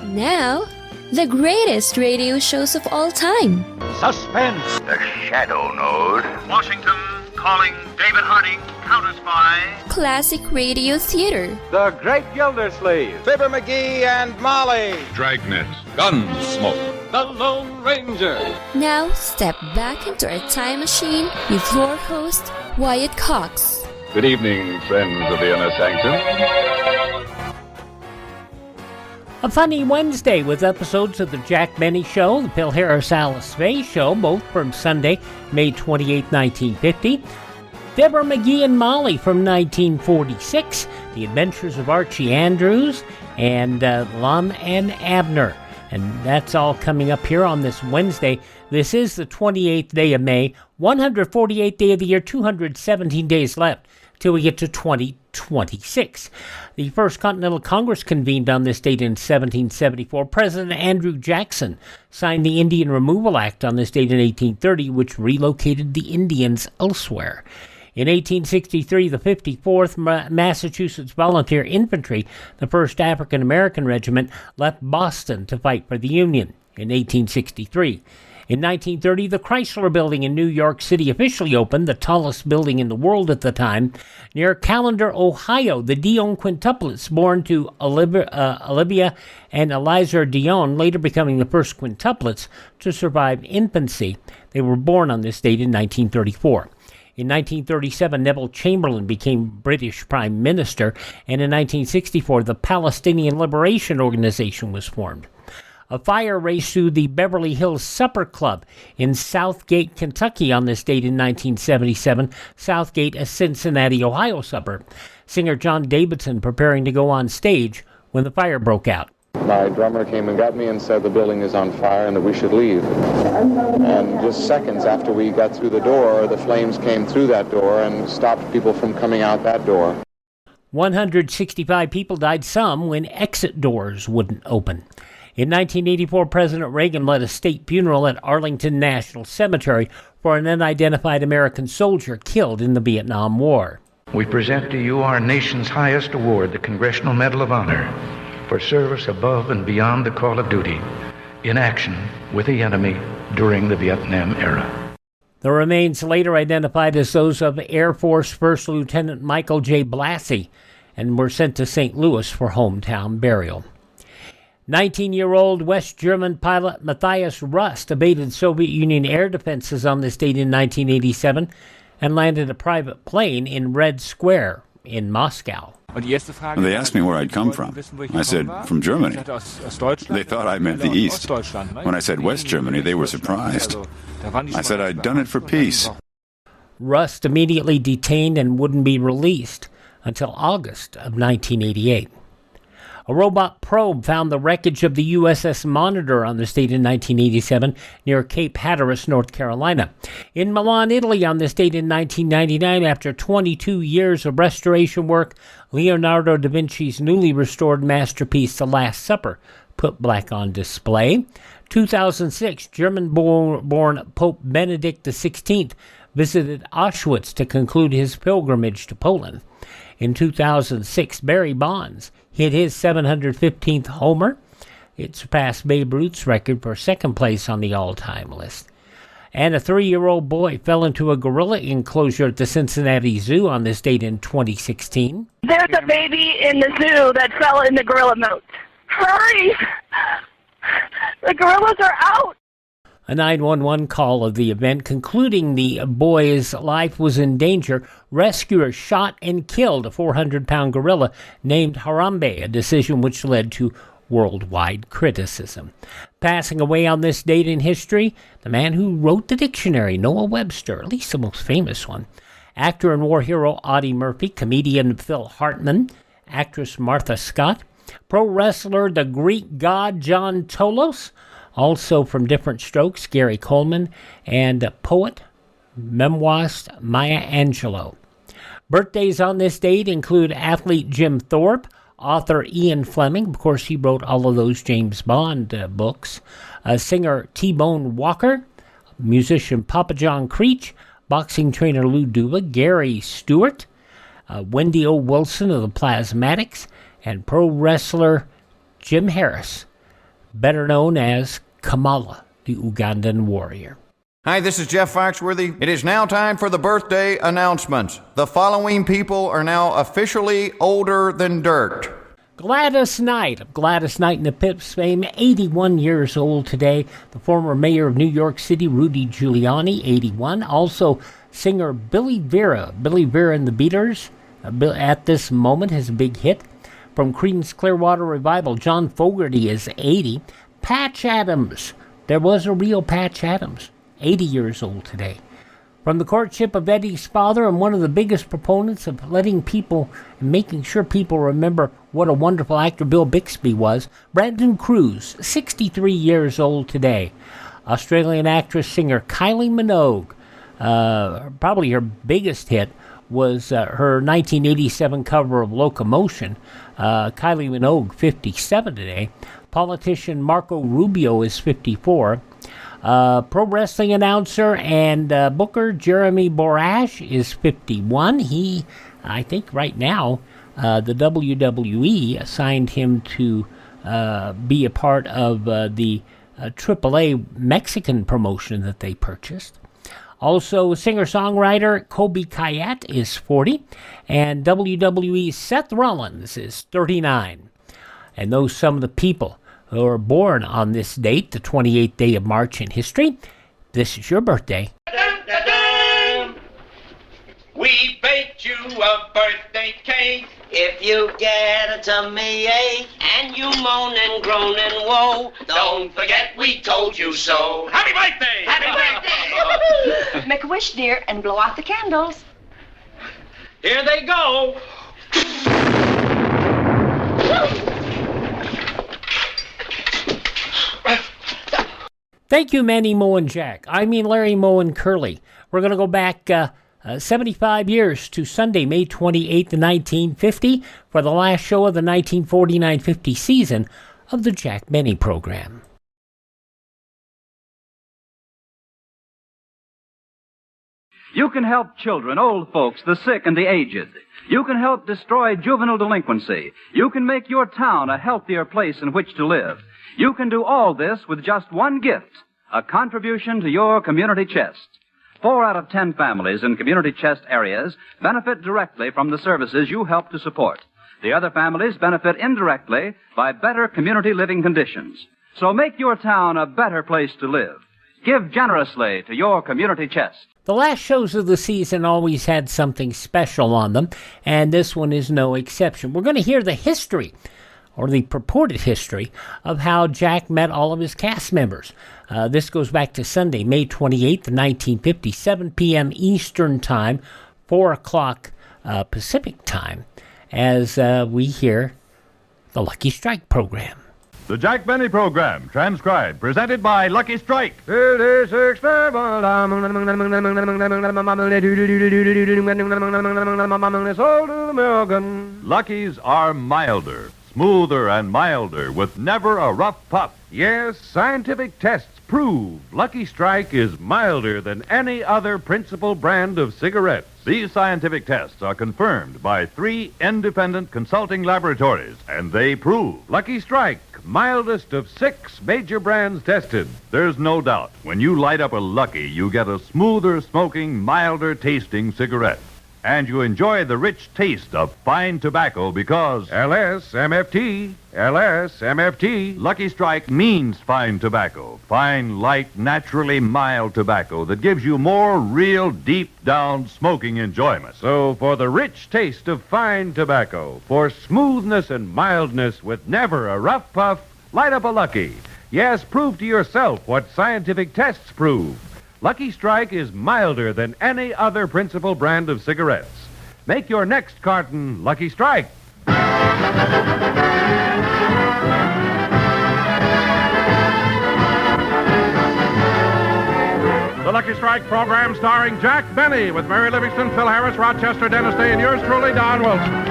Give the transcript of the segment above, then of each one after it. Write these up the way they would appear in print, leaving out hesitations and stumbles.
Now, the greatest radio shows of all time. Suspense. The Shadow Node. Washington calling David Harding, counter-spy. Classic radio theater. The Great Gildersleeve. Fibber McGee and Molly. Dragnet. Gunsmoke. The Lone Ranger. Now, step back into a time machine with your host, Wyatt Cox. Good evening, friends of the Inner Sanctum. A funny Wednesday with episodes of the Jack Benny Show, the Phil Harris-Alice Faye Show, both from Sunday, May 28, 1950. Fibber McGee and Molly from 1946. The Adventures of Archie Andrews, and Lum and Abner. And that's all coming up here on this Wednesday. This is the 28th day of May, 148th day of the year, 217 days left till we get to 2026. The First Continental Congress convened on this date in 1774. President Andrew Jackson signed the Indian Removal Act on this date in 1830, which relocated the Indians elsewhere. In 1863, the 54th Massachusetts Volunteer Infantry, the 1st African American Regiment, left Boston to fight for the Union. In 1863. In 1930, the Chrysler Building in New York City officially opened, the tallest building in the world at the time. Near Callender, Ohio, the Dion quintuplets, born to Olivia and Eliza Dion, later becoming the first quintuplets to survive infancy. They were born on this date in 1934. In 1937, Neville Chamberlain became British Prime Minister, and in 1964, the Palestinian Liberation Organization was formed. A fire raced through the Beverly Hills Supper Club in Southgate, Kentucky on this date in 1977. Southgate, a Cincinnati, Ohio suburb. Singer John Davidson preparing to go on stage when the fire broke out. My drummer came and got me and said the building is on fire and that we should leave. And just seconds after we got through the door, the flames came through that door and stopped people from coming out that door. 165 people died, some when exit doors wouldn't open. In 1984, President Reagan led a state funeral at Arlington National Cemetery for an unidentified American soldier killed in the Vietnam War. We present to you our nation's highest award, the Congressional Medal of Honor, for service above and beyond the call of duty in action with the enemy during the Vietnam era. The remains later identified as those of Air Force First Lieutenant Michael J. Blassie and were sent to St. Louis for hometown burial. 19-year-old West German pilot Matthias Rust evaded Soviet Union air defenses on this date in 1987 and landed a private plane in Red Square in Moscow. They asked me where I'd come from. I said, from Germany. They thought I meant the East. When I said West Germany, they were surprised. I said I'd done it for peace. Rust immediately detained and wouldn't be released until August of 1988. A robot probe found the wreckage of the USS Monitor on this date in 1987 near Cape Hatteras, North Carolina. In Milan, Italy on this date in 1999, after 22 years of restoration work, Leonardo da Vinci's newly restored masterpiece, The Last Supper, put back on display. 2006, German-born Pope Benedict XVI visited Auschwitz to conclude his pilgrimage to Poland. In 2006, Barry Bonds hit his 715th homer. It surpassed Babe Ruth's record for second place on the all-time list. And a 3-year-old boy fell into a gorilla enclosure at the Cincinnati Zoo on this date in 2016. There's a baby in the zoo that fell in the gorilla moat. Hurry! The gorillas are out! A 911 call of the event concluding the boy's life was in danger. Rescuers shot and killed a 400-pound gorilla named Harambe, a decision which led to worldwide criticism. Passing away on this date in history, the man who wrote the dictionary, Noah Webster, at least the most famous one. Actor and war hero Audie Murphy, comedian Phil Hartman, actress Martha Scott, pro wrestler the Greek god John Tolos, also from Different Strokes, Gary Coleman, and poet, memoirist Maya Angelou. Birthdays on this date include athlete Jim Thorpe, author Ian Fleming, of course he wrote all of those James Bond books, singer T-Bone Walker, musician Papa John Creech, boxing trainer Lou Duva, Gary Stewart, Wendy O. Wilson of the Plasmatics, and pro wrestler Jim Harris. better known as Kamala, the Ugandan warrior. Hi, this is Jeff Foxworthy. It is now time for the birthday announcements. The following people are now officially older than dirt. Gladys Knight of Gladys Knight and the Pips fame, 81 years old today. The former mayor of New York City, Rudy Giuliani, 81. Also, singer Billy Vera and the Beaters, at this moment, his big hit. From Creedence Clearwater Revival, John Fogerty is 80. Patch Adams, there was a real Patch Adams, 80 years old today. From the courtship of Eddie's father and one of the biggest proponents of letting people and making sure people remember what a wonderful actor Bill Bixby was, Brandon Cruz, 63 years old today. Australian actress, singer Kylie Minogue, probably her biggest hit was her 1987 cover of Locomotion. Kylie Minogue, 57 today. Politician Marco Rubio is 54. Pro wrestling announcer and booker Jeremy Borash is 51. He, I think right now, the WWE assigned him to be a part of the AAA Mexican promotion that they purchased. Also, singer-songwriter Kobe Kayat is 40, and WWE's Seth Rollins is 39. And those some of the people who are born on this date, the 28th day of March in history. This is your birthday. We baked you a birthday cake. If you get a tummy ache and you moan and groan and woe, Don't forget we told you so. Happy birthday! Happy birthday! Make a wish, dear, and blow out the candles. Here they go. Thank you, Manny, Mo, and Jack. I mean Larry, Moe, and Curly. We're going to go back 75 years to Sunday, May 28th, 1950, for the last show of the 1949-50 season of the Jack Benny program. You can help children, old folks, the sick, and the aged. You can help destroy juvenile delinquency. You can make your town a healthier place in which to live. You can do all this with just one gift, a contribution to your community chest. 4 out of 10 families in community chest areas benefit directly from the services you help to support. The other families benefit indirectly by better community living conditions. So make your town a better place to live. Give generously to your community chest. The last shows of the season always had something special on them, and this one is no exception. We're going to hear the history, or the purported history, of how Jack met all of his cast members. This goes back to Sunday, May 28th, 1950, 7 p.m. Eastern Time, 4 o'clock Pacific Time, as we hear the Lucky Strike program. The Jack Benny program, transcribed, presented by Lucky Strike. Luckies are milder, smoother and milder, with never a rough puff. Yes, scientific tests prove Lucky Strike is milder than any other principal brand of cigarettes. These scientific tests are confirmed by 3 independent consulting laboratories, and they prove Lucky Strike, mildest of 6 major brands tested. There's no doubt when you light up a Lucky, you get a smoother smoking, milder tasting cigarette. And you enjoy the rich taste of fine tobacco because LSMFT. Lucky Strike means fine tobacco. Fine, light, naturally mild tobacco that gives you more real, deep-down smoking enjoyment. So for the rich taste of fine tobacco, for smoothness and mildness with never a rough puff, light up a Lucky. Yes, prove to yourself what scientific tests prove. Lucky Strike is milder than any other principal brand of cigarettes. Make your next carton Lucky Strike. The Lucky Strike program starring Jack Benny with Mary Livingston, Phil Harris, Rochester, Dennis Day, and yours truly, Don Wilson.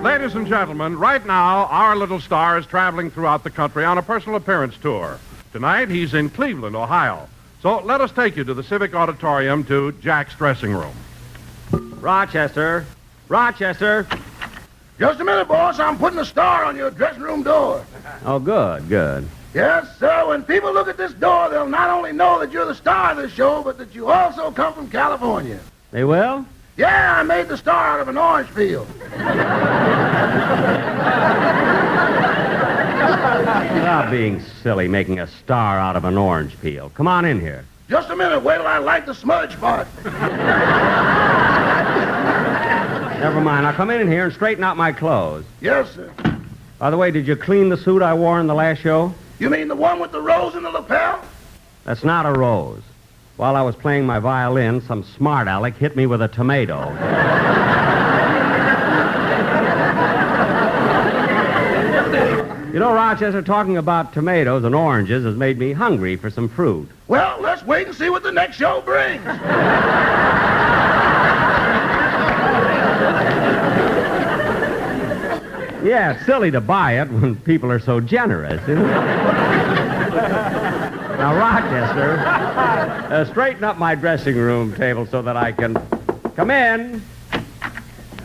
Ladies and gentlemen, right now, our little star is traveling throughout the country on a personal appearance tour. Tonight, he's in Cleveland, Ohio. So let us take you to the Civic Auditorium to Jack's dressing room. Rochester. Rochester. Just a minute, boss. I'm putting a star on your dressing room door. Oh, good, good. Yes, sir. When people look at this door, they'll not only know that you're the star of this show, but that you also come from California. They will? Yeah, I made the star out of an orange field. Stop being silly, making a star out of an orange peel. Come on in here. Just a minute. Wait till I light the smudge pot. Never mind. I'll come in here and straighten out my clothes. Yes, sir. By the way, did you clean the suit I wore in the last show? You mean the one with the rose in the lapel? That's not a rose. While I was playing my violin, some smart aleck hit me with a tomato. You know, Rochester, talking about tomatoes and oranges has made me hungry for some fruit. Well, let's wait and see what the next show brings. Yeah, it's silly to buy it when people are so generous, isn't it? Now, Rochester, straighten up my dressing room table so that I can come in.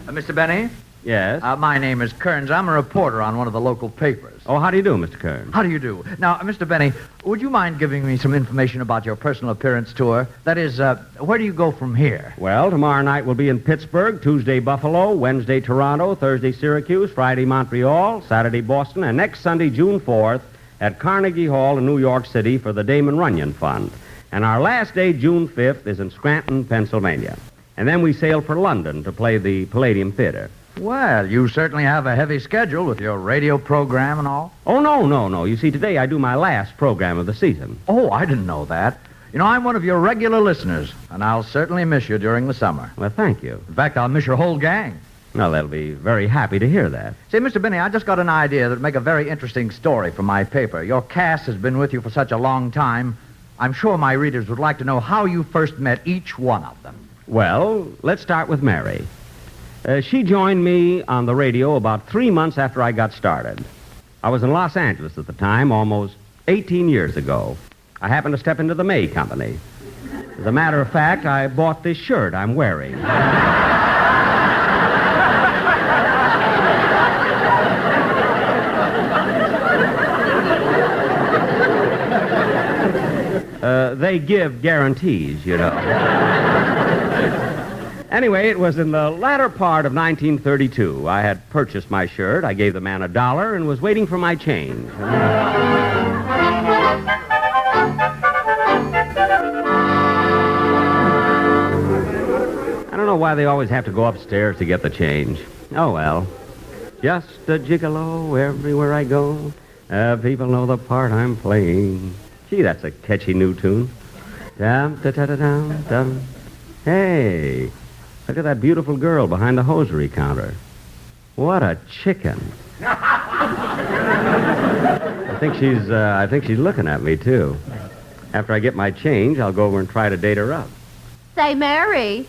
Mr. Benny? Yes? My name is Kearns. I'm a reporter on one of the local papers. Oh, how do you do, Mr. Kearns? How do you do? Now, Mr. Benny, would you mind giving me some information about your personal appearance tour? That is, where do you go from here? Well, tomorrow night we'll be in Pittsburgh, Tuesday Buffalo, Wednesday Toronto, Thursday Syracuse, Friday Montreal, Saturday Boston, and next Sunday, June 4th, at Carnegie Hall in New York City for the Damon Runyon Fund. And our last day, June 5th, is in Scranton, Pennsylvania. And then we sail for London to play the Palladium Theater. Well, you certainly have a heavy schedule with your radio program and all. Oh, no. You see, today I do my last program of the season. Oh, I didn't know that. You know, I'm one of your regular listeners, and I'll certainly miss you during the summer. Well, thank you. In fact, I'll miss your whole gang. Well, they'll be very happy to hear that. Say, Mr. Benny, I just got an idea that would make a very interesting story for my paper. Your cast has been with you for such a long time. I'm sure my readers would like to know how you first met each one of them. Well, let's start with Mary. She joined me on the radio about 3 months after I got started. I was in Los Angeles at the time, almost 18 years ago. I happened to step into the May Company. As a matter of fact, I bought this shirt I'm wearing. They give guarantees, you know. Anyway, it was in the latter part of 1932. I had purchased my shirt. I gave the man $1 and was waiting for my change. I don't know why they always have to go upstairs to get the change. Oh, well. Just a gigolo everywhere I go. People know the part I'm playing. Gee, that's a catchy new tune. Dum-da-da-da-dum-dum. Hey, look at that beautiful girl behind the hosiery counter. What a chicken. I think she's looking at me, too. After I get my change, I'll go over and try to date her up. Say, Mary.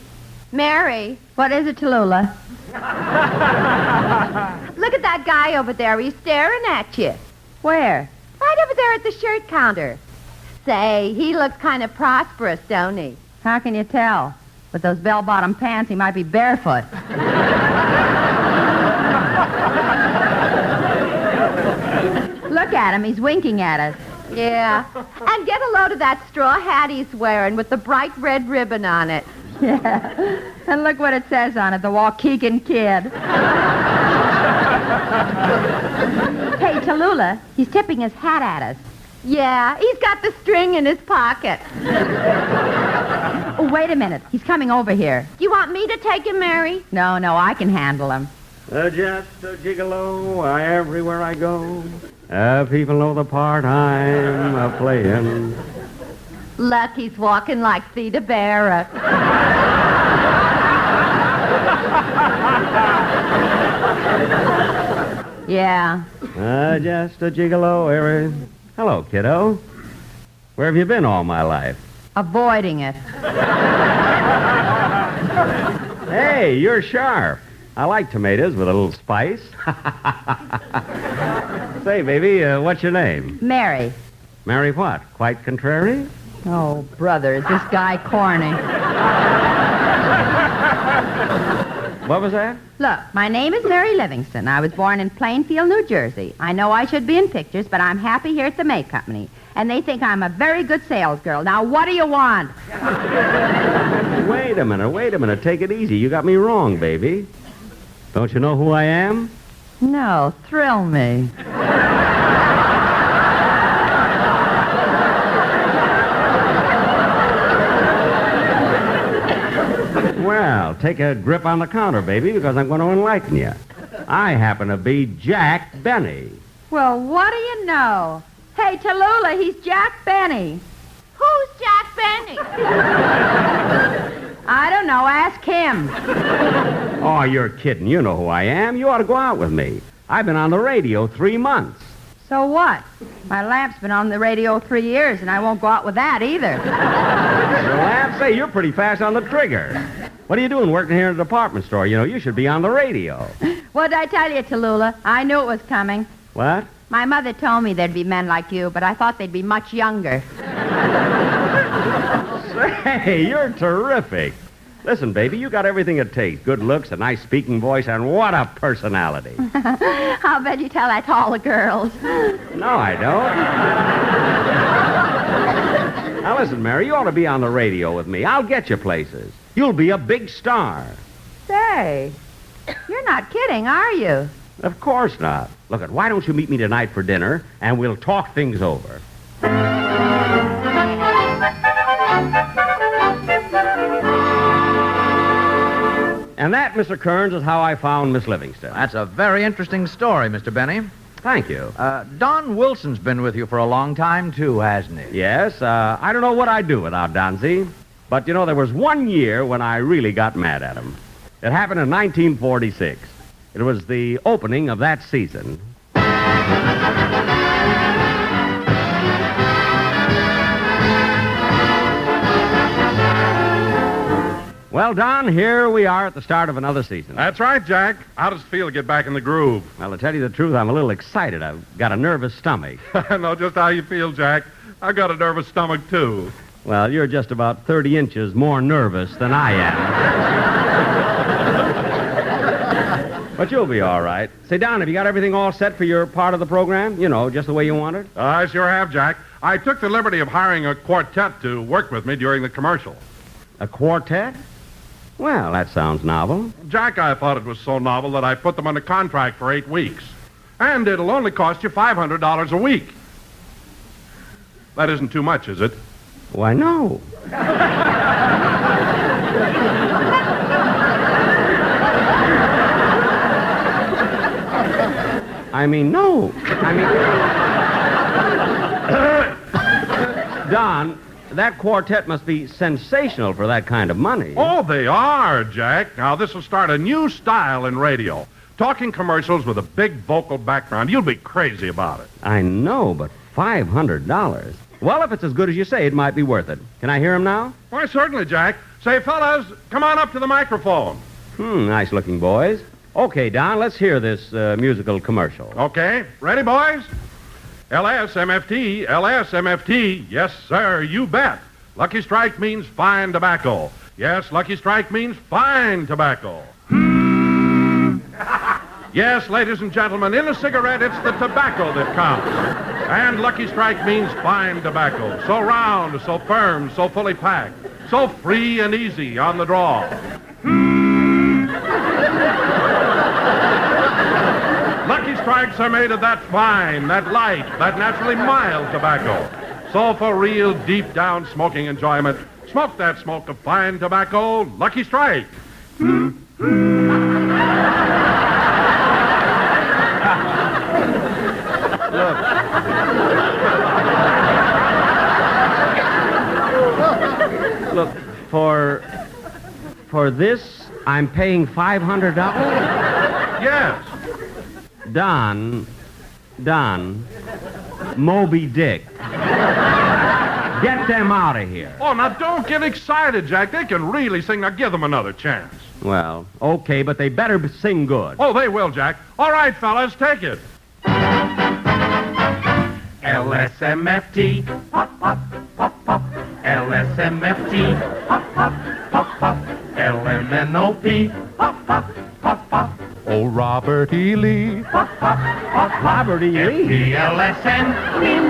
Mary. What is it, Tallulah? Look at that guy over there. He's staring at you. Where? Right over there at the shirt counter. Say, he looks kind of prosperous, don't he? How can you tell? With those bell-bottom pants, he might be barefoot. Look at him. He's winking at us. Yeah. And get a load of that straw hat he's wearing with the bright red ribbon on it. Yeah. And look what it says on it, the Waukegan Kid. Hey, Tallulah, he's tipping his hat at us. Yeah, he's got the string in his pocket. Oh, wait a minute. He's coming over here. You want me to take him, Mary? No, I can handle him. Just a gigolo everywhere I go. People know the part I'm playing. Look, he's walking like Theda Bara. Yeah. Just a gigolo every... Hello, kiddo. Where have you been all my life? Avoiding it. Hey, you're sharp. I like tomatoes with a little spice. Say, baby, what's your name? Mary. Mary what? Quite contrary? Oh, brother, is this guy corny? What was that? Look, my name is Mary Livingston. I was born in Plainfield, New Jersey. I know I should be in pictures, but I'm happy here at the May Company. And they think I'm a very good salesgirl. Now, what do you want? Wait a minute. Take it easy. You got me wrong, baby. Don't you know who I am? No, thrill me. Well, take a grip on the counter, baby, because I'm going to enlighten you. I happen to be Jack Benny. Well, what do you know? Hey, Tallulah, he's Jack Benny. Who's Jack Benny? I don't know. Ask him. Oh, you're kidding. You know who I am. You ought to go out with me. I've been on the radio 3 months. So what? My lamp's been on the radio 3 years, and I won't go out with that either. Your lamp? Say, you're pretty fast on the trigger. What are you doing working here in a department store? You know, you should be on the radio. What did I tell you, Tallulah? I knew it was coming. What? My mother told me there'd be men like you, but I thought they'd be much younger. Say, you're terrific. Listen, baby, you got everything it takes. Good looks, a nice speaking voice, and what a personality. I'll bet you tell that to all the girls. No, I don't. Now, listen, Mary, you ought to be on the radio with me. I'll get you places. You'll be a big star. Say, you're not kidding, are you? Of course not. Look, why don't you meet me tonight for dinner, and we'll talk things over. And that, Mr. Kearns, is how I found Miss Livingston. That's a very interesting story, Mr. Benny. Thank you. Don Wilson's been with you for a long time, too, hasn't he? Yes. I don't know what I'd do without Donzie. But, you know, there was 1 year when I really got mad at him. It happened in 1946. It was the opening of that season. Well, Don, here we are at the start of another season. That's right, Jack. How does it feel to get back in the groove? Well, to tell you the truth, I'm a little excited. I've got a nervous stomach. I know just how you feel, Jack. I've got a nervous stomach, too. Well, you're just about 30 inches more nervous than I am. But you'll be all right. Say, Don, have you got everything all set for your part of the program? You know, just the way you want it? I sure have, Jack. I took the liberty of hiring a quartet to work with me during the commercial. A quartet? Well, that sounds novel. Jack, I thought it was so novel that I put them on a contract for 8 weeks. And it'll only cost you $500 a week. That isn't too much, is it? Why, no. I mean, no. Don, that quartet must be sensational for that kind of money. Oh, they are, Jack. Now, this will start a new style in radio. Talking commercials with a big vocal background. You'll be crazy about it. I know, but $500. Well, if it's as good as you say, it might be worth it. Can I hear him now? Why, certainly, Jack. Say, fellas, come on up to the microphone. Nice-looking boys. Okay, Don, let's hear this musical commercial. Okay. Ready, boys? LSMFT, LSMFT. Yes, sir, you bet. Lucky Strike means fine tobacco. Yes, Lucky Strike means fine tobacco. Yes, ladies and gentlemen, in a cigarette, it's the tobacco that counts. And Lucky Strike means fine tobacco. So round, so firm, so fully packed. So free and easy on the draw. Lucky Strikes are made of that fine, that light, that naturally mild tobacco. So for real deep down smoking enjoyment, smoke that smoke of fine tobacco, Lucky Strike. Look, for this, I'm paying $500? Yes. Don, Moby Dick. Get them out of here. Oh, now don't get excited, Jack. They can really sing. Now give them another chance. Well, okay, but they better sing good. Oh, they will, Jack. All right, fellas, take it. LSMFT, pop, pop, pop, pop. LSMFT, pop, pop, pop, pop. LMNOP, pop, pop, pop, pop. Oh, Robert E. Lee. Pop, pop, pop, pop. Robert E. Lee. FPLSN,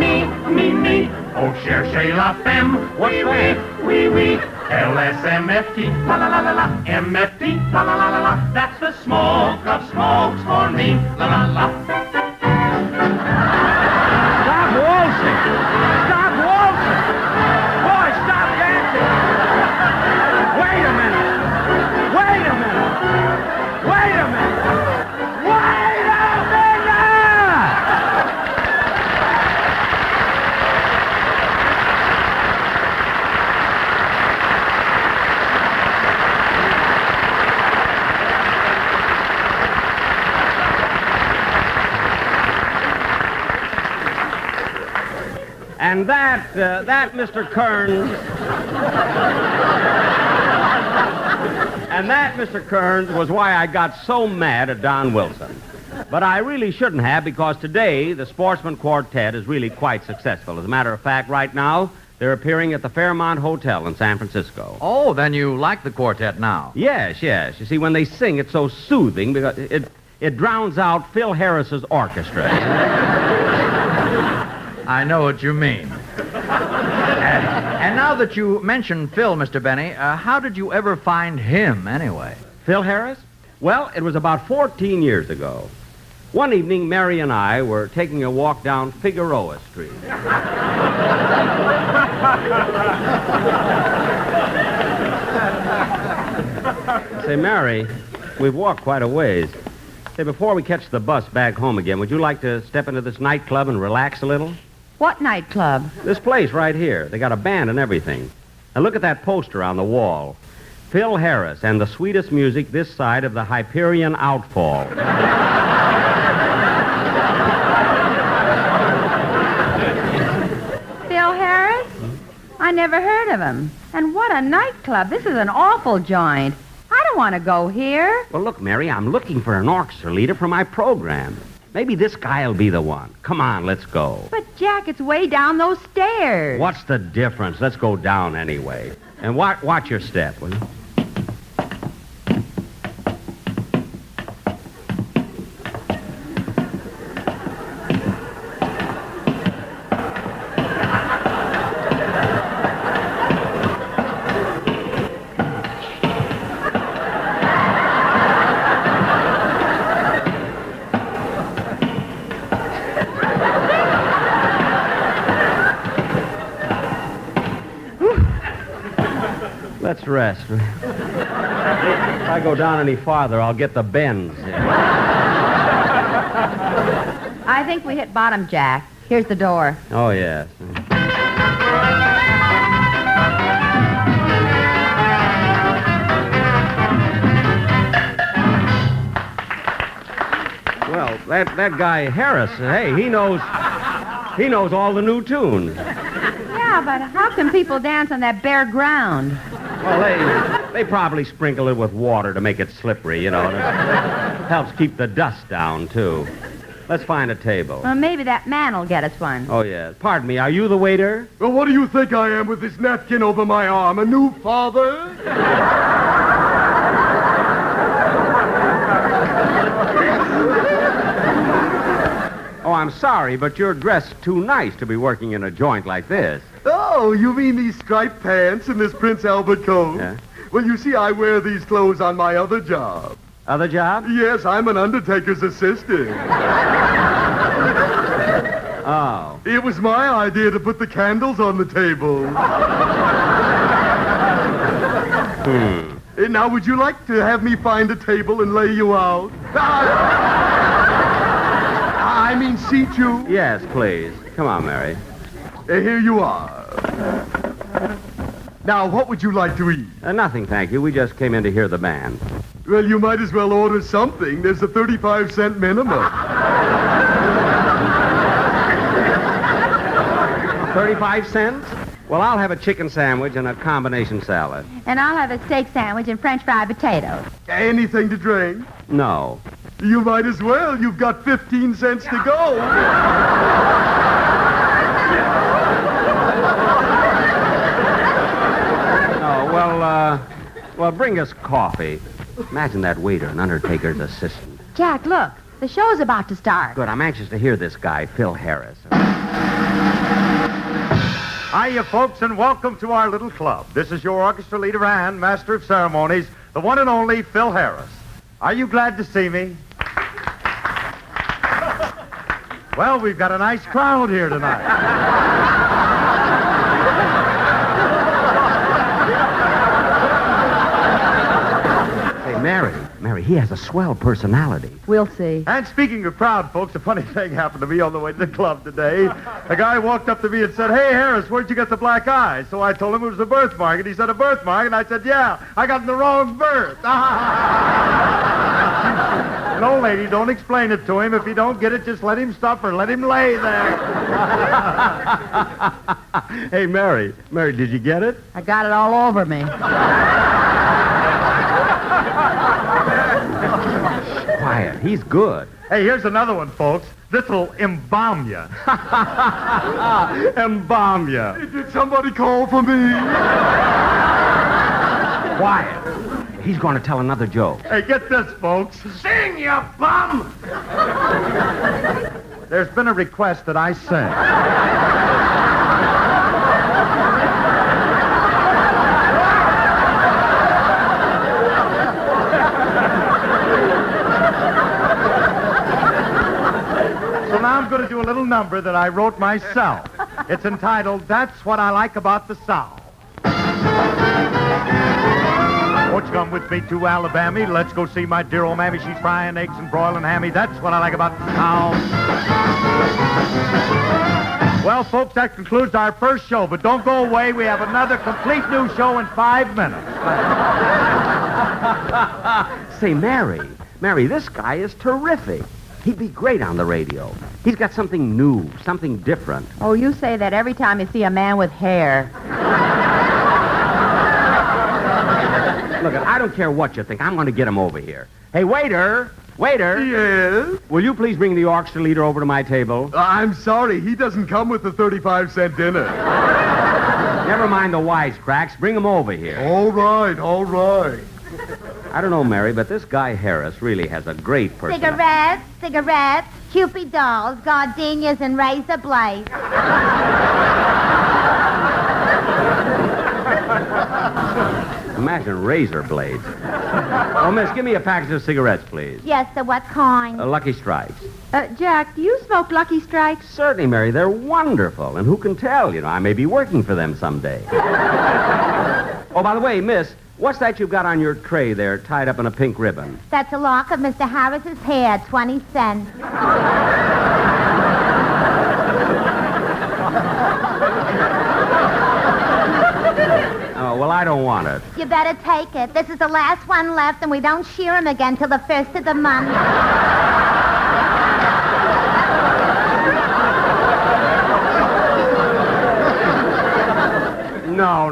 me. Oh, cherchez la femme. What's that? Oui. LSMFT, la la la la la. MFT, la la la la la. That's the smoke of smokes for me, la la la. Stop waltzing! Stop waltzing! Boy, stop dancing! Wait a minute! Wait a minute! Wait a minute! Wait a minute! And that, Mr. Kearns, and that, Mr. Kearns, was why I got so mad at Don Wilson. But I really shouldn't have, because today the Sportsman Quartet is really quite successful. As a matter of fact, right now, they're appearing at the Fairmont Hotel in San Francisco. Oh, then you like the quartet now? Yes. You see, when they sing, it's so soothing because it drowns out Phil Harris's orchestra. I know what you mean. And now that you mention Phil, Mr. Benny, how did you ever find him, anyway? Phil Harris? Well, it was about 14 years ago. One evening, Mary and I were taking a walk down Figueroa Street. Say, Mary, we've walked quite a ways. Say, before we catch the bus back home again, would you like to step into this nightclub and relax a little? What nightclub? This place right here. They got a band and everything. And look at that poster on the wall. Phil Harris and the sweetest music this side of the Hyperion Outfall. Phil Harris? I never heard of him. And what a nightclub. This is an awful joint. I don't want to go here. Well, look, Mary, I'm looking for an orchestra leader for my program. Maybe this guy'll be the one. Come on, let's go. But, Jack, it's way down those stairs. What's the difference? Let's go down anyway. And watch your step, will you? Let's rest. If I go down any farther, I'll get the bends. I think we hit bottom, Jack. Here's the door. Oh, yes. Well, that guy Harris, hey, he knows all the new tunes. Yeah, but how can people dance on that bare ground? Well, they probably sprinkle it with water to make it slippery, you know. It helps keep the dust down, too. Let's find a table. Well, maybe that man will get us one. Oh, yes. Pardon me, are you the waiter? Well, what do you think I am with this napkin over my arm? A new father? Oh, I'm sorry, but you're dressed too nice to be working in a joint like this. Oh, you mean these striped pants and this Prince Albert coat? Yeah. Well, you see, I wear these clothes on my other job. Other job? Yes, I'm an undertaker's assistant. Oh. It was my idea to put the candles on the table. Now, would you like to have me find a table and lay you out? I mean, seat you? Yes, please. Come on, Mary. Here you are. Now, what would you like to eat? Nothing, thank you. We just came in to hear the band. Well, you might as well order something. There's a 35-cent minimum. 35 cents? Well, I'll have a chicken sandwich and a combination salad. And I'll have a steak sandwich and French fried potatoes. Anything to drink? No. You might as well. You've got 15 cents to go. Well, bring us coffee. Imagine that waiter, an undertaker's assistant. Jack, look. The show's about to start. Good. I'm anxious to hear this guy, Phil Harris. Hiya, folks, and welcome to our little club. This is your orchestra leader and master of ceremonies, the one and only Phil Harris. Are you glad to see me? Well, we've got a nice crowd here tonight. Mary, he has a swell personality. We'll see. And speaking of crowd, folks, a funny thing happened to me on the way to the club today. A guy walked up to me and said, "Hey, Harris, where'd you get the black eye?" So I told him it was a birthmark, and he said, "A birthmark?" And I said, "Yeah, I got in the wrong birth." No, lady, don't explain it to him. If you don't get it, just let him suffer. Let him lay there. Hey, Mary, did you get it? I got it all over me. Quiet, he's good. Hey, here's another one, folks. This'll embalm you. Embalm you. Did somebody call for me? Quiet. He's going to tell another joke. Hey, get this, folks. Sing, you bum! There's been a request that I sing. So now I'm going to do a little number that I wrote myself. It's entitled, "That's What I Like About the South." Won't you come with me to Alabama? Let's go see my dear old mammy. She's frying eggs and broiling hammy. That's what I like about the South. Well, folks, that concludes our first show. But don't go away. We have another complete new show in 5 minutes. Say, Mary, this guy is terrific. He'd be great on the radio. He's got something new, something different. Oh, you say that every time you see a man with hair. Look, I don't care what you think. I'm going to get him over here. Hey, waiter! Yes? Will you please bring the orchestra leader over to my table? I'm sorry, he doesn't come with the 35-cent dinner. Never mind the wisecracks. Bring him over here. All right. I don't know, Mary, but this guy Harris really has a great personality. Cigarettes, Cupid dolls, gardenias, and razor blades. Imagine razor blades. Oh, miss, give me a package of cigarettes, please. Yes, sir, what kind? Lucky Strikes. Jack, do you smoke Lucky Strikes? Certainly, Mary. They're wonderful. And who can tell? I may be working for them someday. Oh, by the way, miss, what's that you've got on your tray there, tied up in a pink ribbon? That's a lock of Mr. Harris's hair, 20 cents. Oh, well, I don't want it. You better take it. This is the last one left, and we don't shear him again till the 1st of the month.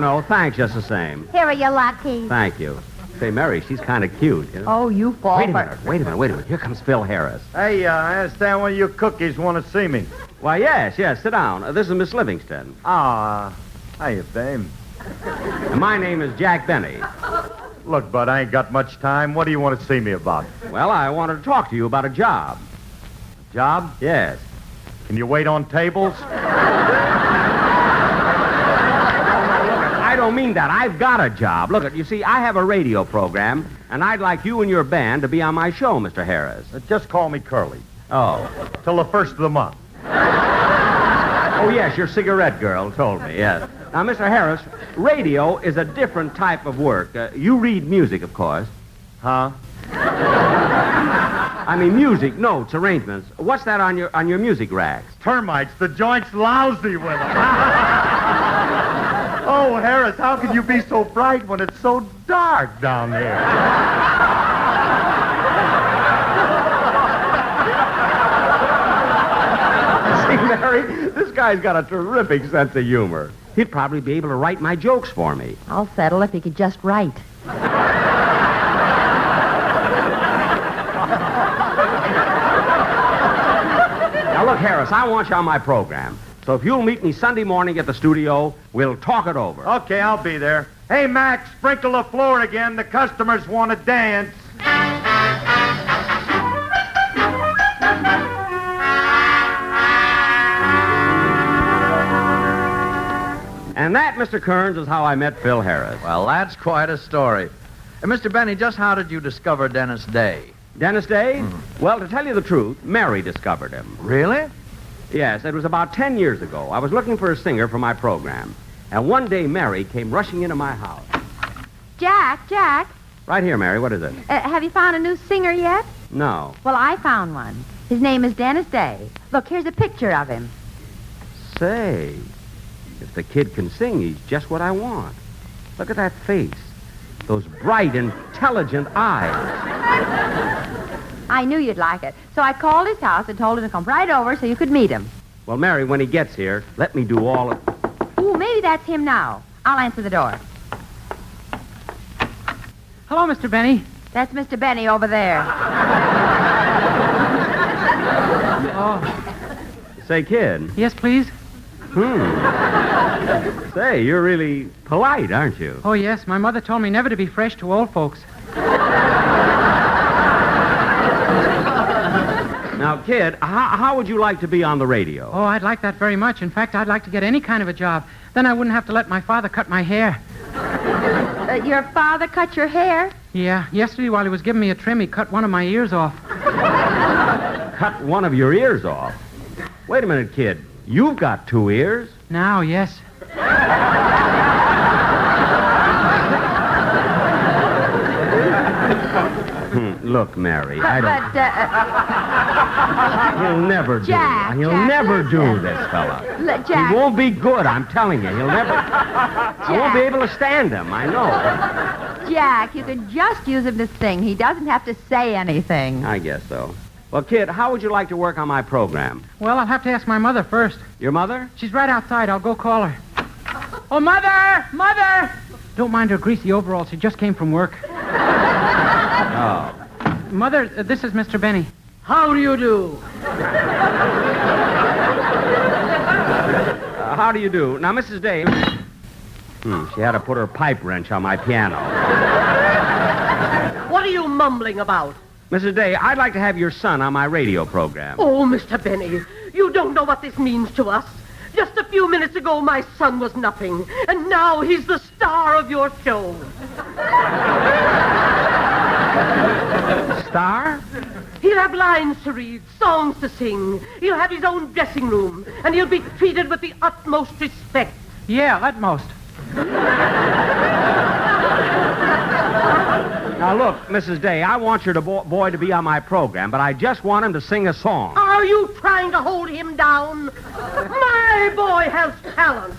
No, thanks just the same. Here are your Luckies. Thank you. Say, Mary, she's kind of cute. Oh, you fall Wait a minute. Here comes Phil Harris. Hey, I understand one of your cookies want to see me. Why, yes, sit down. This is Miss Livingston. Hiya, babe. My name is Jack Benny. Look, bud, I ain't got much time. What do you want to see me about? Well, I wanted to talk to you about a job. Job? Yes. Can you wait on tables? I don't mean that. I've got a job. Look, you see, I have a radio program, and I'd like you and your band to be on my show, Mr. Harris. Just call me Curly. Oh. Till the 1st of the month. Oh, yes, your cigarette girl told me, yes. Now, Mr. Harris, radio is a different type of work. You read music, of course. Huh? I mean, music, notes, arrangements. What's that on your music racks? Termites. The joint's lousy with them. Oh, Harris, how can you be so bright when it's so dark down there? See, Mary, this guy's got a terrific sense of humor. He'd probably be able to write my jokes for me. I'll settle if he could just write. Now, look, Harris, I want you on my program. So if you'll meet me Sunday morning at the studio, we'll talk it over. Okay, I'll be there. Hey, Max, sprinkle the floor again. The customers want to dance. And that, Mr. Kearns, is how I met Phil Harris. Well, that's quite a story. And Mr. Benny, just how did you discover Dennis Day? Dennis Day? Well, to tell you the truth, Mary discovered him. Really? Yes, it was about 10 years ago. I was looking for a singer for my program. And one day, Mary came rushing into my house. Jack. Right here, Mary. What is it? Have you found a new singer yet? No. Well, I found one. His name is Dennis Day. Look, here's a picture of him. Say, if the kid can sing, he's just what I want. Look at that face. Those bright, intelligent eyes. I knew you'd like it. So I called his house and told him to come right over so you could meet him. Well, Mary, when he gets here, let me do all of... Ooh, maybe that's him now. I'll answer the door. Hello, Mr. Benny. That's Mr. Benny over there. Oh. Say, kid. Yes, please? Say, you're really polite, aren't you? Oh, yes. My mother told me never to be fresh to old folks. Now, kid, how would you like to be on the radio? Oh, I'd like that very much. In fact, I'd like to get any kind of a job. Then I wouldn't have to let my father cut my hair. Your father cut your hair? Yeah. Yesterday, while he was giving me a trim, he cut one of my ears off. Cut one of your ears off? Wait a minute, kid. You've got 2 ears. Now, yes. Look, Mary, I don't... He'll never Jack, do. He'll Jack, never listen. do this, fella. Jack. He won't be good, I'm telling you. He'll never... I won't be able to stand him, I know. Jack, you can just use him to sing. He doesn't have to say anything. I guess so. Well, kid, how would you like to work on my program? Well, I'll have to ask my mother first. Your mother? She's right outside. I'll go call her. Oh, Mother! Mother! Don't mind her greasy overalls. She just came from work. Oh. Mother, this is Mr. Benny. How do you do? How do you do? Now, Mrs. Day... she had to put her pipe wrench on my piano. What are you mumbling about? Mrs. Day, I'd like to have your son on my radio program. Oh, Mr. Benny, you don't know what this means to us. Just a few minutes ago, my son was nothing, and now he's the star of your show. Star? He'll have lines to read, songs to sing. He'll have his own dressing room, and he'll be treated with the utmost respect. Yeah, utmost. Now, look, Mrs. Day, I want your boy to be on my program, but I just want him to sing a song. Are you trying to hold him down? My boy has talent.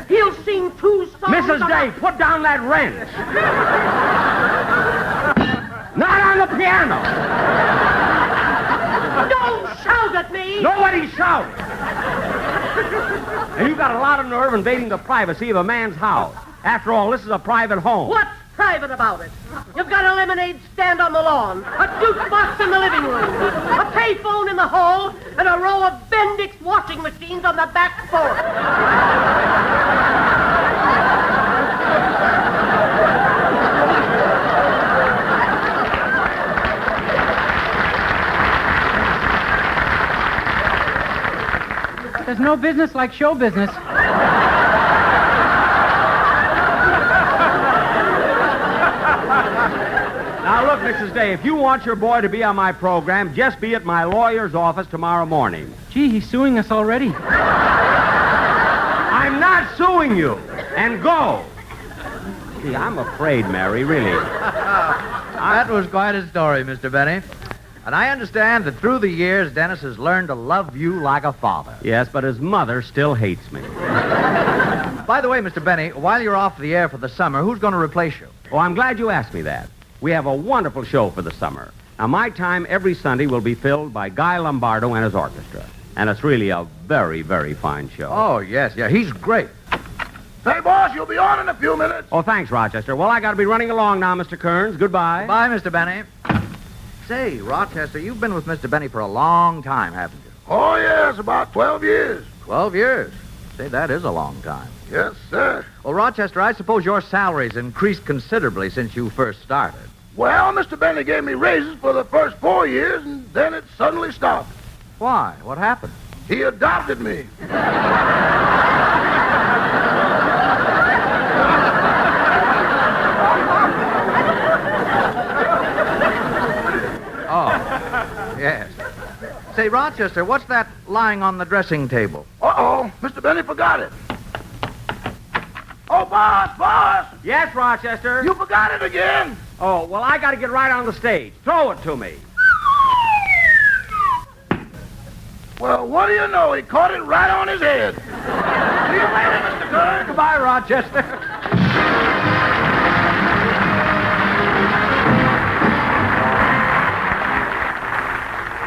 He'll sing 2 songs... Mrs. Day, put down that wrench. Not on the piano. Don't shout at me. Nobody shout. And you've got a lot of nerve invading the privacy of a man's house. After all, this is a private home. What's private about it? You've got a lemonade stand on the lawn, a jukebox in the living room, a payphone in the hall, and a row of Bendix washing machines on the back porch. There's no business like show business. Now, look, Mrs. Day, if you want your boy to be on my program, just be at my lawyer's office tomorrow morning. Gee, he's suing us already. I'm not suing you. And go. Gee, I'm afraid, Mary, really. That was quite a story, Mr. Benny. And I understand that through the years, Dennis has learned to love you like a father. Yes, but his mother still hates me. By the way, Mr. Benny, while you're off the air for the summer, who's going to replace you? Oh, I'm glad you asked me that. We have a wonderful show for the summer. Now, my time every Sunday will be filled by Guy Lombardo and his orchestra. And it's really a very, very fine show. Oh, yes, yeah, he's great. Hey, boss, you'll be on in a few minutes. Oh, thanks, Rochester. Well, I got to be running along now, Mr. Kearns. Goodbye. Bye, Mr. Benny. Say, Rochester, you've been with Mr. Benny for a long time, haven't you? Oh, yes, about 12 years. 12 years. Say, that is a long time. Yes, sir. Well, Rochester, I suppose your salary's increased considerably since you first started. Well, Mr. Benny gave me raises for the first 4 years, and then it suddenly stopped. Why? What happened? He adopted me. Oh, yes. Say, Rochester, what's that lying on the dressing table? Uh-oh, Mr. Benny forgot it. Oh, boss! Yes, Rochester? You forgot it again. Oh, well, I got to get right on the stage. Throw it to me. Well, what do you know? He caught it right on his head. See you later, Mr. Kern. Goodbye, Rochester.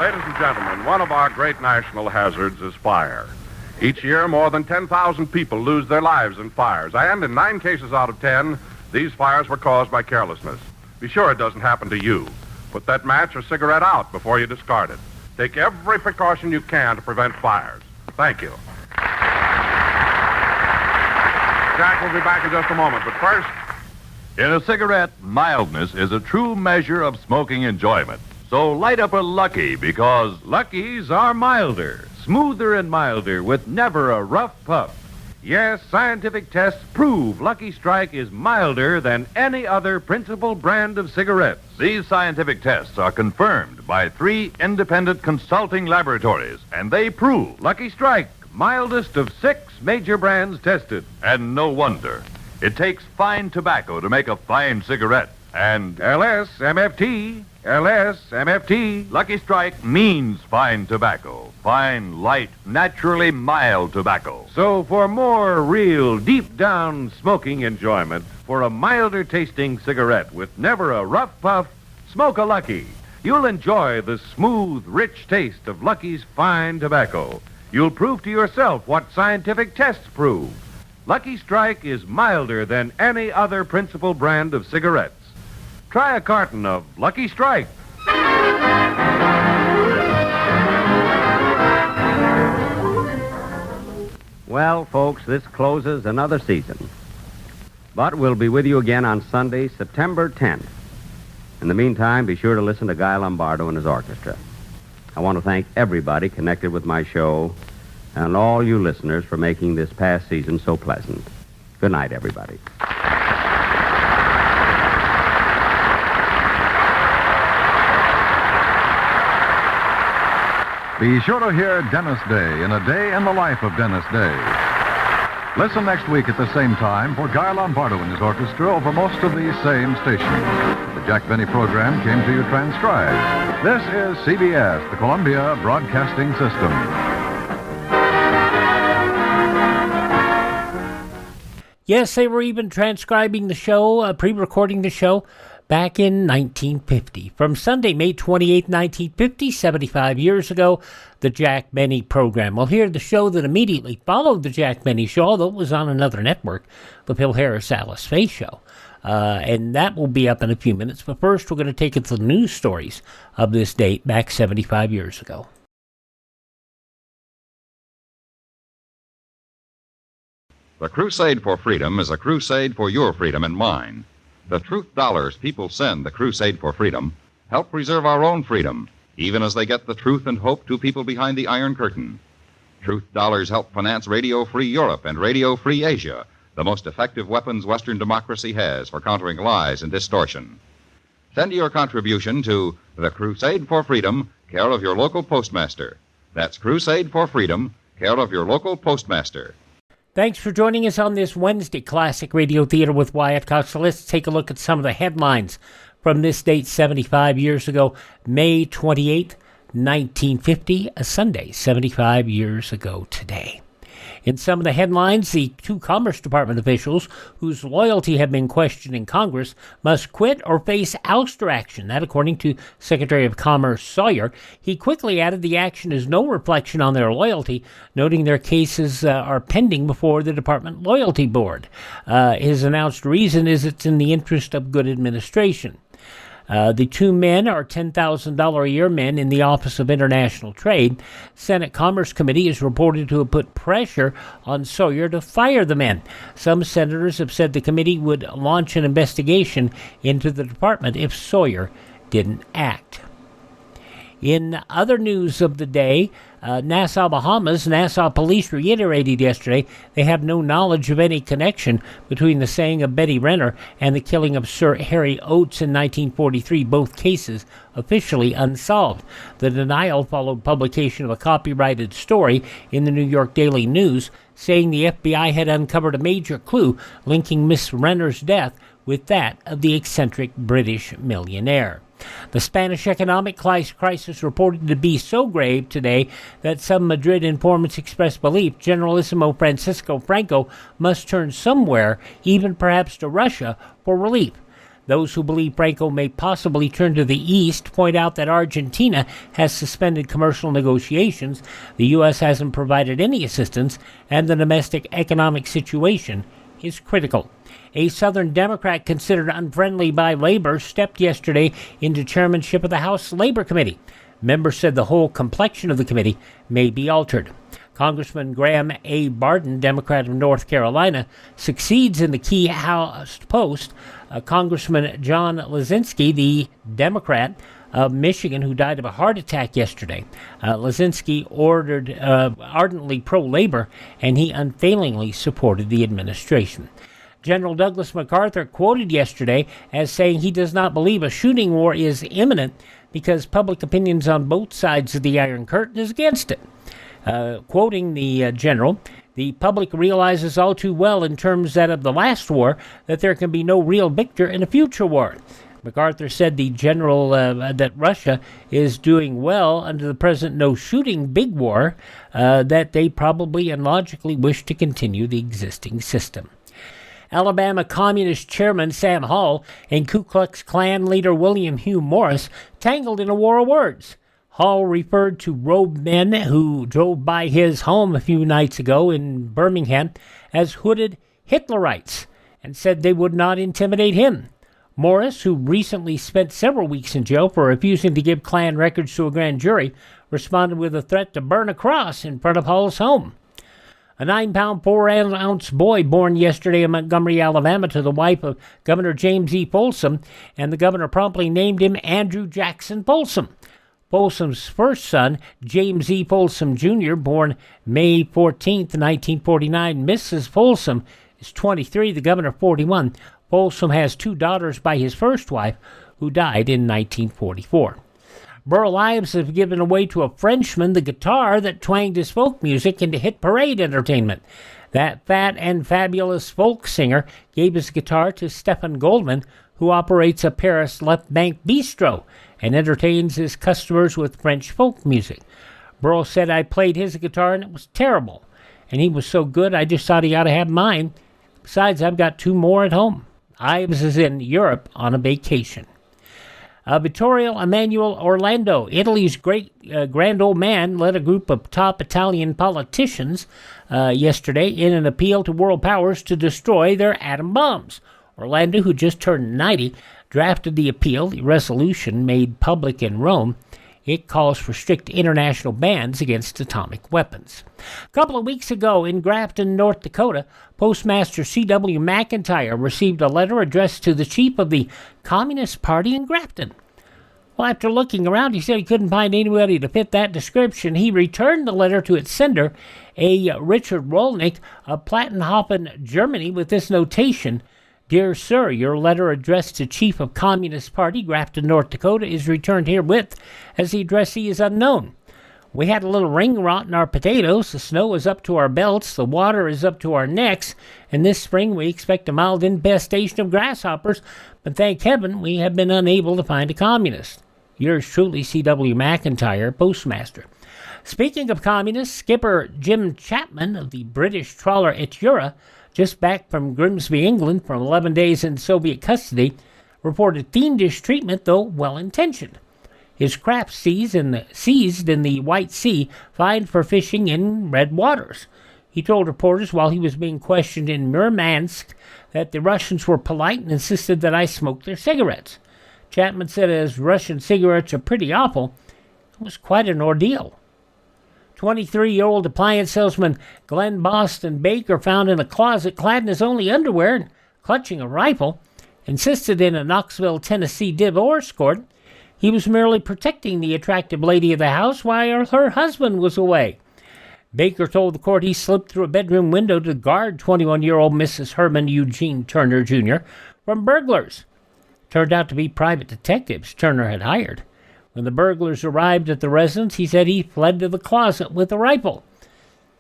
Ladies and gentlemen, one of our great national hazards is fire. Each year, more than 10,000 people lose their lives in fires, and in 9 cases out of 10, these fires were caused by carelessness. Be sure it doesn't happen to you. Put that match or cigarette out before you discard it. Take every precaution you can to prevent fires. Thank you. Jack will be back in just a moment, but first... In a cigarette, mildness is a true measure of smoking enjoyment. So light up a Lucky, because Luckies are milder, smoother and milder, with never a rough puff. Yes, scientific tests prove Lucky Strike is milder than any other principal brand of cigarettes. These scientific tests are confirmed by 3 independent consulting laboratories, and they prove Lucky Strike, mildest of 6 major brands tested. And no wonder. It takes fine tobacco to make a fine cigarette. And LSMFT, Lucky Strike means fine tobacco. Fine, light, naturally mild tobacco. So for more real, deep-down smoking enjoyment, for a milder tasting cigarette with never a rough puff, smoke a Lucky. You'll enjoy the smooth, rich taste of Lucky's fine tobacco. You'll prove to yourself what scientific tests prove. Lucky Strike is milder than any other principal brand of cigarettes. Try a carton of Lucky Strike. Well, folks, this closes another season. But we'll be with you again on Sunday, September 10th. In the meantime, be sure to listen to Guy Lombardo and his orchestra. I want to thank everybody connected with my show and all you listeners for making this past season so pleasant. Good night, everybody. Be sure to hear Dennis Day in A Day in the Life of Dennis Day. Listen next week at the same time for Guy Lombardo and his orchestra over most of these same stations. The Jack Benny program came to you transcribed. This is CBS, the Columbia Broadcasting System. Yes, they were even transcribing the show, pre-recording the show back in 1950. From Sunday, May 28, 1950, 75 years ago, the Jack Benny program. We'll hear the show that immediately followed the Jack Benny show, although it was on another network, the Phil Harris-Alice Faye Show. And that will be up in a few minutes. But first, we're going to take it to the news stories of this date back 75 years ago. The Crusade for Freedom is a crusade for your freedom and mine. The truth dollars people send the Crusade for Freedom help preserve our own freedom, even as they get the truth and hope to people behind the Iron Curtain. Truth dollars help finance Radio Free Europe and Radio Free Asia, the most effective weapons Western democracy has for countering lies and distortion. Send your contribution to the Crusade for Freedom, care of your local postmaster. That's Crusade for Freedom, care of your local postmaster. Thanks for joining us on this Wednesday Classic Radio Theater with Wyatt Cox. So let's take a look at some of the headlines from this date 75 years ago, May 28, 1950, a Sunday, 75 years ago today. In some of the headlines, the 2 Commerce Department officials whose loyalty had been questioned in Congress must quit or face ouster action. That, according to Secretary of Commerce Sawyer. He quickly added the action is no reflection on their loyalty, noting their cases are pending before the Department Loyalty Board. His announced reason is it's in the interest of good administration. The two men are $10,000 a year men in the Office of International Trade. Senate Commerce Committee is reported to have put pressure on Sawyer to fire the men. Some senators have said the committee would launch an investigation into the department if Sawyer didn't act. In other news of the day, Nassau, Bahamas, Nassau police reiterated yesterday they have no knowledge of any connection between the saying of Betty Renner and the killing of Sir Harry Oates in 1943, both cases officially unsolved. The denial followed publication of a copyrighted story in the New York Daily News saying the FBI had uncovered a major clue linking Miss Renner's death with that of the eccentric British millionaire. The Spanish economic crisis reported to be so grave today that some Madrid informants expressed belief Generalissimo Francisco Franco must turn somewhere, even perhaps to Russia, for relief. Those who believe Franco may possibly turn to the east point out that Argentina has suspended commercial negotiations, the U.S. hasn't provided any assistance, and the domestic economic situation is critical. A Southern Democrat considered unfriendly by Labor stepped yesterday into chairmanship of the House Labor Committee. Members said the whole complexion of the committee may be altered. Congressman Graham A. Barton, Democrat of North Carolina, succeeds in the key House post. Congressman John Lisinski, the Democrat of Michigan, who died of a heart attack yesterday. Lisinski ordered ardently pro-labor, and he unfailingly supported the administration. General Douglas MacArthur quoted yesterday as saying he does not believe a shooting war is imminent because public opinions on both sides of the Iron Curtain is against it. Quoting the general, the public realizes all too well in terms that of the last war that there can be no real victor in a future war. MacArthur said the general that Russia is doing well under the present no-shooting big war, that they probably and logically wish to continue the existing system. Alabama Communist Chairman Sam Hall and Ku Klux Klan leader William Hugh Morris tangled in a war of words. Hall referred to robed men who drove by his home a few nights ago in Birmingham as hooded Hitlerites and said they would not intimidate him. Morris, who recently spent several weeks in jail for refusing to give Klan records to a grand jury, responded with a threat to burn a cross in front of Hall's home. A 9-pound, 4-ounce boy born yesterday in Montgomery, Alabama, to the wife of Governor James E. Folsom, and the governor promptly named him Andrew Jackson Folsom. Folsom's first son, James E. Folsom Jr., born May 14, 1949. Mrs. Folsom is 23, the governor 41. Folsom has 2 daughters by his first wife, who died in 1944. Burl Ives has given away to a Frenchman the guitar that twanged his folk music into hit parade entertainment. That fat and fabulous folk singer gave his guitar to Stephen Goldman, who operates a Paris Left Bank bistro and entertains his customers with French folk music. Burl said, I played his guitar and it was terrible, and he was so good I just thought he ought to have mine. Besides, I've got 2 more at home. Ives is in Europe on a vacation. Vittorio Emanuele Orlando, Italy's great grand old man, led a group of top Italian politicians yesterday in an appeal to world powers to destroy their atom bombs. Orlando, who just turned 90, drafted the appeal, the resolution made public in Rome. It calls for strict international bans against atomic weapons. A couple of weeks ago in Grafton, North Dakota, Postmaster C.W. McIntyre received a letter addressed to the chief of the Communist Party in Grafton. Well, after looking around, he said he couldn't find anybody to fit that description. He returned the letter to its sender, a Richard Rolnick of Plattenhofen, Germany, with this notation: Dear Sir, your letter addressed to Chief of Communist Party, Grafton, North Dakota, is returned herewith, as the addressee is unknown. We had a little ring rot in our potatoes, the snow is up to our belts, the water is up to our necks, and this spring we expect a mild infestation of grasshoppers, but thank heaven we have been unable to find a communist. Yours truly, C.W. McIntyre, Postmaster. Speaking of communists, skipper Jim Chapman of the British trawler Etura, just back from Grimsby, England, from 11 days in Soviet custody, reported fiendish treatment, though well-intentioned. His craft seized in the White Sea, fined for fishing in red waters. He told reporters while he was being questioned in Murmansk that the Russians were polite and insisted that I smoke their cigarettes. Chapman said as Russian cigarettes are pretty awful, it was quite an ordeal. 23-year-old appliance salesman Glenn Boston Baker, found in a closet clad in his only underwear and clutching a rifle, insisted in a Knoxville, Tennessee divorce court he was merely protecting the attractive lady of the house while her husband was away. Baker told the court he slipped through a bedroom window to guard 21-year-old Mrs. Herman Eugene Turner, Jr. from burglars. Turned out to be private detectives Turner had hired. When the burglars arrived at the residence, he said he fled to the closet with a rifle.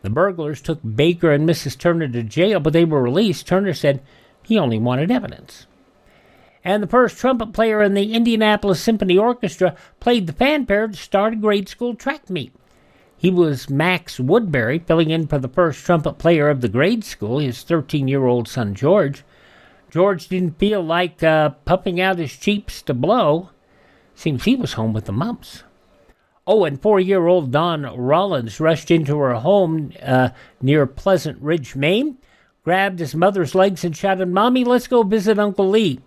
The burglars took Baker and Mrs. Turner to jail, but they were released. Turner said he only wanted evidence. And the first trumpet player in the Indianapolis Symphony Orchestra played the fanfare to start a grade school track meet. He was Max Woodbury, filling in for the first trumpet player of the grade school, his 13-year-old son George. George didn't feel like puffing out his cheeks to blow. Seems he was home with the mumps. Oh, and 4-year-old Dawn Rollins rushed into her home near Pleasant Ridge, Maine, grabbed his mother's legs and shouted, "Mommy, let's go visit Uncle Lee."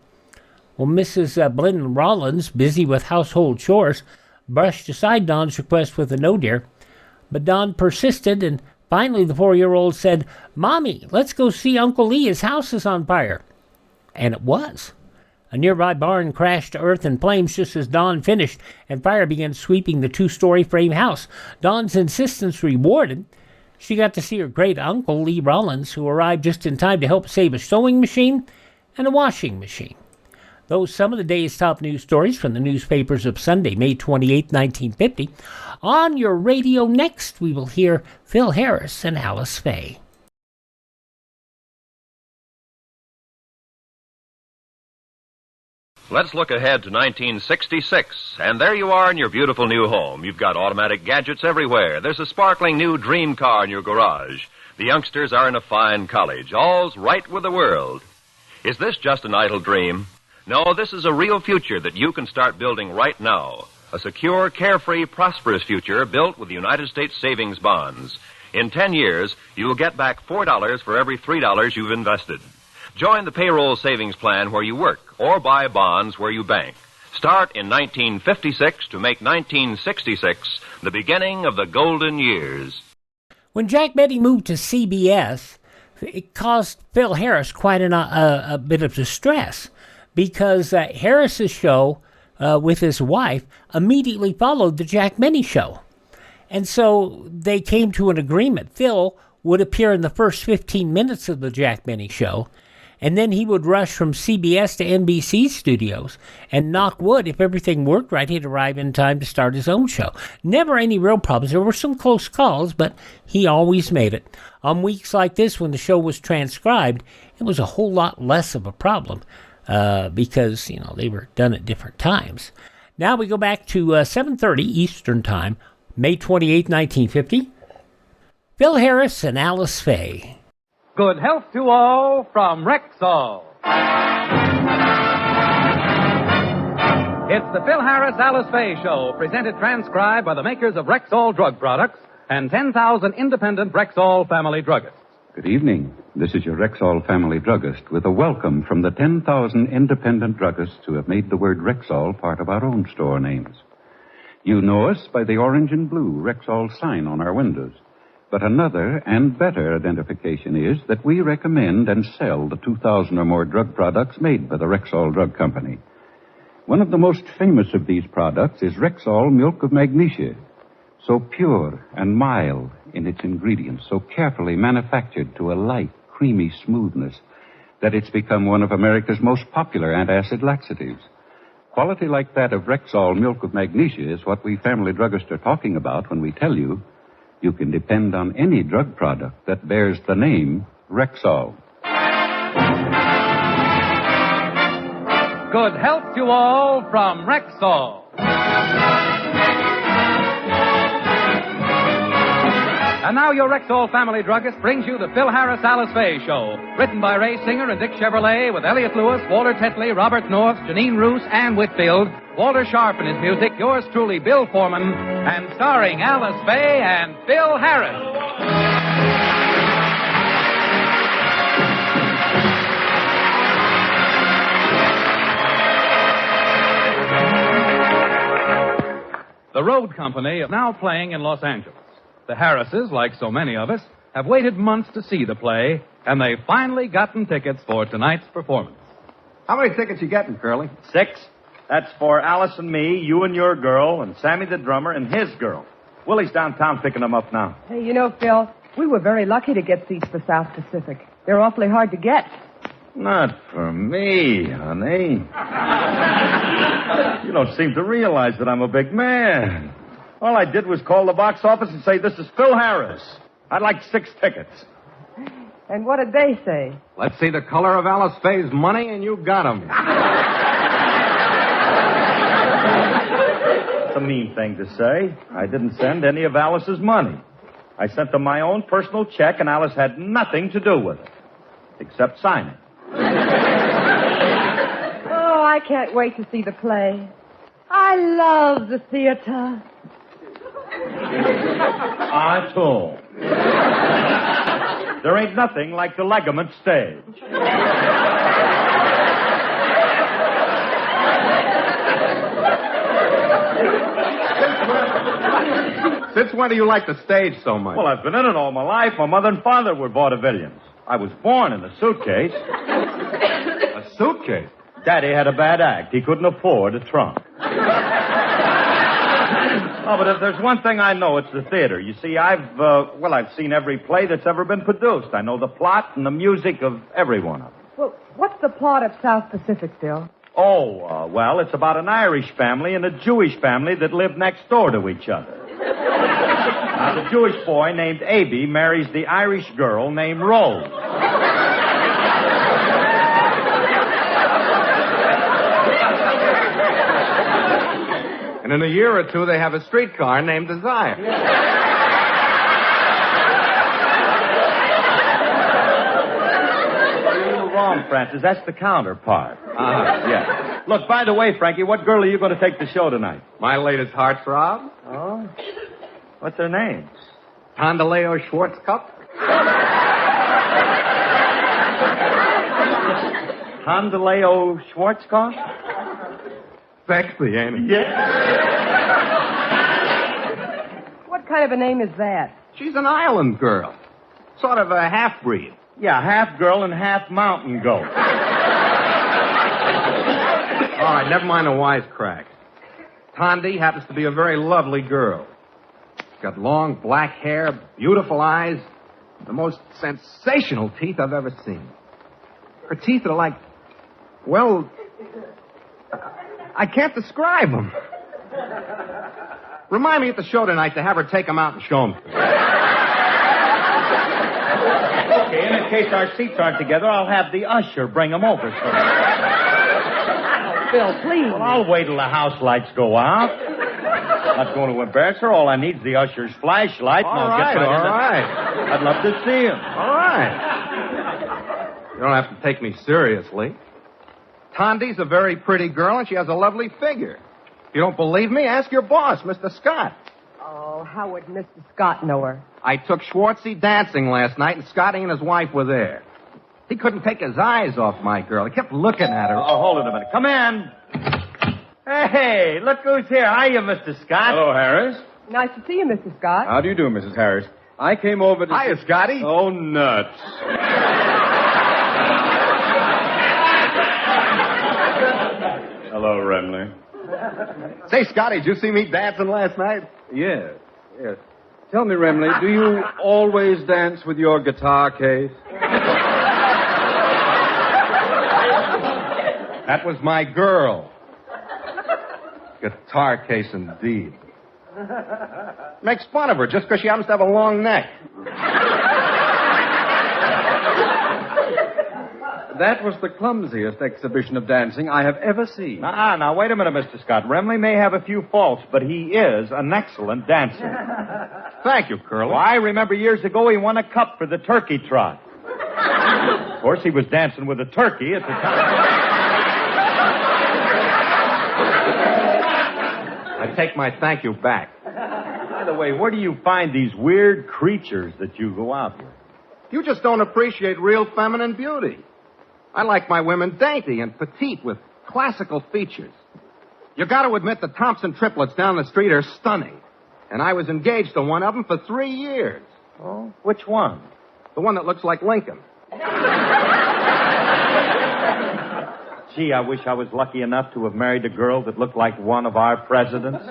Well, Mrs. Blinn Rollins, busy with household chores, brushed aside Dawn's request with a "No, dear." But Dawn persisted, and finally the 4-year-old said, "Mommy, let's go see Uncle Lee. His house is on fire." And it was. A nearby barn crashed to earth in flames just as Dawn finished, and fire began sweeping the 2-story frame house. Dawn's insistence rewarded. She got to see her great-uncle, Lee Rollins, who arrived just in time to help save a sewing machine and a washing machine. Those some of the day's top news stories from the newspapers of Sunday, May 28, 1950. On your radio next, we will hear Phil Harris-Alice Faye. Let's look ahead to 1966, and there you are in your beautiful new home. You've got automatic gadgets everywhere. There's a sparkling new dream car in your garage. The youngsters are in a fine college. All's right with the world. Is this just an idle dream? No, this is a real future that you can start building right now. A secure, carefree, prosperous future built with United States savings bonds. In 10 years, you will get back $4 for every $3 you've invested. Join the payroll savings plan where you work, or buy bonds where you bank. Start in 1956 to make 1966 the beginning of the golden years. When Jack Benny moved to CBS, it caused Phil Harris quite a bit of distress, because Harris's show with his wife immediately followed the Jack Benny Show. And so they came to an agreement. Phil would appear in the first 15 minutes of the Jack Benny Show, and then he would rush from CBS to NBC studios, and knock wood, if everything worked right, he'd arrive in time to start his own show. Never any real problems. There were some close calls, but he always made it. On weeks like this, when the show was transcribed, it was a whole lot less of a problem, because, they were done at different times. Now we go back to 7:30 Eastern Time, May 28, 1950. Phil Harris-Alice Faye. Good health to all from Rexall. It's the Phil Harris-Alice Faye Show, presented transcribed by the makers of Rexall drug products and 10,000 independent Rexall family druggists. Good evening. This is your Rexall family druggist with a welcome from the 10,000 independent druggists who have made the word Rexall part of our own store names. You know us by the orange and blue Rexall sign on our windows. But another and better identification is that we recommend and sell the 2,000 or more drug products made by the Rexall Drug Company. One of the most famous of these products is Rexall Milk of Magnesia, so pure and mild in its ingredients, so carefully manufactured to a light, creamy smoothness that it's become one of America's most popular antacid laxatives. Quality like that of Rexall Milk of Magnesia is what we family druggists are talking about when we tell you you can depend on any drug product that bears the name Rexall. Good health to all from Rexall. And now your Rexall family druggist brings you the Phil Harris-Alice Faye Show. Written by Ray Singer and Dick Chevrolet, with Elliot Lewis, Walter Tetley, Robert North, Janine Roos, Ann Whitfield, Walter Sharp in his music, yours truly, Bill Foreman, and starring Alice Faye and Phil Harris. The Road Company is now playing in Los Angeles. The Harrises, like so many of us, have waited months to see the play, and they've finally gotten tickets for tonight's performance. How many tickets you getting, Curly? 6. That's for Alice and me, you and your girl, and Sammy the drummer and his girl. Willie's downtown picking them up now. Hey, you know, Phil, we were very lucky to get seats for South Pacific. They're awfully hard to get. Not for me, honey. You don't seem to realize that I'm a big man. All I did was call the box office and say, this is Phil Harris. I'd like 6 tickets. And what did they say? Let's see the color of Alice Faye's money, and you got 'em. It's a mean thing to say. I didn't send any of Alice's money. I sent them my own personal check, and Alice had nothing to do with it, except sign it. Oh, I can't wait to see the play. I love the theater. I too. There ain't nothing like the Ligament stage. Since when do you like the stage so much? Well, I've been in it all my life. My mother and father were vaudevillians. I was born in a suitcase. A suitcase? Daddy had a bad act. He couldn't afford a trunk. Oh, but if there's one thing I know, it's the theater. You see, I've seen every play that's ever been produced. I know the plot and the music of every one of them. Well, what's the plot of South Pacific, Phil? Well, it's about an Irish family and a Jewish family that live next door to each other. Now, the Jewish boy named Aby marries the Irish girl named Rose. And in a year or two, they have a streetcar named Desire. You're wrong, Francis. That's the counterpart. Yeah. Look, by the way, Frankie, what girl are you going to take to the show tonight? My latest heartthrob. Oh? What's her name? Tondaleo Schwarzkopf. Tondaleo Schwarzkopf? Sexy, ain't it? Yeah. What kind of a name is that? She's an island girl. Sort of a half-breed. Yeah, half girl and half mountain goat. All right, never mind the wisecrack. Tondi happens to be a very lovely girl. She's got long black hair, beautiful eyes, the most sensational teeth I've ever seen. Her teeth are like, well, I can't describe them. Remind me at the show tonight to have her take them out and show them. Okay, and in case our seats aren't together, I'll have the usher bring them over. Phil, please. Well, I'll wait till the house lights go out. Not going to embarrass her. All I need is the usher's flashlight. All right. I'd love to see him. All right. You don't have to take me seriously. Tondi's a very pretty girl, and she has a lovely figure. If you don't believe me, ask your boss, Mr. Scott. Oh, how would Mr. Scott know her? I took Schwartzy dancing last night, and Scotty and his wife were there. He couldn't take his eyes off my girl. He kept looking at her. Oh, hold it a minute. Come in. Hey, look who's here. Hiya, Mr. Scott. Hello, Harris. Nice to see you, Mr. Scott. How do you do, Mrs. Harris? I came over to... Hiya, Scotty. Oh, nuts. Hello, Remley. Say, Scotty, did you see me dancing last night? Yes. Tell me, Remley, do you always dance with your guitar case? That was my girl. Guitar case, indeed. Makes fun of her just because she happens to have a long neck. That was the clumsiest exhibition of dancing I have ever seen. Now, wait a minute, Mr. Scott. Remley may have a few faults, but he is an excellent dancer. Thank you, Curly. Well, I remember years ago he won a cup for the turkey trot. Of course, he was dancing with a turkey at the time. I take my thank you back. By the way, where do you find these weird creatures that you go out with? You just don't appreciate real feminine beauty. I like my women dainty and petite with classical features. You got to admit the Thompson triplets down the street are stunning. And I was engaged to one of them for 3 years. Oh? Which one? The one that looks like Lincoln. Gee, I wish I was lucky enough to have married a girl that looked like one of our presidents.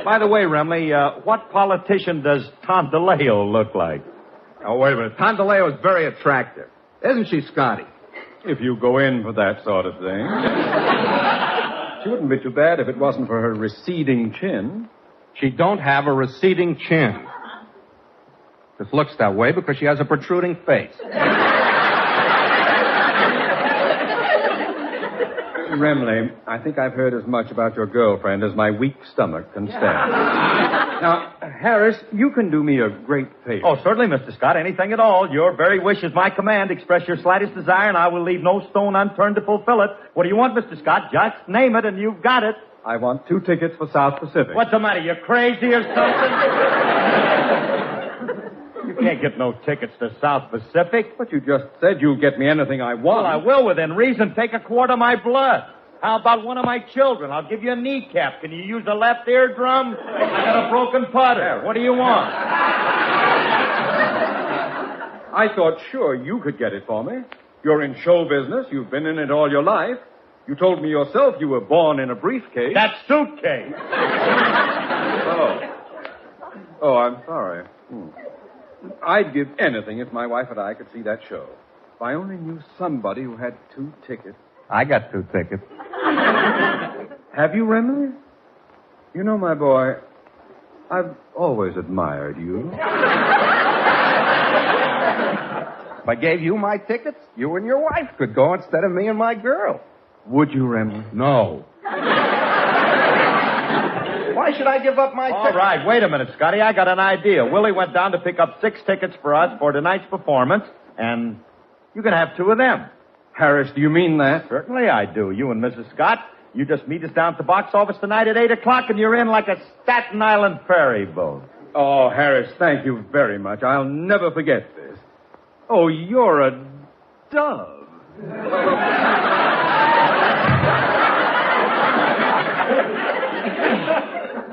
By the way, Remley, what politician does Tom DeLeo look like? Oh, wait a minute. Tom DeLeo is very attractive. Isn't she, Scotty? If you go in for that sort of thing. She wouldn't be too bad if it wasn't for her receding chin. She don't have a receding chin. Just looks that way because she has a protruding face. Remley, I think I've heard as much about your girlfriend as my weak stomach can stand. Now, Harris, you can do me a great favor. Oh, certainly, Mr. Scott. Anything at all. Your very wish is my command. Express your slightest desire, and I will leave no stone unturned to fulfill it. What do you want, Mr. Scott? Just name it, and you've got it. I want 2 tickets for South Pacific. What's the matter? You crazy or something? You can't get no tickets to South Pacific. But you just said you'll get me anything I want. Well, I will within reason. Take a quart of my blood. How about one of my children? I'll give you a kneecap. Can you use a left eardrum? I got a broken putter. What do you want? I thought sure you could get it for me. You're in show business. You've been in it all your life. You told me yourself you were born in a briefcase. That suitcase. Oh, I'm sorry. I'd give anything if my wife and I could see that show. If I only knew somebody who had 2 tickets. I got 2 tickets. Have you, Remley? You know, my boy, I've always admired you. If I gave you my tickets, you and your wife could go instead of me and my girl. Would you, Remley? No. Why should I give up my tickets? All right, wait a minute, Scotty. I got an idea. Willie went down to pick up 6 tickets for us for tonight's performance, and you can have 2 of them. Harris, do you mean that? Certainly I do. You and Mrs. Scott, you just meet us down at the box office tonight at 8 o'clock, and you're in like a Staten Island ferry boat. Oh, Harris, thank you very much. I'll never forget this. Oh, you're a dove.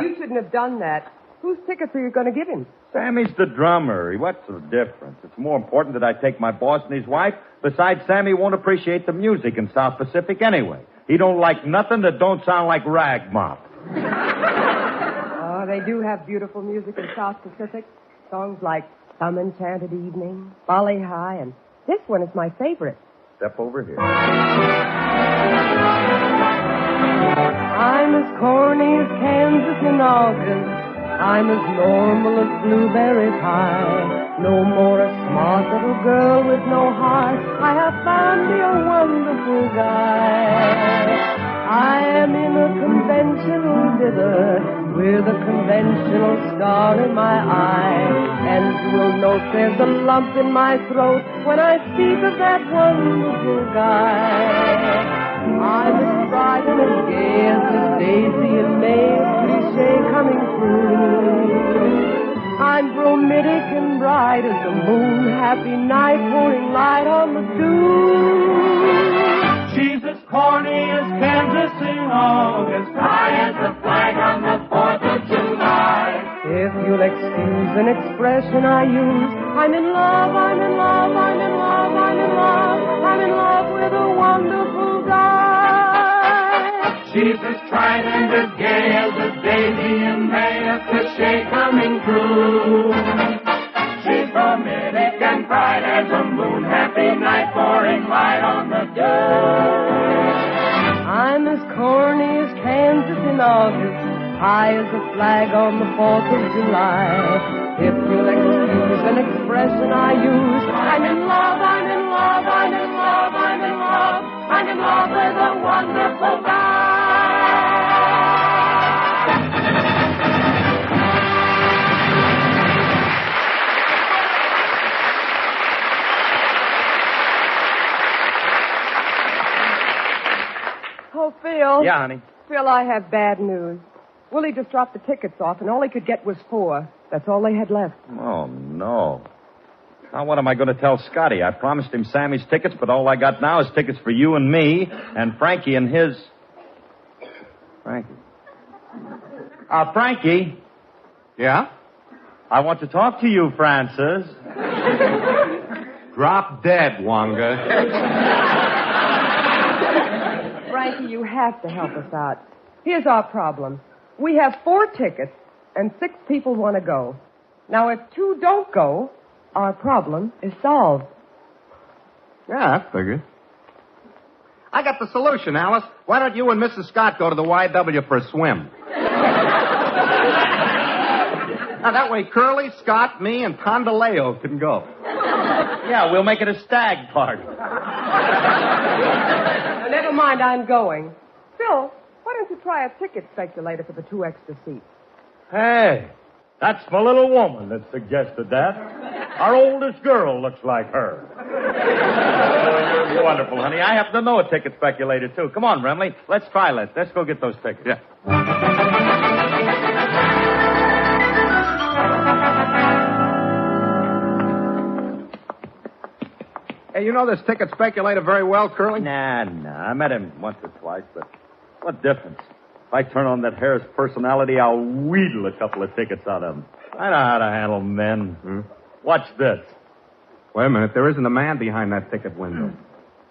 You shouldn't have done that. Whose tickets are you going to give him? Sammy's the drummer. What's the difference? It's more important that I take my boss and his wife. Besides, Sammy won't appreciate the music in South Pacific anyway. He don't like nothing that don't sound like rag mop. Oh, they do have beautiful music in South Pacific. Songs like Some Enchanted Evening, Bali High, and this one is my favorite. Step over here. I'm as corny as Kansas in August. I'm as normal as blueberry pie. No more a smart little girl with no heart. I have found me a wonderful guy. I am in a conventional dither with a conventional star in my eye. And you will note there's a lump in my throat when I speak of that wonderful guy. I'm as bright and as gay as the daisy in May, cliche coming through. I'm bromidic and bright as the moon, happy night pouring light on the dew. She's as corny as Kansas in August, high as the flag on the 4th of July. If you'll excuse an expression I use, I'm in love, I'm in love, I'm in love, I'm in love, I'm in love with a wonderful guy. She's as trite and as gay as a daisy in May, a cliche coming true. She's romantic and bright as a moon, happy night pouring light on the dew. I'm as corny as Kansas in August, high as a flag on the 4th of July. If you'll excuse an expression I use, I'm in love, I'm in love, I'm in love, I'm in love, I'm in love with a wonderful guy. Oh, Phil. Yeah, honey. Phil, I have bad news. Willie just dropped the tickets off, and all he could get was 4. That's all they had left. Oh, no. Now, what am I going to tell Scotty? I promised him Sammy's tickets, but all I got now is tickets for you and me and Frankie and his... Frankie. Frankie. Yeah? I want to talk to you, Francis. Drop dead, Wonga. Frankie, you have to help us out. Here's our problem. We have 4 tickets, and 6 people want to go. Now, if 2 don't go, our problem is solved. Yeah, I figured. I got the solution, Alice. Why don't you and Mrs. Scott go to the YW for a swim? Now, that way Curly, Scott, me, and Condaleo can go. Yeah, we'll make it a stag party. Never mind, I'm going. Phil, why don't you try a ticket speculator for the 2 extra seats? Hey, that's my little woman that suggested that. Our oldest girl looks like her. Oh, you're wonderful, honey. I happen to know a ticket speculator, too. Come on, Remley. Let's try it. Let's go get those tickets. Yeah. Hey, you know this ticket speculator very well, Curly? Nah. I met him once or twice, but what difference? If I turn on that Harris personality, I'll wheedle a couple of tickets out of him. I know how to handle men. Watch this. Wait a minute. There isn't a man behind that ticket window.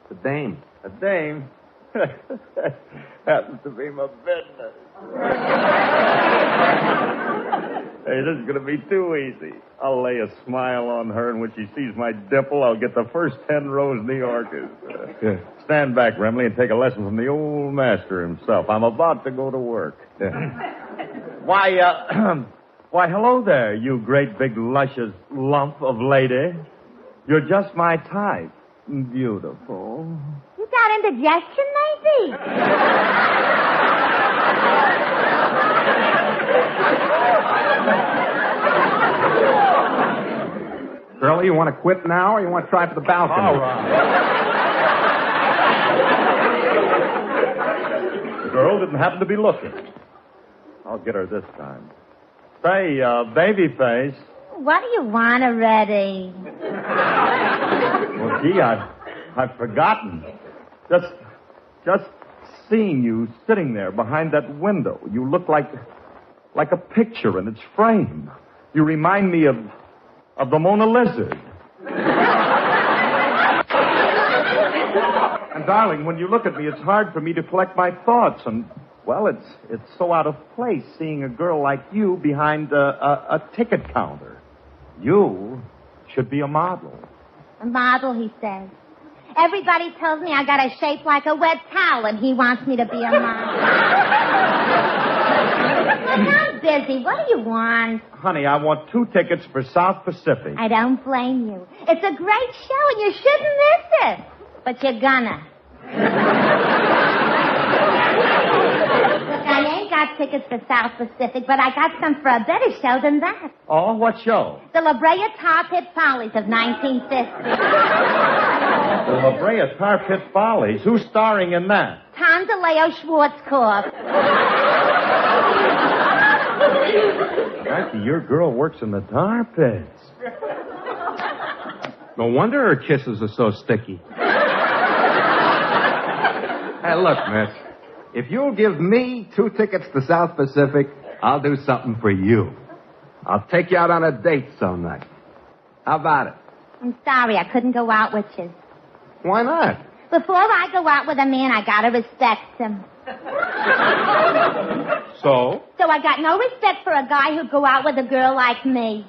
It's a dame. A dame? Happens to be my business. Hey, this is going to be too easy. I'll lay a smile on her, and when she sees my dimple, I'll get the first 10 rows New Yorkers. Stand back, Remley, and take a lesson from the old master himself. I'm about to go to work. Why, hello there, you great big luscious lump of lady. You're just my type. Beautiful. You got indigestion, maybe? Curly, you want to quit now, or you want to try for the balcony? All right. The girl didn't happen to be looking. I'll get her this time. Say, babyface. What do you want already? Well, gee, I've forgotten. Just seeing you sitting there behind that window, you look like a picture in its frame. You remind me of the Mona Lizard. And darling, when you look at me, it's hard for me to collect my thoughts. And well, it's so out of place seeing a girl like you behind a ticket counter. You should be a model. A model, he says. Everybody tells me I got a shape like a wet towel, and he wants me to be a model. I'm busy. What do you want? Honey, I want 2 tickets for South Pacific. I don't blame you. It's a great show, and you shouldn't miss it. But you're gonna. I ain't got tickets for South Pacific, but I got some for a better show than that. Oh, what show? The La Brea Tar Pit Follies of 1950. The La Brea Tar Pit Follies. Who's starring in that? Tondaleo Schwarzkopf. Frankie, your girl works in the tar pits. No wonder her kisses are so sticky. Hey, look, miss. If you'll give me 2 tickets to South Pacific, I'll do something for you. I'll take you out on a date some night. How about it? I'm sorry I couldn't go out with you. Why not? Before I go out with a man, I gotta respect him. So? So I got no respect for a guy who'd go out with a girl like me.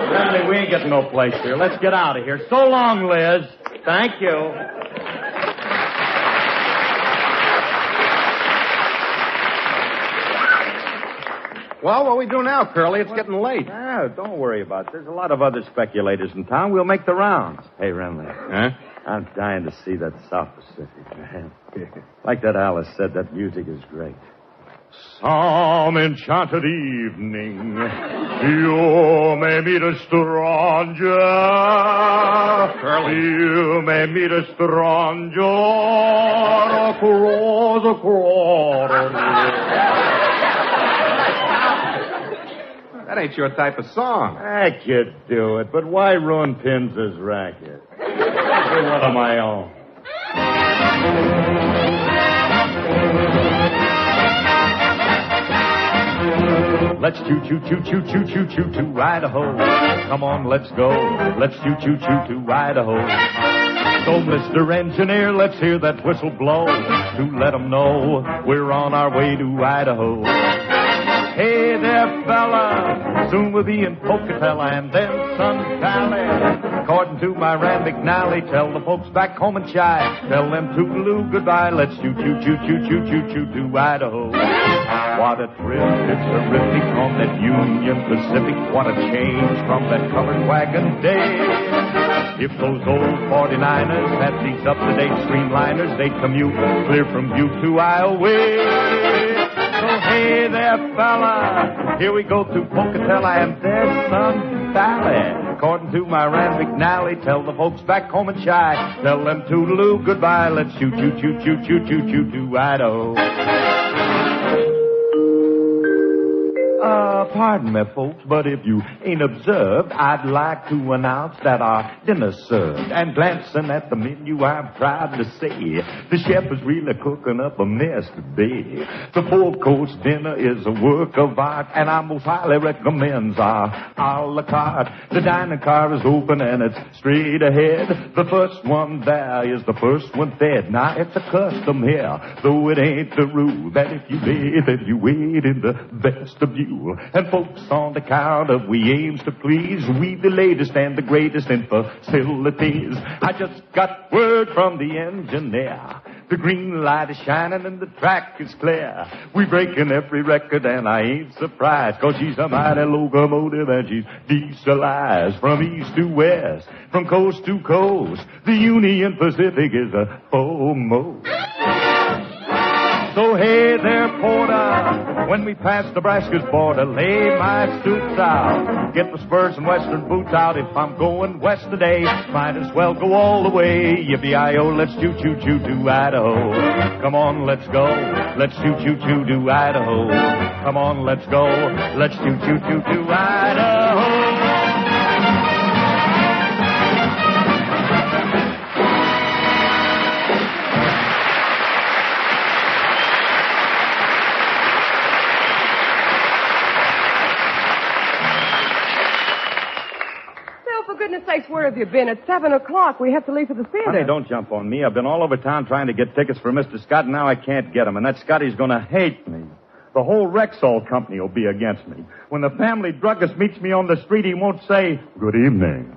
Family, we ain't getting no place here. Let's get out of here. So long, Liz. Thank you. Well, what do we do now, Curly? It's getting late. No, don't worry about it. There's a lot of other speculators in town. We'll make the rounds. Hey, Remley. Huh? I'm dying to see that South Pacific, man. Like that Alice said, that music is great. Some enchanted evening, you may meet a stranger. Curly. You may meet a stranger across the corridor. That ain't your type of song. I could do it, but why ruin Pins' racket? Play one of my own. Let's choo-choo-choo-choo-choo-choo-choo to Idaho. Come on, let's go. Let's choo-choo-choo to Idaho. So, Mr. Engineer, let's hear that whistle blow to let 'em know we're on our way to Idaho. Hey there, fella, soon we'll be in Pocatello and then Sun Valley. According to my Rand McNally, tell the folks back home in Chi, tell them toodaloo goodbye. Let's choo-choo-choo-choo-choo-choo to Idaho. What a trip, it's terrific on that Union Pacific. What a change from that covered wagon day. If those old 49ers had these up-to-date streamliners, they'd commute clear from Butte to Iowa. So hey there, fella, here we go to Pocatello and there's Sun Valley. According to my Rand McNally, tell the folks back home in Chi, tell them toodaloo goodbye. Let's choo-choo-choo-choo-choo-choo to Idaho. Pardon me, folks, but if you ain't observed, I'd like to announce that our dinner's served. And glancing at the menu, I'm proud to say the chef is really cooking up a mess today. The four-course dinner is a work of art, and I most highly recommend our a la carte. The dining car is open and it's straight ahead. The first one there is the first one fed. Now, it's a custom here, though it ain't the rule, that if you bathe, then you wait in the vestibule. And folks on the count of we aims to please, we the latest and the greatest in facilities. I just got word from the engineer. The green light is shining and the track is clear. We breaking every record and I ain't surprised, 'cause she's a mighty locomotive and she's dieselized from east to west, from coast to coast. The Union Pacific is a foremost. So hey there, porter, when we pass Nebraska's border, lay my suits out. Get the spurs and western boots out. If I'm going west today, might as well go all the way. Yippee-i-o, let's choo-choo-choo to Idaho. Come on, let's go. Let's choo-choo-choo to Idaho. Come on, let's go. Let's choo-choo-choo to Idaho. Sakes, where have you been? It's 7 o'clock. We have to leave for the theater. Honey, don't jump on me. I've been all over town trying to get tickets for Mr. Scott, and now I can't get them. And that Scotty's going to hate me. The whole Rexall company will be against me. When the family druggist meets me on the street, he won't say, "Good evening."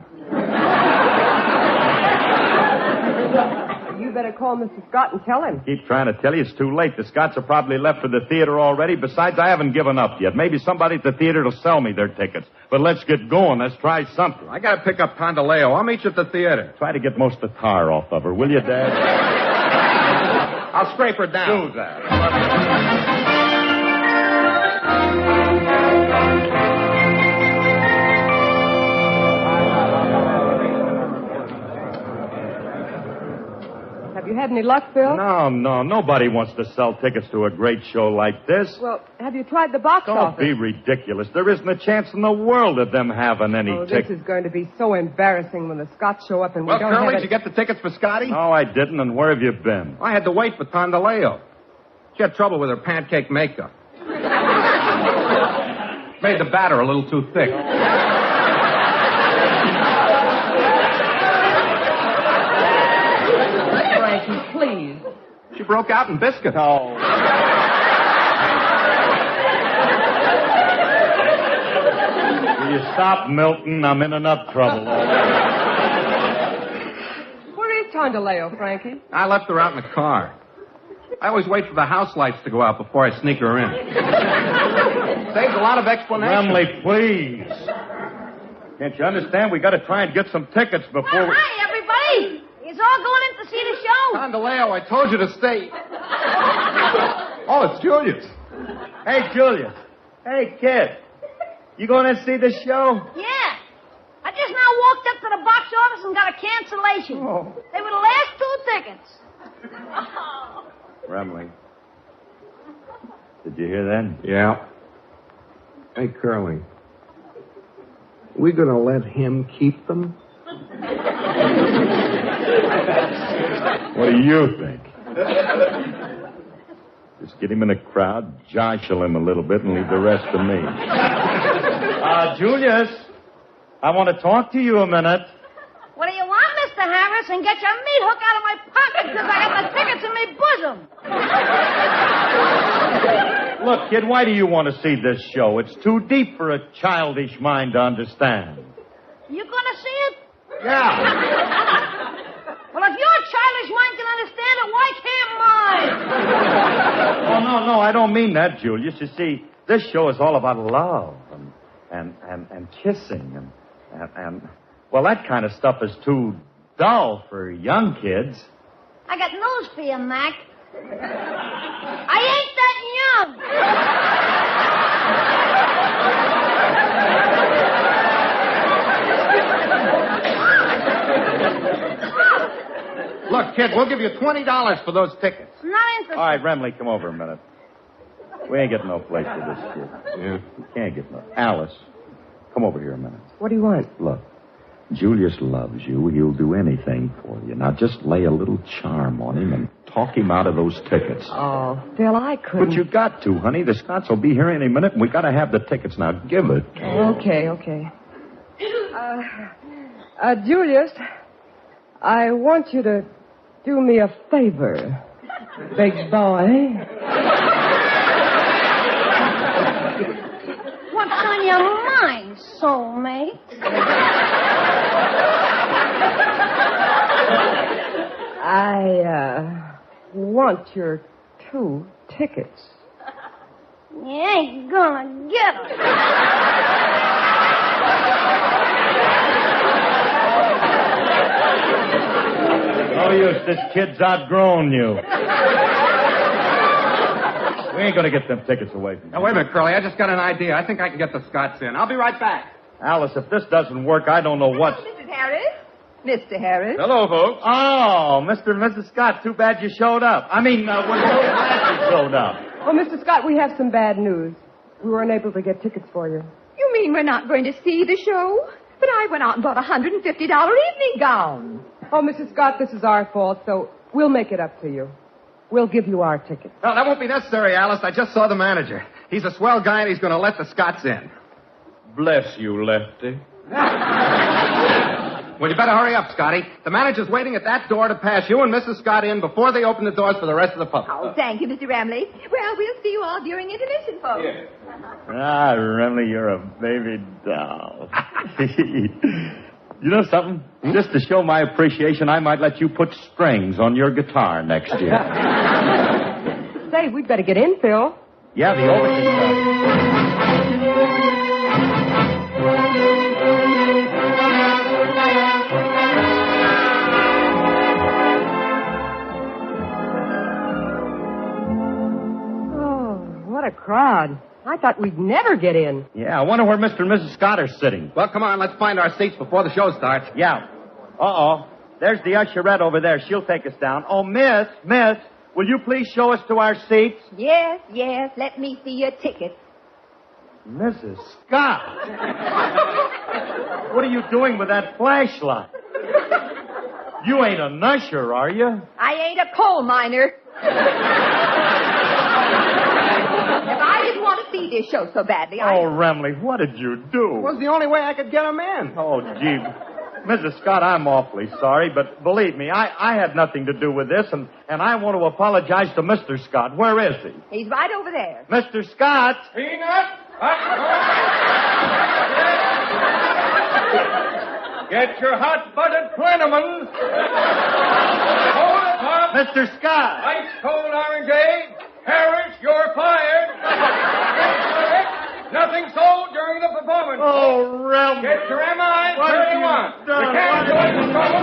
You better call Mr. Scott and tell him. Keep trying to tell you it's too late. The Scotts are probably left for the theater already. Besides, I haven't given up yet. Maybe somebody at the theater will sell me their tickets. But let's get going. Let's try something. I gotta pick up Tondaleo. I'll meet you at the theater. Try to get most of the tar off of her, will you, Dad? I'll scrape her down. Do that. Have you had any luck, Phil? No. Nobody wants to sell tickets to a great show like this. Well, have you tried the box office? Don't be ridiculous. There isn't a chance in the world of them having any tickets. This is going to be so embarrassing when the Scotts show up and we don't Curly, have did you get the tickets for Scotty? No, I didn't. And where have you been? I had to wait for Tondaleo. She had trouble with her pancake makeup. Made the batter a little too thick. Frankie, please. She broke out in biscuit. Oh. Will you stop, Milton? I'm in enough trouble already. Where is Tondaleo, Frankie? I left her out in the car. I always wait for the house lights to go out before I sneak her in. Saves a lot of explanation. Remley, please. Can't you understand? We got to try and get some tickets before Well, hi, everybody. Is all going in to see the show? Tondaleo, I told you to stay. Oh, it's Julius. Hey, Julius. Hey, kid. You going to see the show? Yeah. I just now walked up to the box office and got a cancellation. Oh. They were the last 2 tickets. Remley. Did you hear that? Yeah. Hey, Curly. We gonna let him keep them? What do you think? Just get him in a crowd, jostle him a little bit, and leave the rest to me. Julius, I want to talk to you a minute. What do you want, Mr. Harris? And get your meat hook out of my pocket, because I got the tickets in my bosom. Look, kid, why do you want to see this show? It's too deep for a childish mind to understand. You gonna see it? Yeah. Well, if your childish mind can understand it, why can't mine? Oh, no, I don't mean that, Julius. You see, this show is all about love and kissing and well, that kind of stuff is too dull for young kids. I got news for you, Mac. I ain't that young. Look, kid, we'll give you $20 for those tickets. Not interested. All right, Remley, come over a minute. We ain't getting no place for this shit. Yeah. We can't get no. Alice, come over here a minute. What do you want? Look, Julius loves you. He'll do anything for you. Now, just lay a little charm on him and talk him out of those tickets. Oh, Phil, I couldn't. But you got to, honey. The Scotts will be here any minute, and we got to have the tickets. Now, give it. Okay. Julius, I want you to do me a favor, big boy. What's on your mind, soulmate? I want your 2 tickets. You ain't gonna get them. No use. This kid's outgrown you. We ain't gonna get them tickets away from you. Now, wait a minute, Curly. I just got an idea. I think I can get the Scots in. I'll be right back. Alice, if this doesn't work, I don't know what. Mrs. Harris? Mr. Harris? Hello, folks. Oh, Mr. and Mrs. Scott, too bad you showed up. I mean, we're so glad you showed up. Oh, Mr. Scott, we have some bad news. We were unable to get tickets for you. You mean we're not going to see the show? But I went out and bought a $150 evening gown. Oh, Mrs. Scott, this is our fault, so we'll make it up to you. We'll give you our tickets. No, that won't be necessary, Alice. I just saw the manager. He's a swell guy, and he's going to let the Scots in. Bless you, Lefty. Well, you better hurry up, Scotty. The manager's waiting at that door to pass you and Mrs. Scott in before they open the doors for the rest of the public. Oh, thank you, Mr. Ramley. Well, we'll see you all during intermission, folks. Yeah. Ah, Remley, you're a baby doll. You know something? Just to show my appreciation, I might let you put strings on your guitar next year. Say, we'd better get in, Phil. Yeah, the overture. What a crowd. I thought we'd never get in. Yeah, I wonder where Mr. and Mrs. Scott are sitting. Well, come on, let's find our seats before the show starts. Yeah. Uh-oh. There's the usherette over there. She'll take us down. Oh, Miss, will you please show us to our seats? Yes, let me see your tickets. Mrs. Scott! What are you doing with that flashlight? You ain't an usher, are you? I ain't a coal miner. If I didn't want to see this show so badly, Oh, Remley, what did you do? It was the only way I could get them in. Oh, gee. Mrs. Scott, I'm awfully sorry, but believe me, I had nothing to do with this, and I want to apologize to Mr. Scott. Where is he? He's right over there. Mr. Scott! Peanut! Get your hot-buttered Plenamons. Hold it up. Mr. Scott! Ice cold orangeade. Harris, you're fired. Nothing sold during the performance. Oh, Remley. Get your MI 31. You can't go into trouble.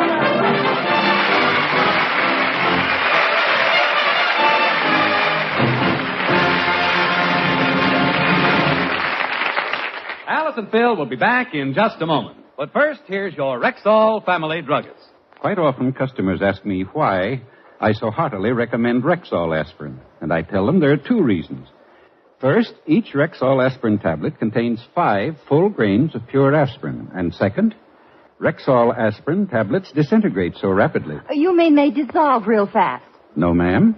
Alice and Phil will be back in just a moment. But first, here's your Rexall family druggist. Quite often, customers ask me why I so heartily recommend Rexall aspirin. And I tell them there are 2 reasons. First, each Rexall aspirin tablet contains 5 full grains of pure aspirin. And second, Rexall aspirin tablets disintegrate so rapidly. You mean they dissolve real fast? No, ma'am.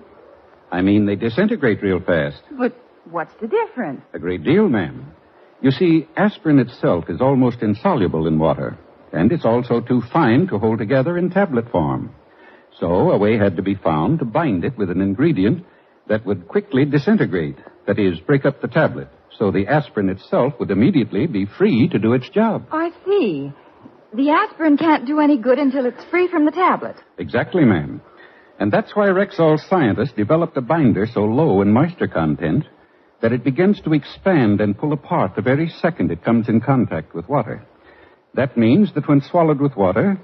I mean they disintegrate real fast. But what's the difference? A great deal, ma'am. You see, aspirin itself is almost insoluble in water, and it's also too fine to hold together in tablet form. So a way had to be found to bind it with an ingredient that would quickly disintegrate, that is, break up the tablet, so the aspirin itself would immediately be free to do its job. I see. The aspirin can't do any good until it's free from the tablet. Exactly, ma'am. And that's why Rexall scientists developed a binder so low in moisture content that it begins to expand and pull apart the very second it comes in contact with water. That means that when swallowed with water,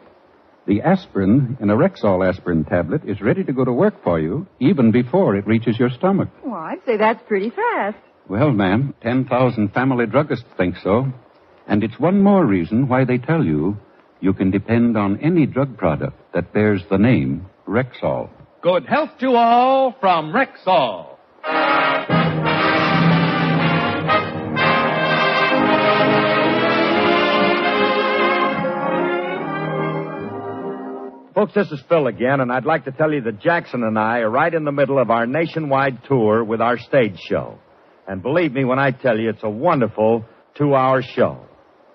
the aspirin in a Rexall aspirin tablet is ready to go to work for you even before it reaches your stomach. Well, I'd say that's pretty fast. Well, ma'am, 10,000 family druggists think so. And it's one more reason why they tell you you can depend on any drug product that bears the name Rexall. Good health to all from Rexall. Folks, this is Phil again, and I'd like to tell you that Jackson and I are right in the middle of our nationwide tour with our stage show. And believe me when I tell you, it's a wonderful 2-hour show.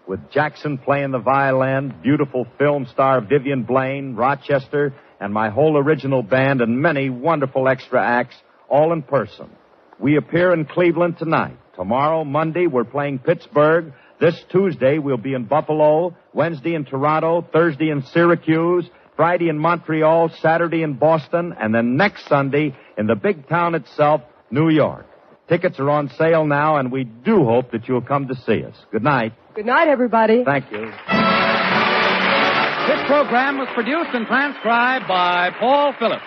With Jackson playing the violin, beautiful film star Vivian Blaine, Rochester, and my whole original band, and many wonderful extra acts, all in person. We appear in Cleveland tonight. Tomorrow, Monday, we're playing Pittsburgh. This Tuesday, we'll be in Buffalo. Wednesday in Toronto. Thursday in Syracuse. Friday in Montreal, Saturday in Boston, and then next Sunday in the big town itself, New York. Tickets are on sale now, and we do hope that you'll come to see us. Good night. Good night, everybody. Thank you. This program was produced and transcribed by Paul Phillips.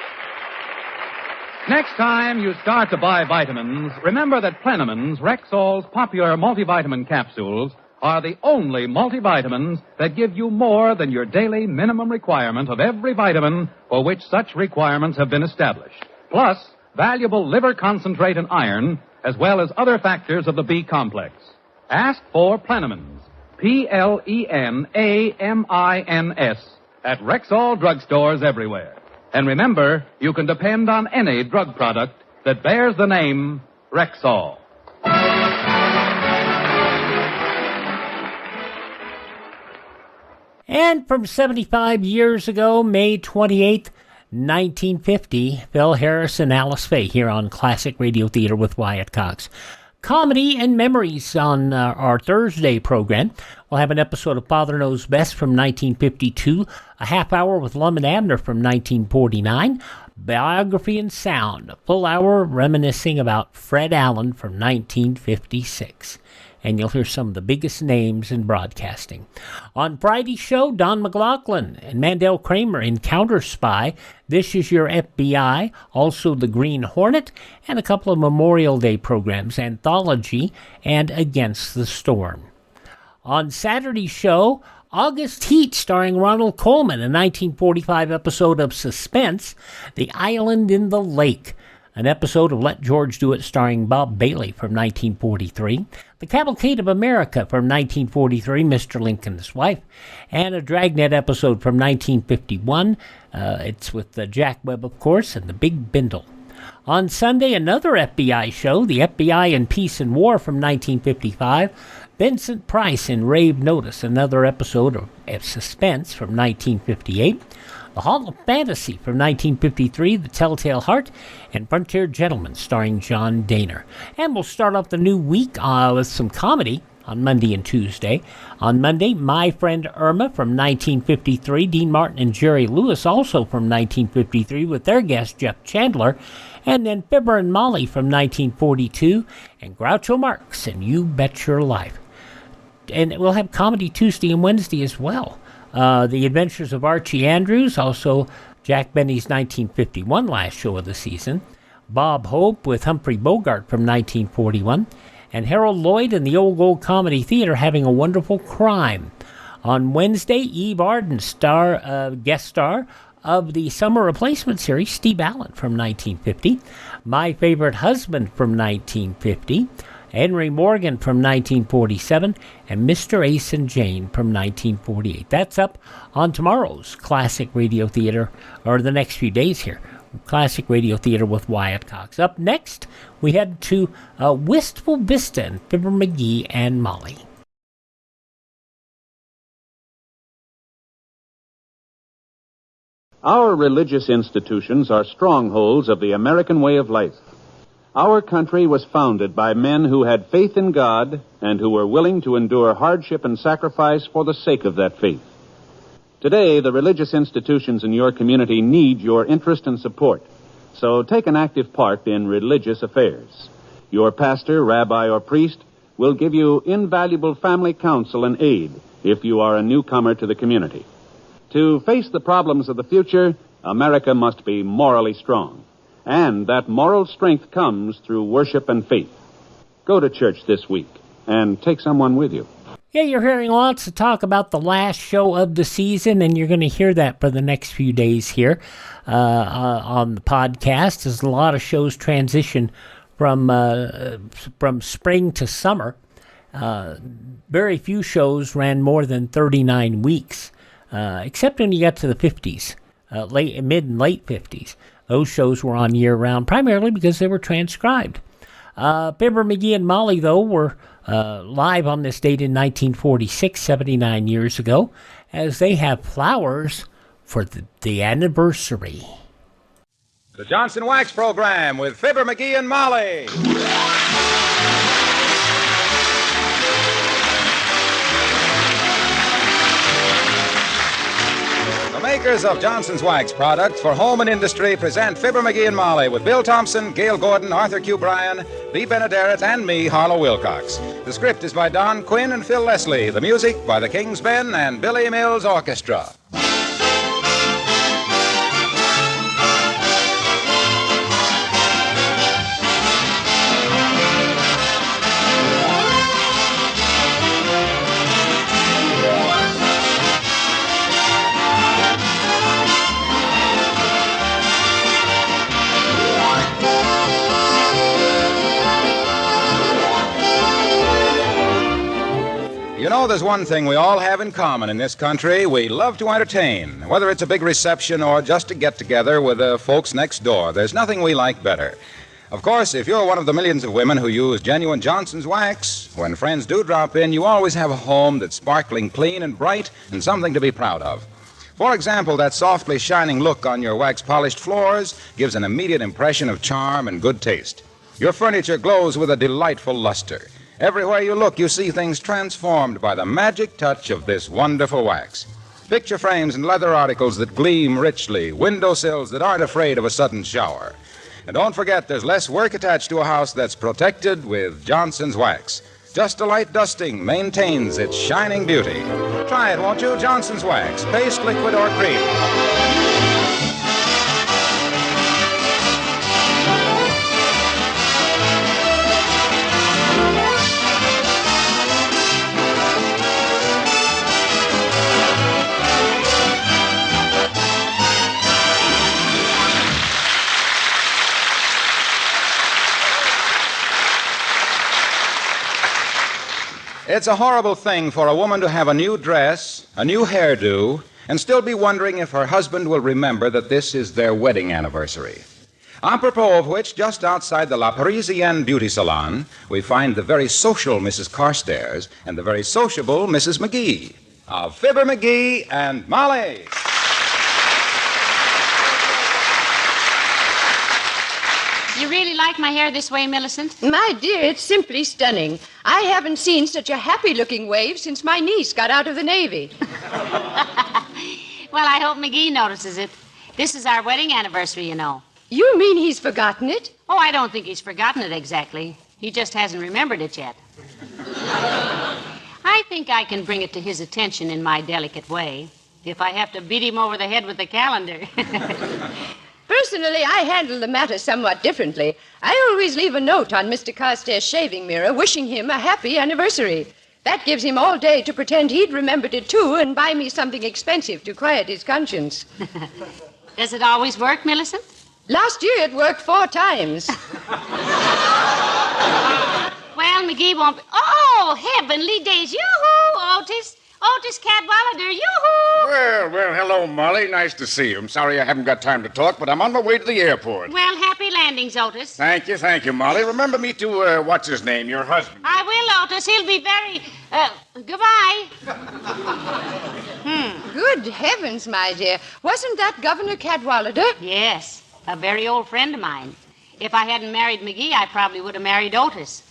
Next time you start to buy vitamins, remember that Plenamins, Rexall's popular multivitamin capsules, are the only multivitamins that give you more than your daily minimum requirement of every vitamin for which such requirements have been established. Plus, valuable liver concentrate and iron, as well as other factors of the B complex. Ask for Plenamins, Plenamins, at Rexall drugstores everywhere. And remember, you can depend on any drug product that bears the name Rexall. And from 75 years ago, May 28th, 1950, Phil Harris-Alice Faye here on Classic Radio Theater with Wyatt Cox. Comedy and Memories on our Thursday program. We'll have an episode of Father Knows Best from 1952, a half hour with Lum and Abner from 1949, Biography and Sound, a full hour reminiscing about Fred Allen from 1956. And you'll hear some of the biggest names in broadcasting. On Friday's show, Don McLaughlin and Mandel Kramer in Counter Spy, This Is Your FBI, also The Green Hornet, and a couple of Memorial Day programs, Anthology and Against the Storm. On Saturday's show, August Heat, starring Ronald Colman, a 1945 episode of Suspense, The Island in the Lake. An episode of Let George Do It starring Bob Bailey from 1943, The Cavalcade of America from 1943, Mr. Lincoln's Wife, and a Dragnet episode from 1951. It's with Jack Webb, of course, and The Big Bindle. On Sunday, another FBI show, The FBI in Peace and War from 1955, Vincent Price in Rave Notice, another episode of Suspense from 1958, The Hall of Fantasy from 1953, The Telltale Heart, and Frontier Gentlemen starring John Daner. And we'll start off the new week with some comedy on Monday and Tuesday. On Monday, My Friend Irma from 1953, Dean Martin and Jerry Lewis also from 1953 with their guest Jeff Chandler, and then Fibber and Molly from 1942, and Groucho Marx and You Bet Your Life. And we'll have comedy Tuesday and Wednesday as well. The Adventures of Archie Andrews, also Jack Benny's 1951 last show of the season, Bob Hope with Humphrey Bogart from 1941, and Harold Lloyd and the Old Gold Comedy Theater having a wonderful crime. On Wednesday, Eve Arden, guest star of the Summer Replacement series, Steve Allen from 1950, My Favorite Husband from 1950, Henry Morgan from 1947, and Mr. Ace and Jane from 1948. That's up on tomorrow's Classic Radio Theater, or the next few days here. Classic Radio Theater with Wyatt Cox. Up next, we head to Wistful Vista and Fibber McGee and Molly. Our religious institutions are strongholds of the American way of life. Our country was founded by men who had faith in God and who were willing to endure hardship and sacrifice for the sake of that faith. Today, the religious institutions in your community need your interest and support, so take an active part in religious affairs. Your pastor, rabbi, or priest will give you invaluable family counsel and aid if you are a newcomer to the community. To face the problems of the future, America must be morally strong, and that moral strength comes through worship and faith. Go to church this week and take someone with you. Yeah, you're hearing lots of talk about the last show of the season, and you're going to hear that for the next few days here on the podcast, as a lot of shows transition from spring to summer. Very few shows ran more than 39 weeks, except when you got to the 50s, mid and late 50s. Those shows were on year-round, primarily because they were transcribed. Fibber McGee and Molly, though, were live on this date in 1946, 79 years ago, as they have flowers for the anniversary. The Johnson Wax Program with Fibber McGee and Molly. The makers of Johnson's Wax products for home and industry present Fibber McGee and Molly with Bill Thompson, Gail Gordon, Arthur Q. Bryan, Bea Benaderet, and me, Harlow Wilcox. The script is by Don Quinn and Phil Leslie. The music by the King's Ben and Billy Mills Orchestra. You know, there's one thing we all have in common in this country. We love to entertain, whether it's a big reception or just a get-together with the folks next door. There's nothing we like better. Of course, if you're one of the millions of women who use genuine Johnson's Wax, when friends do drop in, you always have a home that's sparkling clean and bright and something to be proud of. For example, that softly shining look on your wax-polished floors gives an immediate impression of charm and good taste. Your furniture glows with a delightful luster. Everywhere you look, you see things transformed by the magic touch of this wonderful wax. Picture frames and leather articles that gleam richly, windowsills that aren't afraid of a sudden shower. And don't forget, there's less work attached to a house that's protected with Johnson's Wax. Just a light dusting maintains its shining beauty. Try it, won't you? Johnson's Wax, paste, liquid, or cream. It's a horrible thing for a woman to have a new dress, a new hairdo, and still be wondering if her husband will remember that this is their wedding anniversary. Apropos of which, just outside the La Parisienne Beauty Salon, we find the very social Mrs. Carstairs and the very sociable Mrs. McGee of Fibber McGee and Molly. You really like my hair this way, Millicent? My dear, it's simply stunning. I haven't seen such a happy-looking wave since my niece got out of the Navy. Well, I hope McGee notices it. This is our wedding anniversary, you know. You mean he's forgotten it? Oh, I don't think he's forgotten it exactly. He just hasn't remembered it yet. I think I can bring it to his attention in my delicate way, if I have to beat him over the head with the calendar. Personally, I handle the matter somewhat differently. I always leave a note on Mr. Carstairs' shaving mirror wishing him a happy anniversary. That gives him all day to pretend he'd remembered it, too, and buy me something expensive to quiet his conscience. Does it always work, Millicent? Last year it worked 4 times. Well, McGee won't be... Oh, heavenly days. Yoo-hoo, Otis. Otis Cadwallader, yoo-hoo. Well, hello, Molly. Nice to see you. I'm sorry I haven't got time to talk, but I'm on my way to the airport. Well, happy landings, Otis. Thank you, Molly. Remember me to, what's his name, your husband. I will, Otis. He'll be very... goodbye. Good heavens, my dear. Wasn't that Governor Cadwallader? Yes, a very old friend of mine. If I hadn't married McGee, I probably would have married Otis.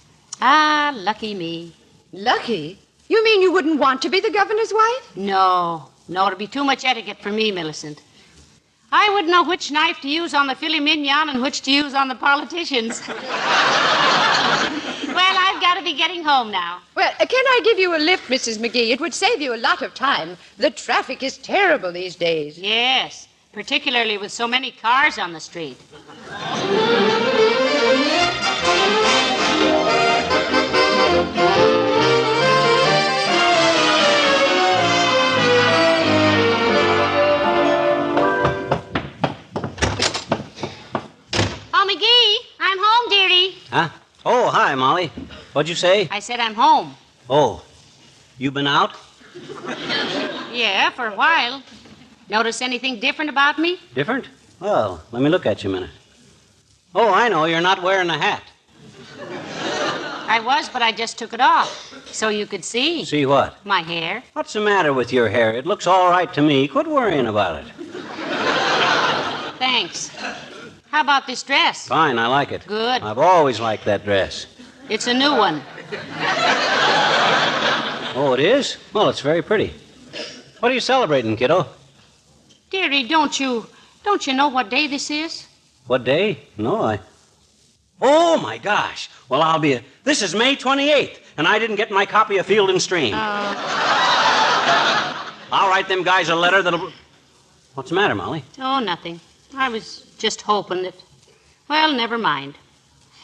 Ah, lucky me. Lucky? You mean you wouldn't want to be the governor's wife? No, it'd be too much etiquette for me, Millicent. I wouldn't know which knife to use on the filet mignon and which to use on the politicians. Well, I've got to be getting home now. Well, can I give you a lift, Mrs. McGee? It would save you a lot of time. The traffic is terrible these days. Yes, particularly with so many cars on the street. Oh, McGee, I'm home, dearie. Huh? Oh, hi, Molly. What'd you say? I said I'm home. Oh, you been out? Yeah, for a while. Notice anything different about me? Different? Well, let me look at you a minute. Oh, I know. You're not wearing a hat. I was, but I just took it off so you could see. See what? My hair. What's the matter with your hair? It looks all right to me. Quit worrying about it. Thanks. How about this dress? Fine, I like it. Good. I've always liked that dress. It's a new one. Oh, it is? Well, it's very pretty. What are you celebrating, kiddo? Dearie, don't you know what day this is? What day? No, Oh, my gosh. Well, This is May 28th, and I didn't get my copy of Field and Stream. I'll write them guys a letter that'll... What's the matter, Molly? Oh, nothing. I was just hoping that... Well, never mind.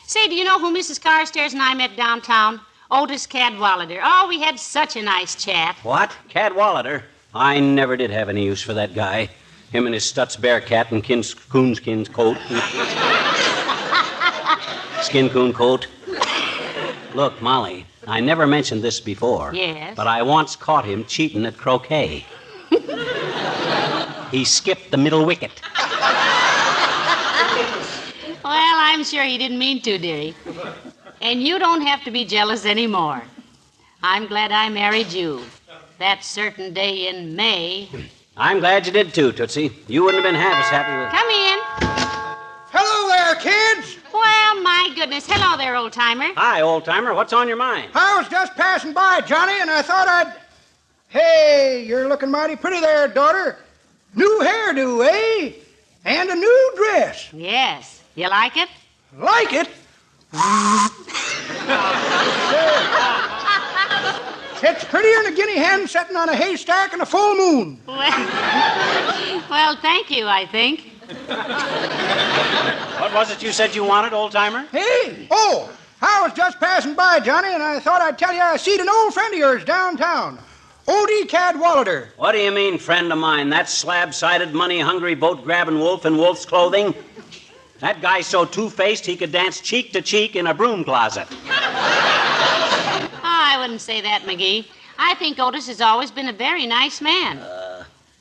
Say, do you know who Mrs. Carstairs and I met downtown? Otis Cadwallader. Oh, we had such a nice chat. What? Cadwallader? I never did have any use for that guy. Him and his Stutz Bearcat and coonskin coat. Skin coon coat. Look, Molly, I never mentioned this before. Yes? But I once caught him cheating at croquet. He skipped the middle wicket. Well, I'm sure he didn't mean to, dearie. And you don't have to be jealous anymore. I'm glad I married you. That certain day in May. I'm glad you did, too, Tootsie. You wouldn't have been half as happy with... Come in. Hello there, kids. Well, my goodness. Hello there, old-timer. Hi, old-timer. What's on your mind? I was just passing by, Johnny, and I thought I'd... Hey, you're looking mighty pretty there, daughter. New hairdo, eh? And a new dress. Yes. You like it? Like it? It's prettier than a guinea hen sitting on a haystack in a full moon. Well, thank you, I think. What was it you said you wanted, old-timer? Hey! Oh, I was just passing by, Johnny, and I thought I'd tell you I seen an old friend of yours downtown. O.D. Cadwallader. What do you mean, friend of mine? That slab-sided, money-hungry, boat-grabbing wolf in wolf's clothing? That guy's so two-faced he could dance cheek to cheek in a broom closet. I wouldn't say that, McGee. I think Otis has always been a very nice man.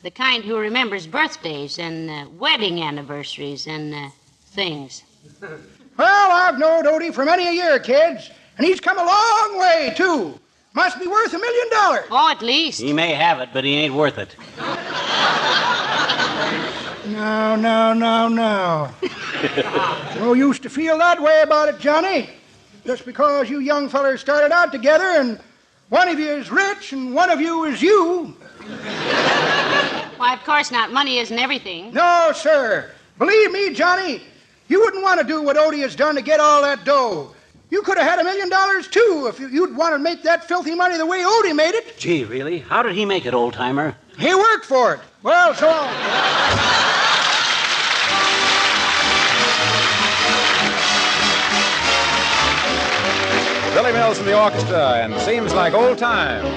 The kind who remembers birthdays and wedding anniversaries and things. Well, I've known Odie for many a year, kids, and he's come a long way, too. Must be worth $1 million. Oh, at least. He may have it, but he ain't worth it. No. No use to feel that way about it, Johnny. Just because you young fellers started out together and one of you is rich and one of you is you. Why, of course not. Money isn't everything. No, sir. Believe me, Johnny, you wouldn't want to do what Odie has done to get all that dough. You could have had $1 million, too, if you'd want to make that filthy money the way Odie made it. Gee, really? How did he make it, old-timer? He worked for it. Well, so... Billy Mills in the orchestra, and seems like old times.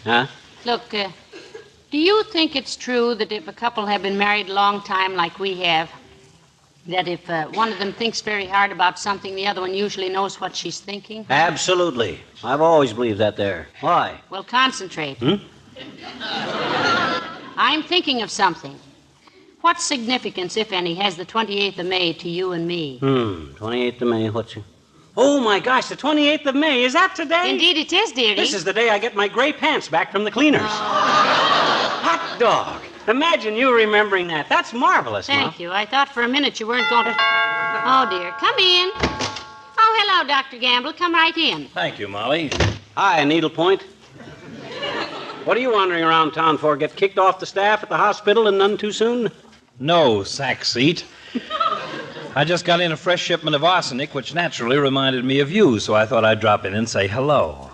Huh? Look, do you think it's true that if a couple have been married a long time like we have, that if one of them thinks very hard about something, the other one usually knows what she's thinking? Absolutely. I've always believed that there. Why? Well, concentrate. I'm thinking of something. What significance, if any, has the 28th of May to you and me? 28th of May, what's your... Oh, my gosh, the 28th of May. Is that today? Indeed it is, dearie. This is the day I get my gray pants back from the cleaners. Hot dog. Imagine you remembering that. That's marvelous, Ma. Thank you. I thought for a minute you weren't going to... Oh, dear. Come in. Oh, hello, Dr. Gamble. Come right in. Thank you, Molly. Hi, Needlepoint. What are you wandering around town for? Get kicked off the staff at the hospital and none too soon? No, sack seat. I just got in a fresh shipment of arsenic, which naturally reminded me of you, so I thought I'd drop in and say hello.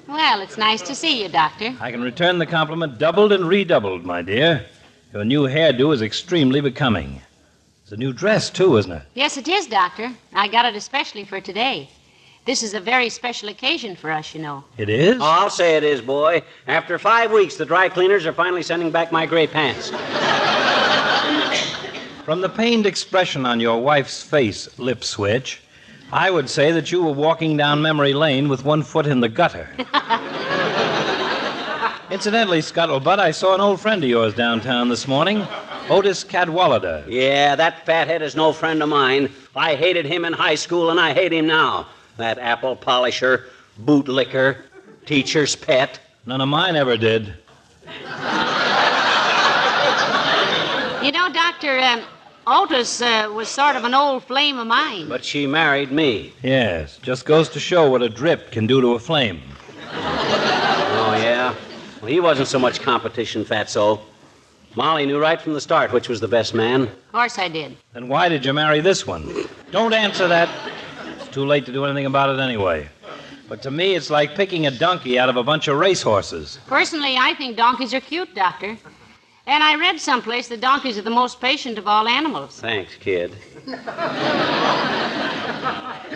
Well, it's nice to see you, Doctor. I can return the compliment doubled and redoubled, my dear. Your new hairdo is extremely becoming. It's a new dress, too, isn't it? Yes, it is, Doctor. I got it especially for today. This is a very special occasion for us, you know. It is? Oh, I'll say it is, boy. After 5 weeks, the dry cleaners are finally sending back my gray pants. From the pained expression on your wife's face, Lip Switch, I would say that you were walking down memory lane with one foot in the gutter. Incidentally, Scuttlebutt, I saw an old friend of yours downtown this morning, Otis Cadwallader. Yeah, that fathead is no friend of mine. I hated him in high school, and I hate him now. That apple polisher, bootlicker, teacher's pet. None of mine ever did. You know, Doctor, Otis was sort of an old flame of mine. But she married me. Yes, just goes to show what a drip can do to a flame. Oh, yeah? Well, he wasn't so much competition, Fatso. Molly knew right from the start which was the best man. Of course I did. Then why did you marry this one? Don't answer that. It's too late to do anything about it anyway. But to me, it's like picking a donkey out of a bunch of racehorses. Personally, I think donkeys are cute, Doctor. And I read someplace that donkeys are the most patient of all animals. Thanks, kid.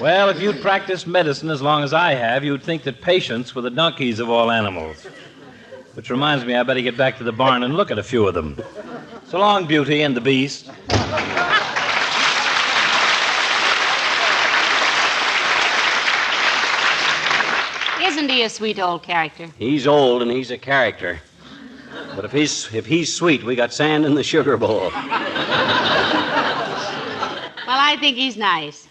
Well, if you'd practiced medicine as long as I have, you'd think that patients were the donkeys of all animals. Which reminds me, I better get back to the barn and look at a few of them. So long, Beauty and the Beast. Isn't he a sweet old character? He's old and he's a character. But if he's sweet, we got sand in the sugar bowl. Well, I think he's nice.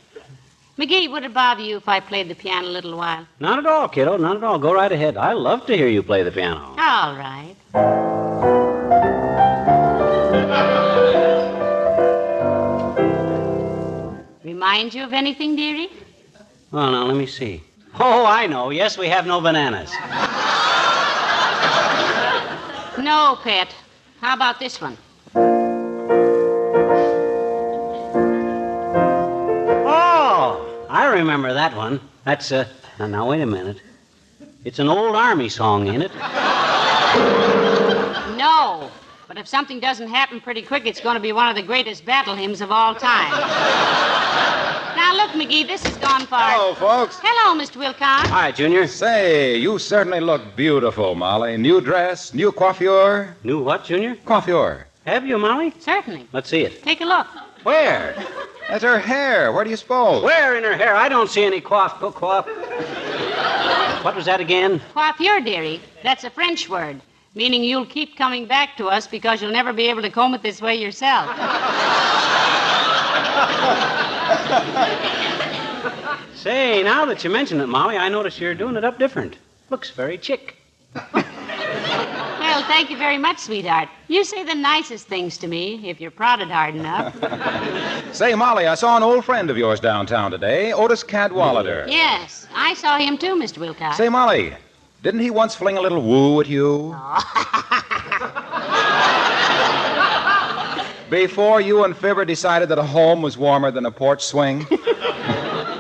McGee, would it bother you if I played the piano a little while? Not at all, kiddo. Not at all. Go right ahead. I love to hear you play the piano. All right. Remind you of anything, dearie? Oh, now, let me see. Oh, I know. Yes, we have no bananas. No, pet. How about this one? Oh, I remember that one. That's, now, wait a minute. It's an old army song, ain't it? No. But if something doesn't happen pretty quick, it's going to be one of the greatest battle hymns of all time. Now, look, McGee, this has gone far. Hello, folks. Hello, Mr. Wilcox. Hi, Junior. Say, you certainly look beautiful, Molly. New dress, new coiffure. New what, Junior? Coiffure. Have you, Molly? Certainly. Let's see it. Take a look. Where? That's her hair. Where do you suppose? Where in her hair? I don't see any coif. What was that again? Coiffure, dearie. That's a French word, meaning you'll keep coming back to us because you'll never be able to comb it this way yourself. Say, now that you mention it, Molly, I notice you're doing it up different. Looks very chic. Well, thank you very much, sweetheart. You say the nicest things to me, if you're prodded hard enough. Say, Molly, I saw an old friend of yours downtown today, Otis Cadwallader. Yes, I saw him too, Mr. Wilcox. Say, Molly, didn't he once fling a little woo at you? Before you and Fibber decided that a home was warmer than a porch swing?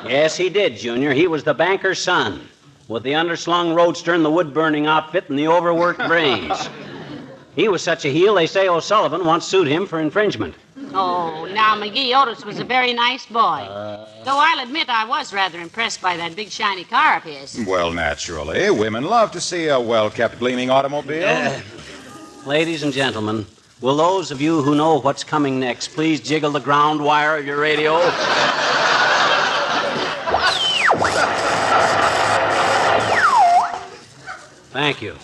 Yes, he did, Junior. He was the banker's son, with the underslung roadster and the wood-burning outfit and the overworked brains. He was such a heel, they say O'Sullivan once sued him for infringement. Oh, now, McGee, Otis was a very nice boy. Though I'll admit I was rather impressed by that big shiny car of his. Well, naturally. Women love to see a well-kept, gleaming automobile. Ladies and gentlemen, will those of you who know what's coming next please jiggle the ground wire of your radio? Thank you.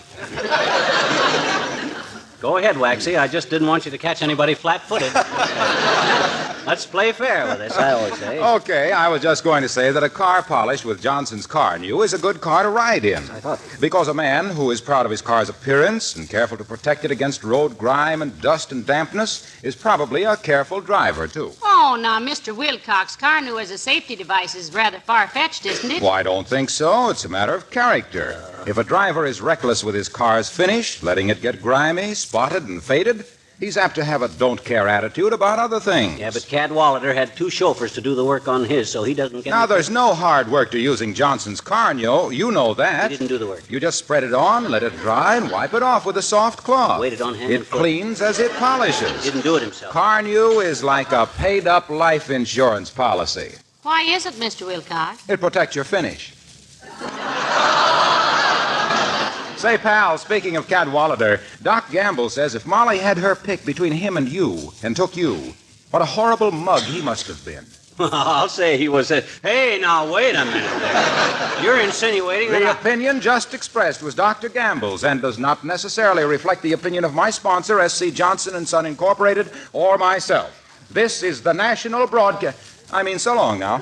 Go ahead, Waxy. I just didn't want you to catch anybody flat-footed. Let's play fair with this, I always say. Okay, I was just going to say that a car polished with Johnson's Car New is a good car to ride in. I thought. Because a man who is proud of his car's appearance and careful to protect it against road grime and dust and dampness is probably a careful driver, too. Oh, now, Mr. Wilcox, car new as a safety device is rather far-fetched, isn't it? Well, I don't think so. It's a matter of character. If a driver is reckless with his car's finish, letting it get grimy, spotted, and faded, he's apt to have a don't-care attitude about other things. Yeah, but Cadwallader had 2 chauffeurs to do the work on his, so he doesn't get... Now, there's no hard work to using Johnson's Car New. You know that. He didn't do the work. You just spread it on, let it dry, and wipe it off with a soft cloth. Waited on hand It and foot. cleans as it polishes. Didn't do it himself. Car New is like a paid-up life insurance policy. Why is it, Mr. Wilcox? It protects your finish. Say, pal, speaking of Cadwallader, Doc Gamble says if Molly had her pick between him and you, and took you, what a horrible mug he must have been. I'll say he was a... Hey, now, wait a minute there. You're insinuating The that opinion just expressed was Dr. Gamble's and does not necessarily reflect the opinion of my sponsor, S.C. Johnson & Son Incorporated, or myself. This is the National Broadcast... so long now.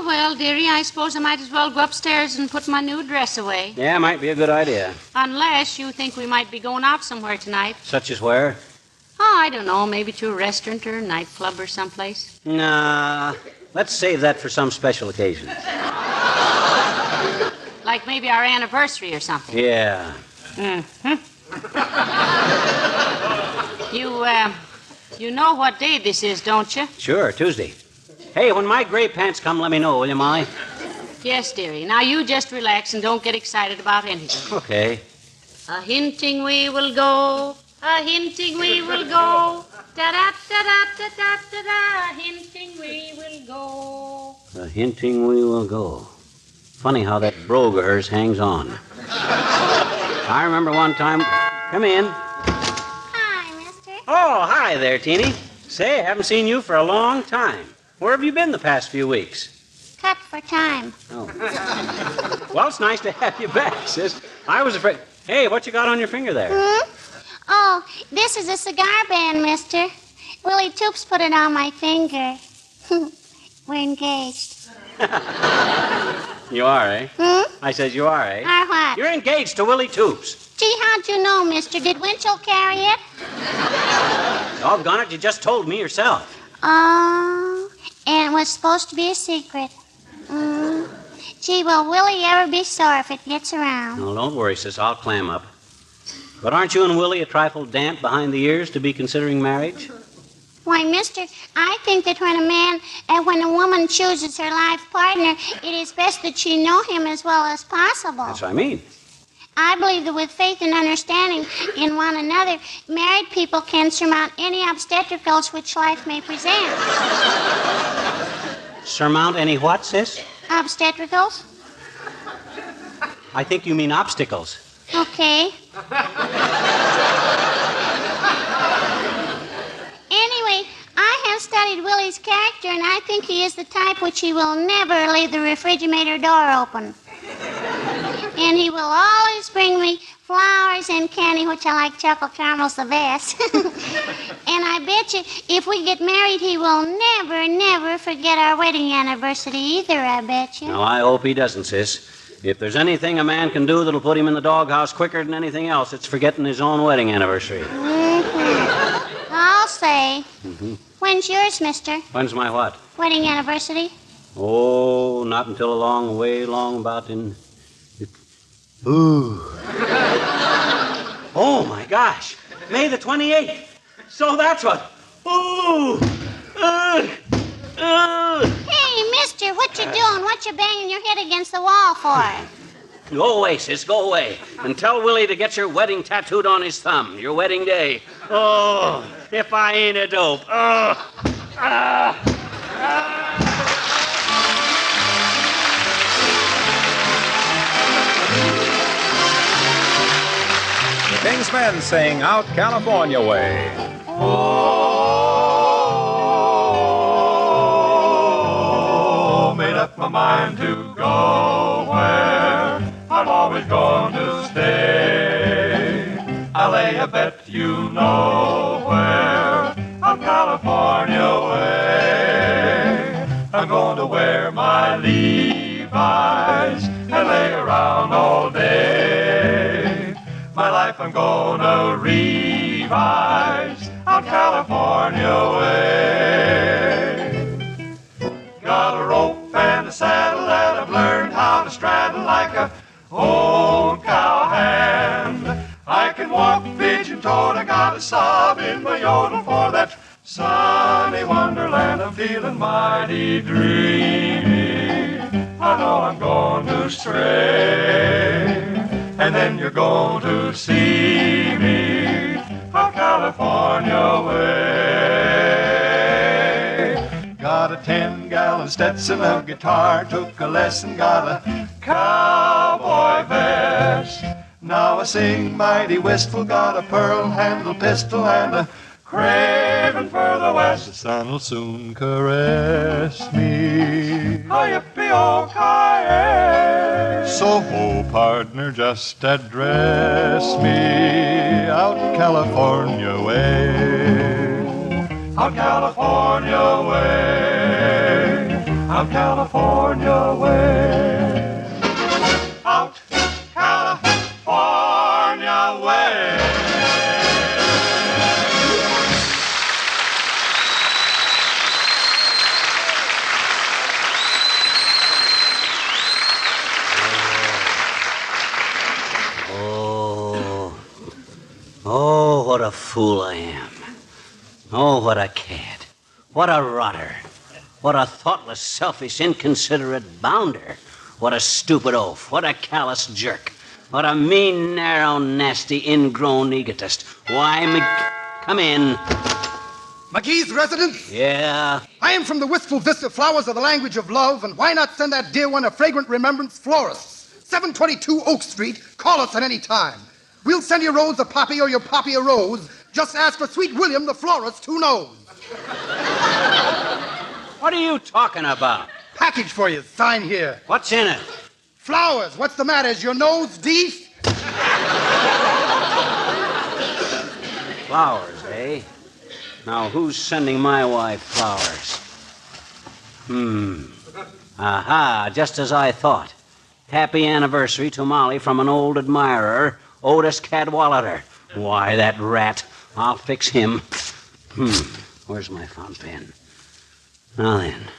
Well, dearie, I suppose I might as well go upstairs and put my new dress away. Yeah, might be a good idea. Unless you think we might be going out somewhere tonight. Such as where? Oh, I don't know. Maybe to a restaurant or a nightclub or someplace. Nah, let's save that for some special occasion. Like maybe our anniversary or something. Yeah. Mm-hmm. You know what day this is, don't you? Sure, Tuesday. Hey, when my gray pants come, let me know, will you, Molly? Yes, dearie. Now you just relax and don't get excited about anything. Okay. A-hinting we will go, a-hinting we will go, da-da-da-da-da-da-da-da, a-hinting we will go. A-hinting we will go. Funny how that brogue of hers hangs on. I remember one time... Come in. Hi, mister. Oh, hi there, Teeny. Say, I haven't seen you for a long time. Where have you been the past few weeks? Cut for time. Oh. Well, it's nice to have you back, sis. I was afraid... Hey, what you got on your finger there? Hmm? Oh, this is a cigar band, mister. Willie Toops put it on my finger. We're engaged. You are, eh? Hmm? I says you are, eh? Or what? You're engaged to Willie Toops. Gee, how'd you know, mister? Did Winchell carry it? Doggone it, you just told me yourself. Oh, and it was supposed to be a secret. Gee, will Willie ever be sore if it gets around? No, don't worry, sis. I'll clam up. But aren't you and Willie a trifle damp behind the ears to be considering marriage? Why, mister, I think that when a woman chooses her life partner, it is best that she know him as well as possible. That's what I mean. I believe that with faith and understanding in one another, married people can surmount any obstacles which life may present. Surmount any what, sis? Obstacles? I think you mean obstacles. Okay. Anyway, I have studied Willie's character, and I think he is the type which he will never leave the refrigerator door open. And he will always bring me flowers and candy, which I like chocolate caramels the best. And I bet you, if we get married, he will never, never forget our wedding anniversary either, I bet you. Now, I hope he doesn't, sis. If there's anything a man can do that'll put him in the doghouse quicker than anything else, it's forgetting his own wedding anniversary. Mm-hmm. I'll say. Mm-hmm. When's yours, mister? When's my what? Wedding anniversary? Oh, not until a long way long about in... Ooh. Oh, my gosh. May the 28th. So that's what... Ooh. Hey, mister, what you doing? What you banging your head against the wall for? Go away, sis, go away. And tell Willie to get your wedding tattooed on his thumb, your wedding day. Oh, if I ain't a dope. Oh. The King's Men sing Out California Way. Oh, made up my mind to go where I'm always going to stay. I lay a bet you know where, out California way. I'm going to wear my Levi's and lay around all day. My life I'm gonna revise out California way. Got a rope and a saddle that I've learned how to straddle like a old cowhand. I can walk pigeon-toed, I got a sob in my yodel for that sunny wonderland. I'm feeling mighty dreamy. I know I'm going to stray. And then you're going to see me out California way. Got a 10-gallon Stetson, a guitar, took a lesson, got a cowboy vest. Now I sing mighty wistful, got a pearl-handled pistol and a craving for the west. The sun'll soon caress me. Hi-yippee-oh-ki-yay. So, ho, partner, just address me out California way. Out California way. Out California way. Out California way. Oh, what a fool I am. Oh, what a cad. What a rotter. What a thoughtless, selfish, inconsiderate bounder. What a stupid oaf. What a callous jerk. What a mean, narrow, nasty, ingrown egotist. Why, come in. McGees' residence? Yeah? I am from the wistful vista flowers of the language of love, and why not send that dear one a fragrant remembrance florist? 722 Oak Street. Call us at any time. We'll send you rose a poppy or your poppy a rose. Just ask for Sweet William, the florist, who knows. What are you talking about? Package for you. Sign here. What's in it? Flowers. What's the matter? Is your nose deef? Flowers, eh? Now, who's sending my wife flowers? Aha, just as I thought. Happy anniversary to Molly from an old admirer, Otis Cadwallader. Why, that rat. I'll fix him. Where's my fountain pen? Now then.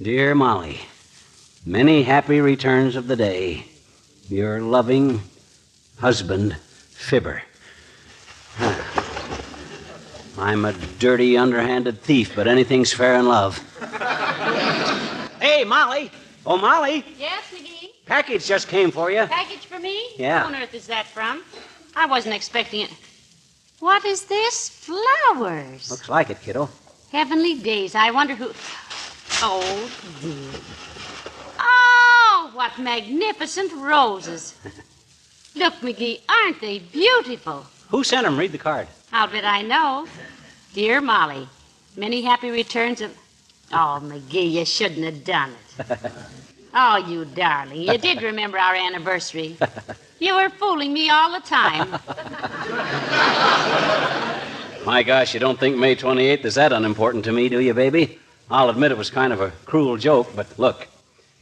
Dear Molly, many happy returns of the day. Your loving husband, Fibber. I'm a dirty, underhanded thief, but anything's fair in love. Hey, Molly. Oh, Molly. Yes, McGee? Package just came for you. Package for me? Yeah. Who on earth is that from? I wasn't expecting it. What is this? Flowers. Looks like it, kiddo. Heavenly days. I wonder who... Oh, dear. Oh, what magnificent roses. Look, McGee, aren't they beautiful? Who sent them? Read the card. I'll bet I know. Dear Molly, many happy returns of... Oh, McGee, you shouldn't have done it. Oh, you darling. You did remember our anniversary. You were fooling me all the time. My gosh, you don't think May 28th is that unimportant to me, do you, baby? I'll admit it was kind of a cruel joke, but look.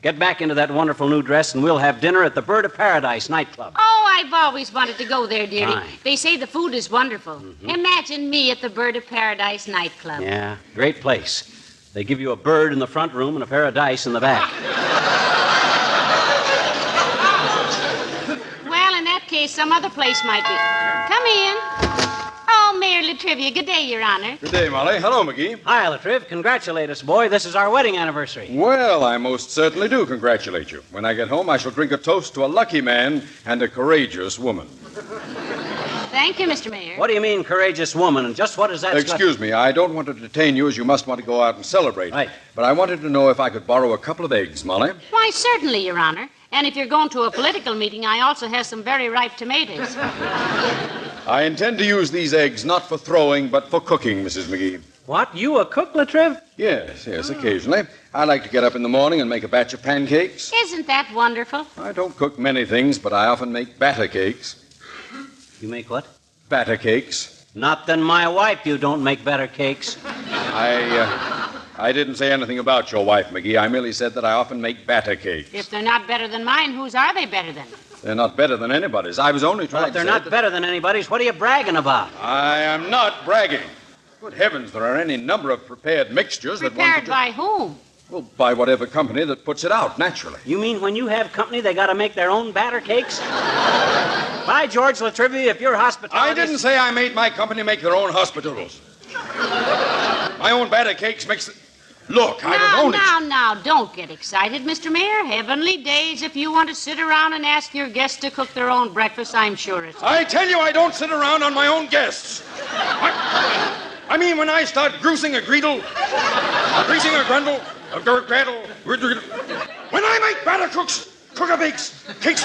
Get back into that wonderful new dress and we'll have dinner at the Bird of Paradise nightclub. Oh, I've always wanted to go there, dearie. Fine. They say the food is wonderful. Mm-hmm. Imagine me at the Bird of Paradise nightclub. Yeah, great place. They give you a bird in the front room and a pair of dice in the back. Well, in that case, some other place might be. Come in. Oh, Mayor Latrivia. Good day, Your Honor. Good day, Molly. Hello, McGee. Hi, Latriv. Congratulate us, boy. This is our wedding anniversary. Well, I most certainly do congratulate you. When I get home, I shall drink a toast to a lucky man and a courageous woman. Thank you, Mr. Mayor. What do you mean, courageous woman? And just what is that? Excuse me, I don't want to detain you as you must want to go out and celebrate. Right. But I wanted to know if I could borrow a couple of eggs, Molly. Why, certainly, Your Honor. And if you're going to a political meeting, I also have some very ripe tomatoes. I intend to use these eggs not for throwing, but for cooking, Mrs. McGee. What? You a cook, Latriv? Yes, occasionally. I like to get up in the morning and make a batch of pancakes. Isn't that wonderful? I don't cook many things, but I often make batter cakes. You make what? Batter cakes. Not than my wife, you don't make better cakes. I didn't say anything about your wife, McGee. I merely said that I often make batter cakes. If they're not better than mine, whose are they better than? They're not better than anybody's. I was only trying Well, if they're to say not better than anybody's, what are you bragging about? I am not bragging. Good heavens, there are any number of prepared mixtures that one Prepared could... by whom? Well, by whatever company that puts it out, naturally. You mean when you have company, they got to make their own batter cakes? By George Latrivia, if you're hospitality... I didn't say I made my company make their own hospitals. My own batter cakes makes... Look, I don't own it. Now, don't get excited, Mr. Mayor. Heavenly days, if you want to sit around and ask your guests to cook their own breakfast, I'm sure it's... I tell you, I don't sit around on my own guests. I mean, when I start greasing a greedle, greasing a grundle, a girdle, when I make batter cooker bakes, cakes,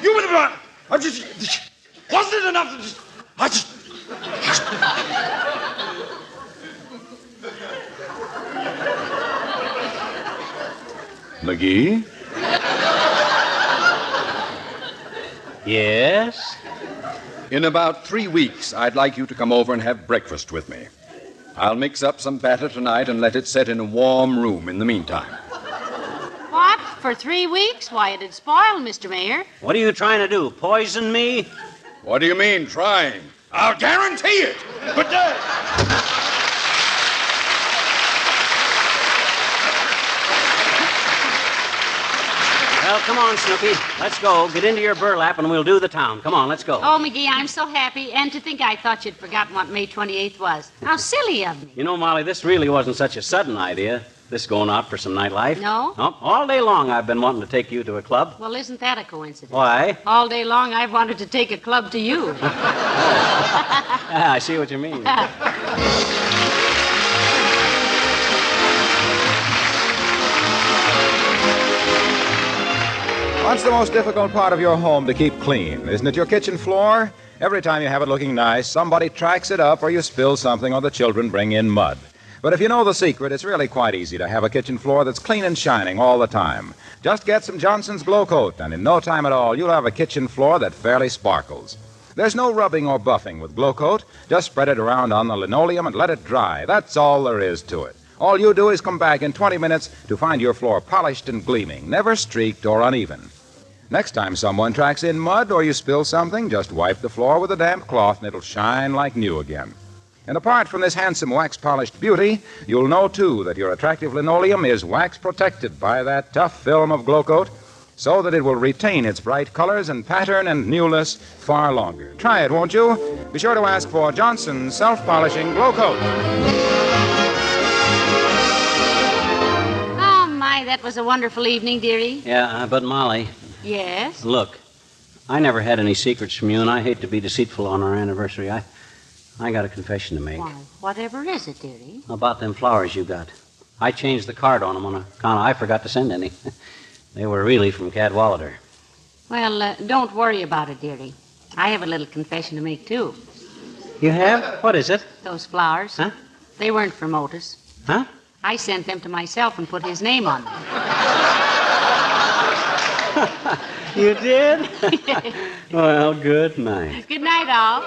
you would have... I just... Wasn't it enough? I just... McGee? Yes? In about 3 weeks, I'd like you to come over and have breakfast with me. I'll mix up some batter tonight and let it set in a warm room in the meantime. What? For 3 weeks? Why, it'd spoil, Mr. Mayor. What are you trying to do, poison me? What do you mean, trying? I'll guarantee it. Good day. Well, come on, Snoopy. Let's go. Get into your burlap and we'll do the town. Come on, let's go. Oh, McGee, I'm so happy. And to think I thought you'd forgotten what May 28th was. How silly of me. You know, Molly, this really wasn't such a sudden idea, this going out for some nightlife. No? No, all day long I've been wanting to take you to a club. Well, isn't that a coincidence? Why? All day long I've wanted to take a club to you. I see what you mean. What's the most difficult part of your home to keep clean? Isn't it your kitchen floor? Every time you have it looking nice, somebody tracks it up or you spill something or the children bring in mud. But if you know the secret, it's really quite easy to have a kitchen floor that's clean and shining all the time. Just get some Johnson's Glow Coat, and in no time at all, you'll have a kitchen floor that fairly sparkles. There's no rubbing or buffing with Glow Coat. Just spread it around on the linoleum and let it dry. That's all there is to it. All you do is come back in 20 minutes to find your floor polished and gleaming, never streaked or uneven. Next time someone tracks in mud or you spill something, just wipe the floor with a damp cloth and it'll shine like new again. And apart from this handsome wax-polished beauty, you'll know, too, that your attractive linoleum is wax-protected by that tough film of Glow Coat so that it will retain its bright colors and pattern and newness far longer. Try it, won't you? Be sure to ask for Johnson's Self-Polishing Glow Coat. Oh, my, that was a wonderful evening, dearie. Yeah, but Molly... Yes? Look, I never had any secrets from you, and I hate to be deceitful on our anniversary. I got a confession to make. Why, whatever is it, dearie? About them flowers you got. I changed the card on them on account I forgot to send any. They were really from Cadwallader. Well, don't worry about it, dearie. I have a little confession to make, too. You have? What is it? Those flowers. Huh? They weren't from Otis. Huh? I sent them to myself and put his name on them. You did? Well, good night. Good night, all.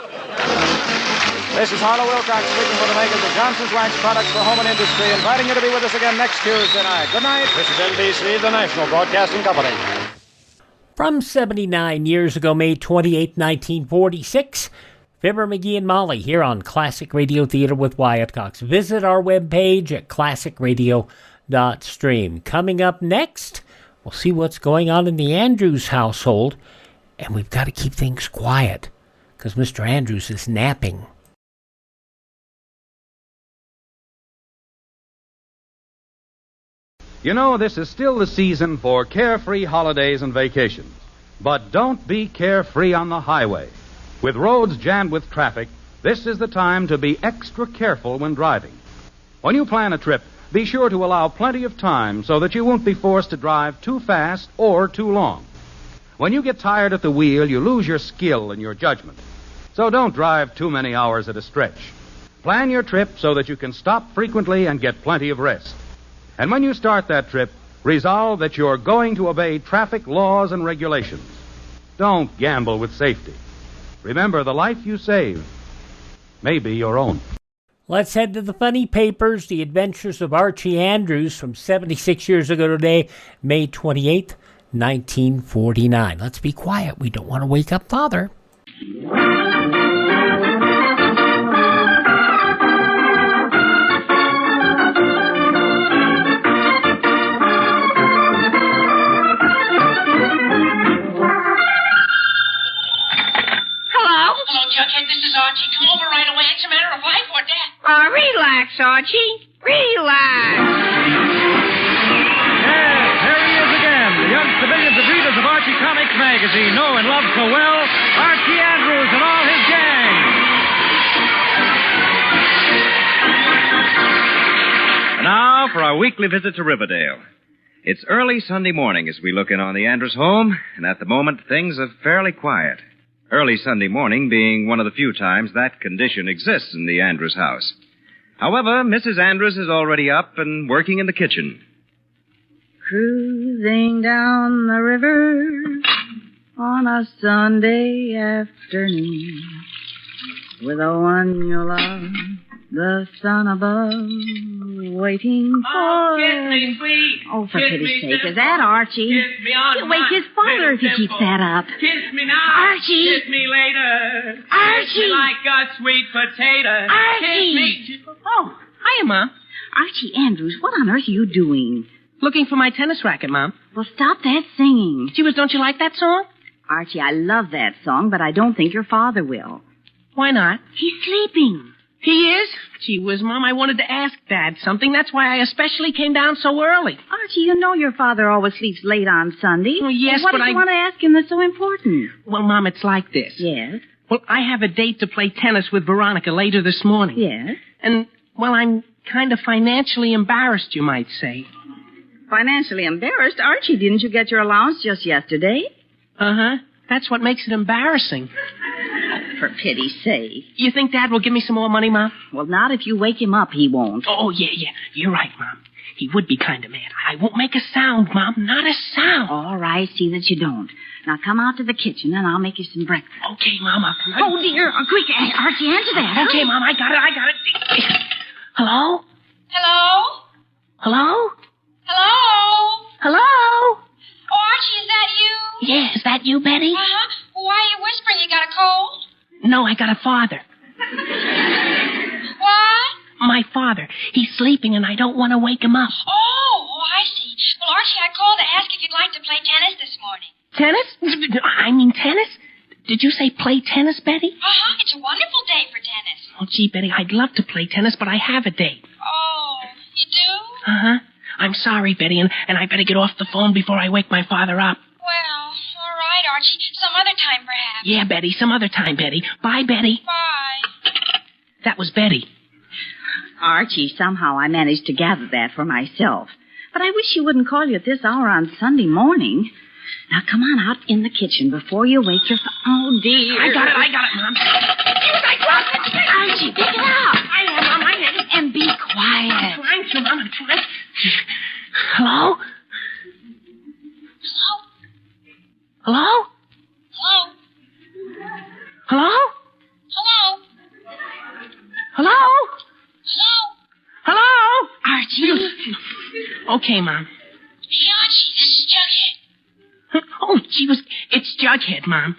This is Harlow Wilcox speaking for the makers of Johnson's Wax Products for Home and Industry, inviting you to be with us again next Tuesday night. Good night. This is NBC, the National Broadcasting Company. From 79 years ago, May 28, 1946, Fibber McGee and Molly here on Classic Radio Theater with Wyatt Cox. Visit our webpage at classicradio.stream. Coming up next, we'll see what's going on in the Andrews household, and we've got to keep things quiet because Mr. Andrews is napping. You know, this is still the season for carefree holidays and vacations. But don't be carefree on the highway. With roads jammed with traffic, this is the time to be extra careful when driving. When you plan a trip, be sure to allow plenty of time so that you won't be forced to drive too fast or too long. When you get tired at the wheel, you lose your skill and your judgment. So don't drive too many hours at a stretch. Plan your trip so that you can stop frequently and get plenty of rest. And when you start that trip, resolve that you're going to obey traffic laws and regulations. Don't gamble with safety. Remember, the life you save may be your own. Let's head to the funny papers. The Adventures of Archie Andrews from 76 years ago today, May 28th, 1949. Let's be quiet. We don't want to wake up Father. Jughead, this is Archie. Come over right away. It's a matter of life or death. Relax, Archie. Relax. Yes, there he is again. The youngest of millions of readers of Archie Comics magazine know and love so well Archie Andrews and all his gang. And now for our weekly visit to Riverdale. It's early Sunday morning as we look in on the Andrews home, and at the moment things are fairly quiet. Early Sunday morning being one of the few times that condition exists in the Andrews house. However, Mrs. Andrews is already up and working in the kitchen. Cruising down the river on a Sunday afternoon with the one you love, the sun above, waiting for... Kiss me, sweet. Oh, for Kiss pity's me, sake, simple. is that Archie? Kiss me on He'll wake my his father if he little keeps dimple. that up. Kiss me now. Archie. Kiss me later. Archie. Kiss me like a sweet potato. Archie. Kiss me. Oh, hiya, Mom. Archie Andrews, what on earth are you doing? Looking for my tennis racket, Mom. Well, stop that singing. Gee whiz, don't you like that song? Archie, I love that song, but I don't think your father will. Why not? He's sleeping. He is? Gee whiz, Mom, I wanted to ask Dad something. That's why I especially came down so early. Archie, you know your father always sleeps late on Sunday. Well, yes, what but did you I... want to ask him that's so important? Well, Mom, it's like this. Yes? Well, I have a date to play tennis with Veronica later this morning. Yes? And, well, I'm kind of financially embarrassed, you might say. Financially embarrassed? Archie, didn't you get your allowance just yesterday? Uh-huh. That's what makes it embarrassing. For pity's sake. You think Dad will give me some more money, Mom? Well, not if you wake him up, he won't. Oh, yeah. You're right, Mom. He would be kind of mad. I won't make a sound, Mom. Not a sound. All right, see that you don't. Now come out to the kitchen and I'll make you some breakfast. Okay, Mom. Oh, dear. Quick, Archie, answer that. Okay, Mom. I got it. Hello? Hello? Hello? Hello? Hello? Oh, Archie, is that you? Yeah, is that you, Betty? Uh-huh. Well, why are you whispering? You got a cold? No, I got a father. What? My father. He's sleeping and I don't want to wake him up. Oh, I see. Well, Archie, I called to ask if you'd like to play tennis this morning. Tennis? I mean tennis? Did you say play tennis, Betty? Uh-huh. It's a wonderful day for tennis. Oh, gee, Betty, I'd love to play tennis, but I have a date. Oh, you do? Uh-huh. I'm sorry, Betty, and I better get off the phone before I wake my father up. Well, all right, Archie. Some other time, perhaps. Yeah, Betty, some other time, Betty. Bye, Betty. Bye. That was Betty. Archie, somehow I managed to gather that for myself. But I wish you wouldn't call you at this hour on Sunday morning. Now, come on out in the kitchen before you wake your... Oh, dear. I got it, Mom. Archie, pick it up. I am, Mom. I am. And be quiet. I'm trying to, Mom. I'm trying. Hello? Hello? Hello? Hello? Hello? Hello? Hello? Hello? Archie? Okay, Mom. Hey, Archie, this is Jughead. Oh, gee whiz, it's Jughead, Mom.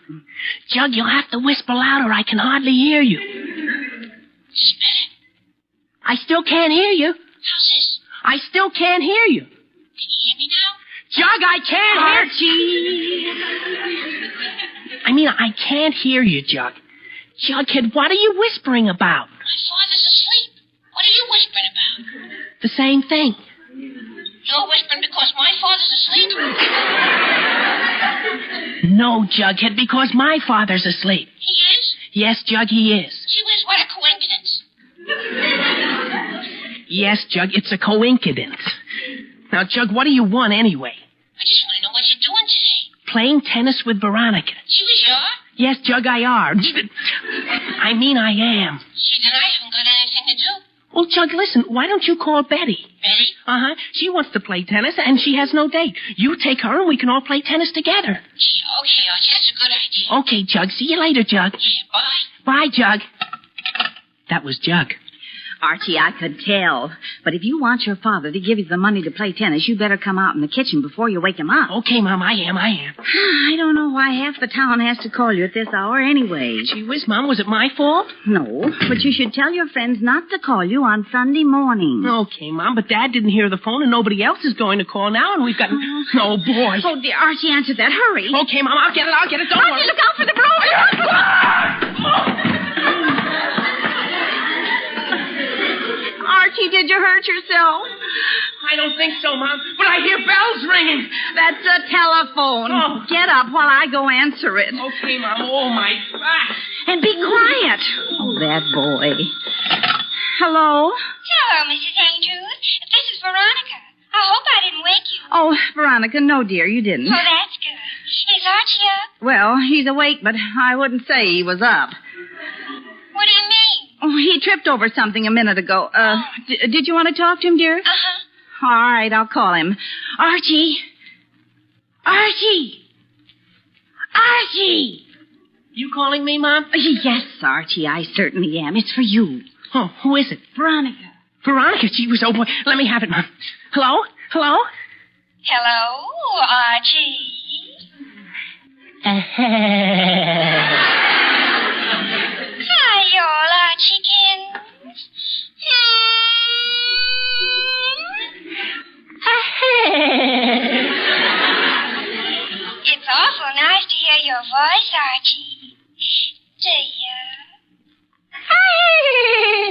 Jug, you'll have to whisper louder. I can hardly hear you. Just a minute. I still can't hear you. How's this? I still can't hear you. Can you hear me now? Jug, I can't Archie! I mean, I can't hear you, Jug. Jughead, what are you whispering about? My father's asleep. What are you whispering about? The same thing. You're whispering because my father's asleep? No, Jughead, because my father's asleep. He is? Yes, Jug, he is. Gee whiz, what a coincidence. Yes, Jug, it's a coincidence. Now, Jug, what do you want anyway? I just want to know what you're doing today. Playing tennis with Veronica. She was your? Yes, Jug, I are. I mean, I am. She and I haven't got anything to do. Well, Jug, listen, why don't you call Betty? Betty? Uh-huh. She wants to play tennis, and she has no date. You take her, and we can all play tennis together. Okay, Archie, that's a good idea. Okay, Jug. See you later, Jug. Yeah, bye. Bye, Jug. That was Jug. Archie, I could tell. But if you want your father to give you the money to play tennis, you better come out in the kitchen before you wake him up. Okay, Mom, I am. I don't know why half the town has to call you at this hour anyway. Gee whiz, Mom, was it my fault? No, but you should tell your friends not to call you on Sunday morning. Okay, Mom, but Dad didn't hear the phone, and nobody else is going to call now, and we've got... Oh, boy. Oh, dear, Archie, answer that. Hurry. Okay, Mom, I'll get it. Don't Archie, worry. look out for the broom. Archie, did you hurt yourself? I don't think so, Mom, but I hear bells ringing. That's a telephone. Oh. Get up while I go answer it. Okay, Mom. Oh, my gosh. And be quiet. Oh, that boy. Hello? Hello, Mrs. Andrews. This is Veronica. I hope I didn't wake you. Oh, Veronica, no, dear, you didn't. Oh, that's good. Is Archie up? Well, he's awake, but I wouldn't say he was up. What do you mean? Oh, he tripped over something a minute ago. Did you want to talk to him, dear? Uh-huh. All right, I'll call him. Archie! Archie! Archie! You calling me, Mom? Yes, Archie, I certainly am. It's for you. Oh, who is it? Veronica. Veronica, she was... Oh, boy. Let me have it, Mom. Hello? Hello, Archie. Hi, all Archiekins. It's awful nice to hear your voice, Archie.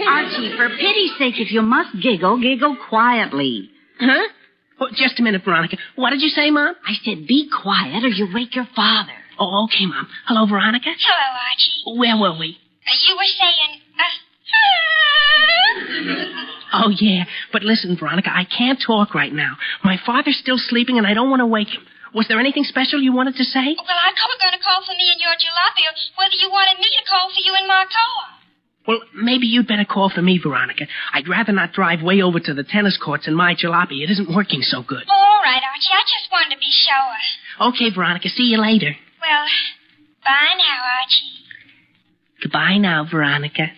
Archie, for pity's sake, if you must giggle, giggle quietly. Huh? Oh, just a minute, Veronica. What did you say, Mom? I said be quiet or you'll wake your father. Oh, okay, Mom. Hello, Veronica? Hello, Archie. Where were we? You were saying, Oh, yeah. But listen, Veronica, I can't talk right now. My father's still sleeping, and I don't want to wake him. Was there anything special you wanted to say? Well, I was going to call for me and your jalopy, or whether you wanted me to call for you in my car. Well, maybe you'd better call for me, Veronica. I'd rather not drive way over to the tennis courts in my jalopy. It isn't working so good. Oh, all right, Archie. I just wanted to be sure. Okay, Veronica. See you later. Well, bye now, Archie. Goodbye now, Veronica.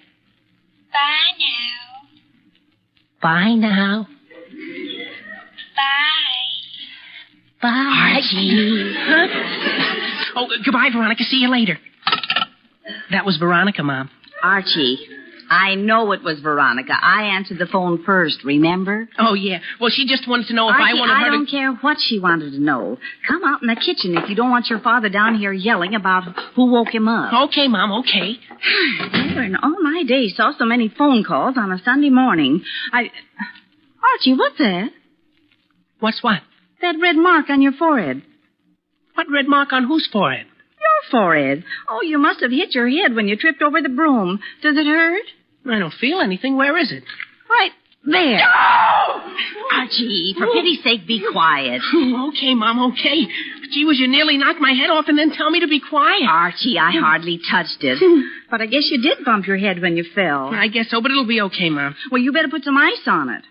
Bye now. Bye now. Bye. Bye. Archie. Huh? Oh, goodbye, Veronica. See you later. That was Veronica, Mom. Archie, I know it was Veronica. I answered the phone first, remember? Oh, yeah. Well, she just wanted to know if Archie, I wanted her to... I don't care what she wanted to know. Come out in the kitchen if you don't want your father down here yelling about who woke him up. Okay, Mom, okay. Never in all my days saw so many phone calls on a Sunday morning. Archie, what's that? What's what? That red mark on your forehead. What red mark on whose forehead? Your forehead. Oh, you must have hit your head when you tripped over the broom. Does it hurt? I don't feel anything. Where is it? Right there. Oh! Archie, for pity's sake, be quiet. Okay, Mom, okay. Gee whiz, you nearly knocked my head off and then tell me to be quiet. Archie, I hardly touched it. But I guess you did bump your head when you fell. I guess so, but it'll be okay, Mom. Well, you better put some ice on it.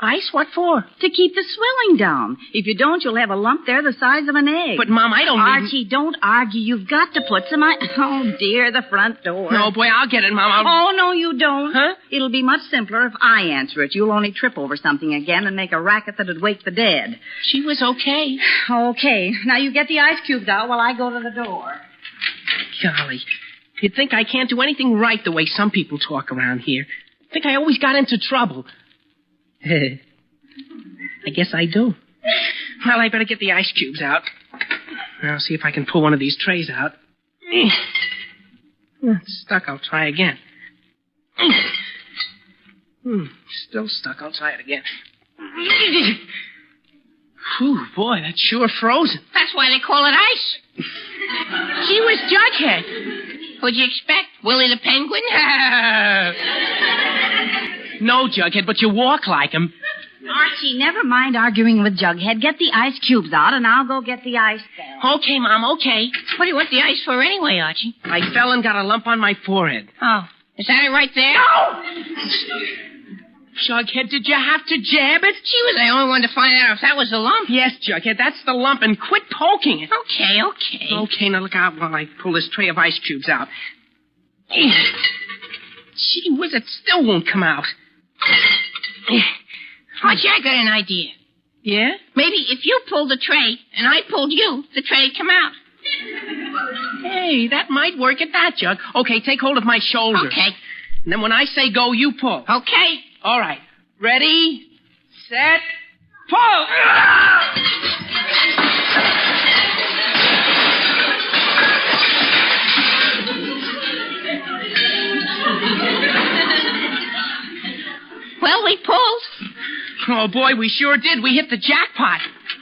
Ice? What for? To keep the swelling down. If you don't, you'll have a lump there the size of an egg. But, Mom, I don't need... Archie, don't argue. You've got to put some ice... Oh, dear, the front door. No, boy, I'll get it, Mom. Oh, no, you don't. Huh? It'll be much simpler if I answer it. You'll only trip over something again and make a racket that'd wake the dead. She was okay. Okay. Now you get the ice cubes out while I go to the door. Golly. You'd think I can't do anything right the way some people talk around here. Think I always got into trouble. I guess I do. Well, I better get the ice cubes out. I'll see if I can pull one of these trays out. It's stuck. I'll try again. Still stuck. I'll try it again. Whew, boy, that's sure frozen. That's why they call it ice. Gee whiz, Jughead. What'd you expect? Willie the Penguin? No, Jughead, but you walk like him. Archie, never mind arguing with Jughead. Get the ice cubes out, and I'll go get the ice bell. Okay, Mom, okay. What do you want the ice for anyway, Archie? I fell and got a lump on my forehead. Oh, is that it right there? No! Jughead, did you have to jab it? She was the only one to find out if that was a lump. Yes, Jughead, that's the lump, and quit poking it. Okay. Okay, now look out while I pull this tray of ice cubes out. Gee whiz, it still won't come out. Archie, I got an idea. Yeah? Maybe if you pulled the tray and I pulled you, the tray'd come out. Hey, that might work at that, Jug. Okay, take hold of my shoulder. Okay. And then when I say go, you pull. Okay. All right. Ready, set, pull! Well, we pulled. Oh, boy, we sure did. We hit the jackpot.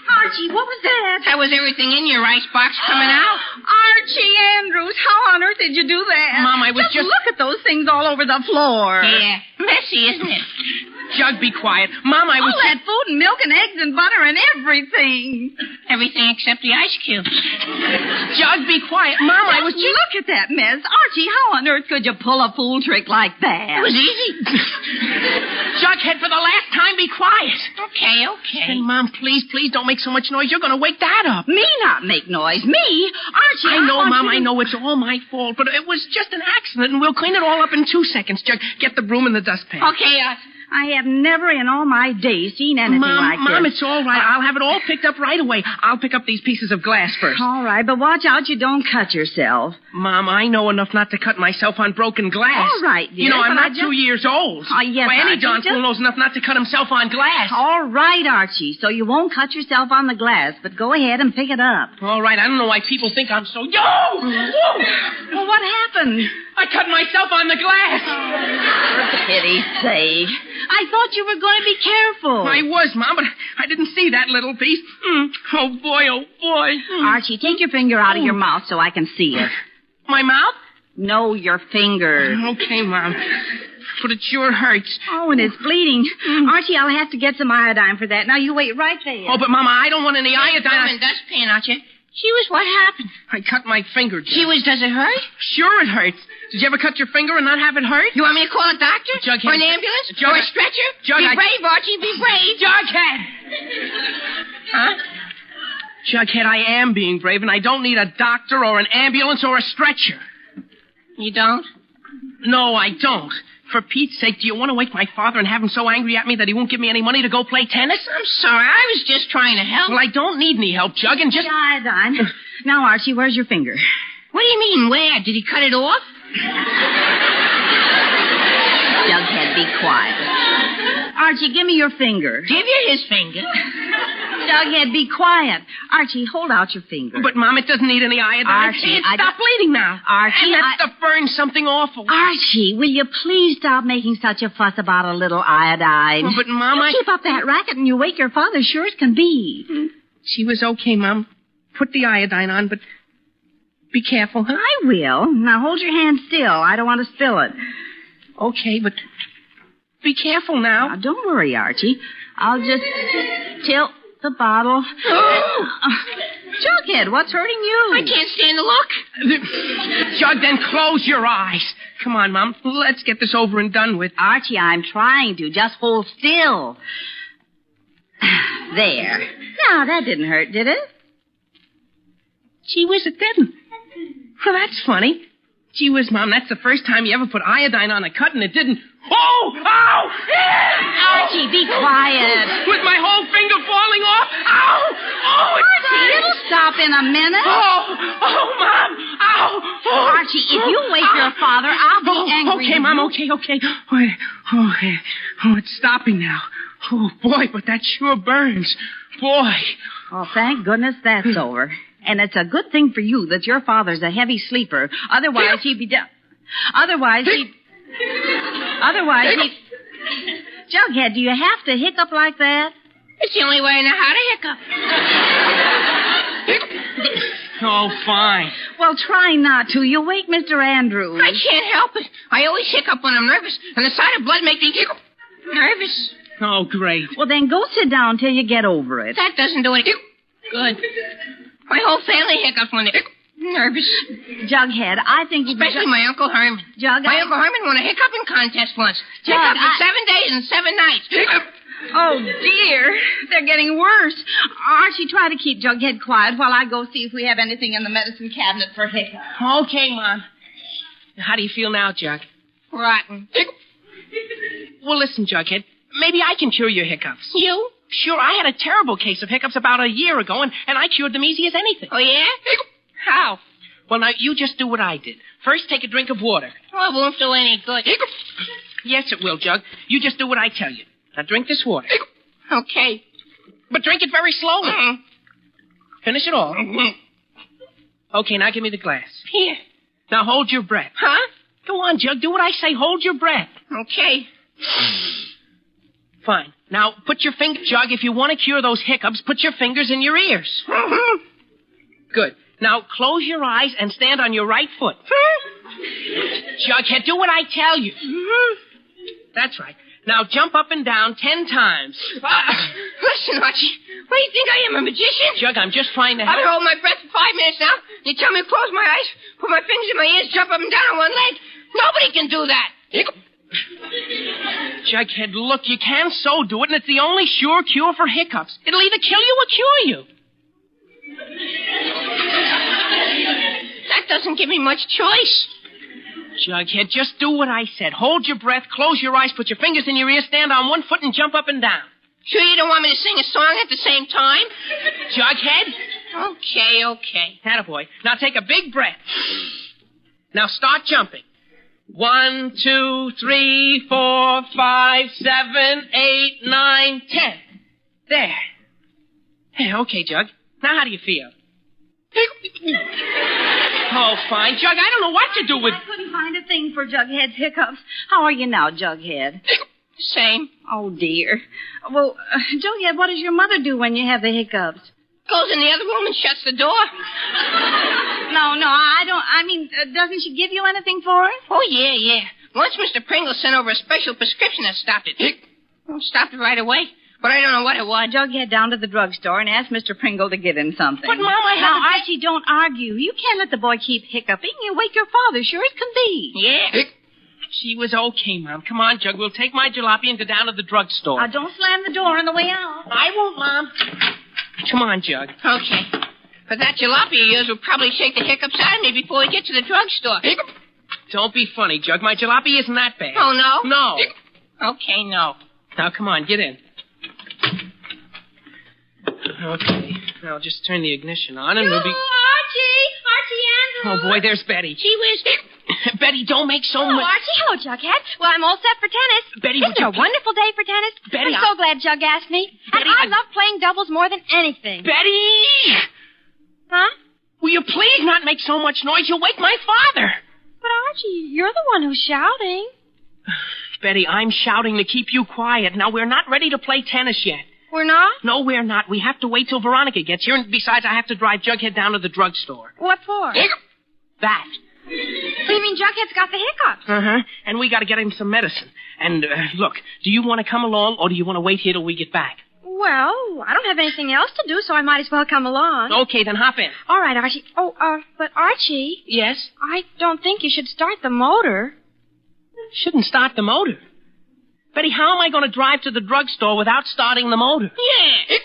Archie, what was that? That was everything in your icebox coming out. Archie Andrews, how on earth did you do that? Mom, I was just... look at those things all over the floor. Yeah, messy, isn't it? Jug, be quiet. Mom, I was... All that food and milk and eggs and butter and everything. Everything except the ice cubes. Jug, be quiet. Mom, I was just... Look at that mess. Archie, how on earth could you pull a fool trick like that? It was easy. Jughead, for the last time, be quiet. Okay. Hey, Mom, please don't make so much noise. You're going to wake Dad up. Me not make noise. Me? Archie, I know, Mom, I know it's all my fault, but it was just an accident, and we'll clean it all up in 2 seconds. Jug, get the broom and the dustpan. Okay, I have never in all my days seen anything like this. Mom, it's all right. I'll have it all picked up right away. I'll pick up these pieces of glass first. All right, but watch out you don't cut yourself. Mom, I know enough not to cut myself on broken glass. All right, dear. You know, I'm not 2 years old. Oh, yes, Well, any Archie, darn fool knows enough not to cut himself on glass. All right, Archie, so you won't cut yourself on the glass, but go ahead and pick it up. All right, I don't know why people think I'm so... Yo! Well, what happened? I cut myself on the glass. For pity's sake. I thought you were going to be careful. I was, Mom, but I didn't see that little piece. Oh, boy. Archie, take your finger out of your mouth so I can see it. My mouth? No, your finger. Okay, Mom. But it sure hurts. Oh, and it's bleeding. Archie, I'll have to get some iodine for that. Now, you wait right there. Oh, but, Mama, I don't want any iodine. And dustpan, Archie. She was what happened? I cut my finger, Jug. She was, does it hurt? Sure it hurts. Did you ever cut your finger and not have it hurt? You want me to call a doctor? Jughead. Or an ambulance? Or a stretcher? Be brave, Archie, be brave. Jughead! Huh? Jughead, I am being brave, and I don't need a doctor or an ambulance or a stretcher. You don't? No, I don't. For Pete's sake, do you want to wake my father and have him so angry at me that he won't give me any money to go play tennis? I'm sorry. I was just trying to help. Well, I don't need any help, Jug, and just... Iodine. Now, Archie, where's your finger? What do you mean, where? Did he cut it off? Jughead, be quiet. Archie, give me your finger. Give you his finger. Jughead, be quiet. Archie, hold out your finger. But, Mom, it doesn't need any iodine. Archie, Stop bleeding now. Archie, and that's to burn something awful. Archie, will you please stop making such a fuss about a little iodine? Oh, but, Mom, you keep up that racket and you wake your father sure as can be. She was okay, Mom. Put the iodine on, but be careful, huh? I will. Now hold your hand still. I don't want to spill it. Okay, but be careful now. Now, don't worry, Archie. I'll just tilt the bottle. Jughead, what's hurting you? I can't stand the look. Jug, then close your eyes. Come on, Mom. Let's get this over and done with. Archie, I'm trying to. Just hold still. There. Now, that didn't hurt, did it? Gee whiz, it didn't. Well, that's funny. Gee whiz, Mom, that's the first time you ever put iodine on a cut and it didn't... Oh! Ow! Archie, be quiet. With my whole finger falling off? Ow! Oh, Archie, it'll stop in a minute. Oh, Mom! Ow! Oh. Archie, if you wake your father, I'll be angry. Okay, Mom, okay. Oh, it's stopping now. Oh, boy, but that sure burns. Boy. Oh, thank goodness that's over. And it's a good thing for you that your father's a heavy sleeper. Otherwise, he'd be down. Otherwise, he'd... Jughead, do you have to hiccup like that? It's the only way I know how to hiccup. Oh, fine. Well, try not to. You'll wake Mr. Andrews. I can't help it. I always hiccup when I'm nervous, and the sight of blood makes me hiccup. Nervous. Oh, great. Well, then go sit down till you get over it. That doesn't do it. Good. My whole family hiccups when they're nervous. Jughead, I think you... Especially my Uncle Herman. My Uncle Herman won a hiccuping contest once. Hiccup for 7 days and 7 nights. Oh, dear. They're getting worse. Archie, try to keep Jughead quiet while I go see if we have anything in the medicine cabinet for hiccup. Okay, Mom. How do you feel now, Jug? Rotten. Well, listen, Jughead. Maybe I can cure your hiccups. You? Sure, I had a terrible case of hiccups about a year ago, and I cured them easy as anything. Oh, yeah? How? Well, now, you just do what I did. First, take a drink of water. Oh, it won't do any good. Yes, it will, Jug. You just do what I tell you. Now, drink this water. Okay. But drink it very slowly. Finish it all. Okay, now give me the glass. Here. Now, hold your breath. Huh? Go on, Jug. Do what I say. Hold your breath. Okay. Fine. Now, put your finger... Jug, if you want to cure those hiccups, put your fingers in your ears. Good. Now, close your eyes and stand on your right foot. Jughead, do what I tell you. That's right. Now, jump up and down 10 times. Listen, Archie. What do you think I am, a magician? Jug, I'm just trying to help. I've been holding my breath for 5 minutes now. You tell me to close my eyes, put my fingers in my ears, jump up and down on one leg. Nobody can do that. Jughead, look, you can so do it, and it's the only sure cure for hiccups. It'll either kill you or cure you. That doesn't give me much choice. Jughead, just do what I said. Hold your breath, close your eyes, put your fingers in your ears, stand on one foot, and jump up and down. Sure you don't want me to sing a song at the same time? Jughead? Okay. Attaboy. Now take a big breath. Now start jumping. 1, 2, 3, 4, 5, 7, 8, 9, 10. There. Hey, okay, Jug. Now how do you feel? Oh, fine. Jug, I don't know what to do with... I couldn't find a thing for Jughead's hiccups. How are you now, Jughead? Same. Oh, dear. Well, Jughead, what does your mother do when you have the hiccups? Goes in the other room and shuts the door. No, I don't... I mean, doesn't she give you anything for it? Oh, yeah. Once Mr. Pringle sent over a special prescription that stopped it. Stopped it right away. But I don't know what it was. Jughead down to the drugstore and asked Mr. Pringle to give him something. But, Mom, I haven't... Now, Archie, don't argue. You can't let the boy keep hiccuping. You'll wake your father. Sure it can be. Yeah. She was okay, Mom. Come on, Jug. We'll take my jalopy and go down to the drugstore. Now, don't slam the door on the way out. I won't, Mom. Come on, Jug. Okay. But that jalopy of yours will probably shake the hiccups out of me before we get to the drugstore. Don't be funny, Jug. My jalopy isn't that bad. Oh, no? No. Okay, no. Now, come on, get in. Okay. Now, I'll just turn the ignition on and we'll be... Archie Andrews. Oh, boy, there's Betty. Gee whiz. Betty, don't make so much... Archie. Hello, Jughead. Well, I'm all set for tennis. Betty, Isn't it a wonderful day for tennis? Betty, I'm so glad Jug asked me. Betty, and I love playing doubles more than anything. Betty! Huh? Will you please not make so much noise? You'll wake my father. But, Archie, you're the one who's shouting. Betty, I'm shouting to keep you quiet. Now, we're not ready to play tennis yet. We're not? No, we're not. We have to wait till Veronica gets here, and besides, I have to drive Jughead down to the drugstore. What for? That. What do you mean Jughead's got the hiccups? Uh-huh. And we got to get him some medicine. And, look, do you want to come along, or do you want to wait here till we get back? Well, I don't have anything else to do, so I might as well come along. Okay, then hop in. All right, Archie. But Archie... Yes? I don't think you should start the motor. Shouldn't start the motor. Betty, how am I going to drive to the drugstore without starting the motor? Yeah.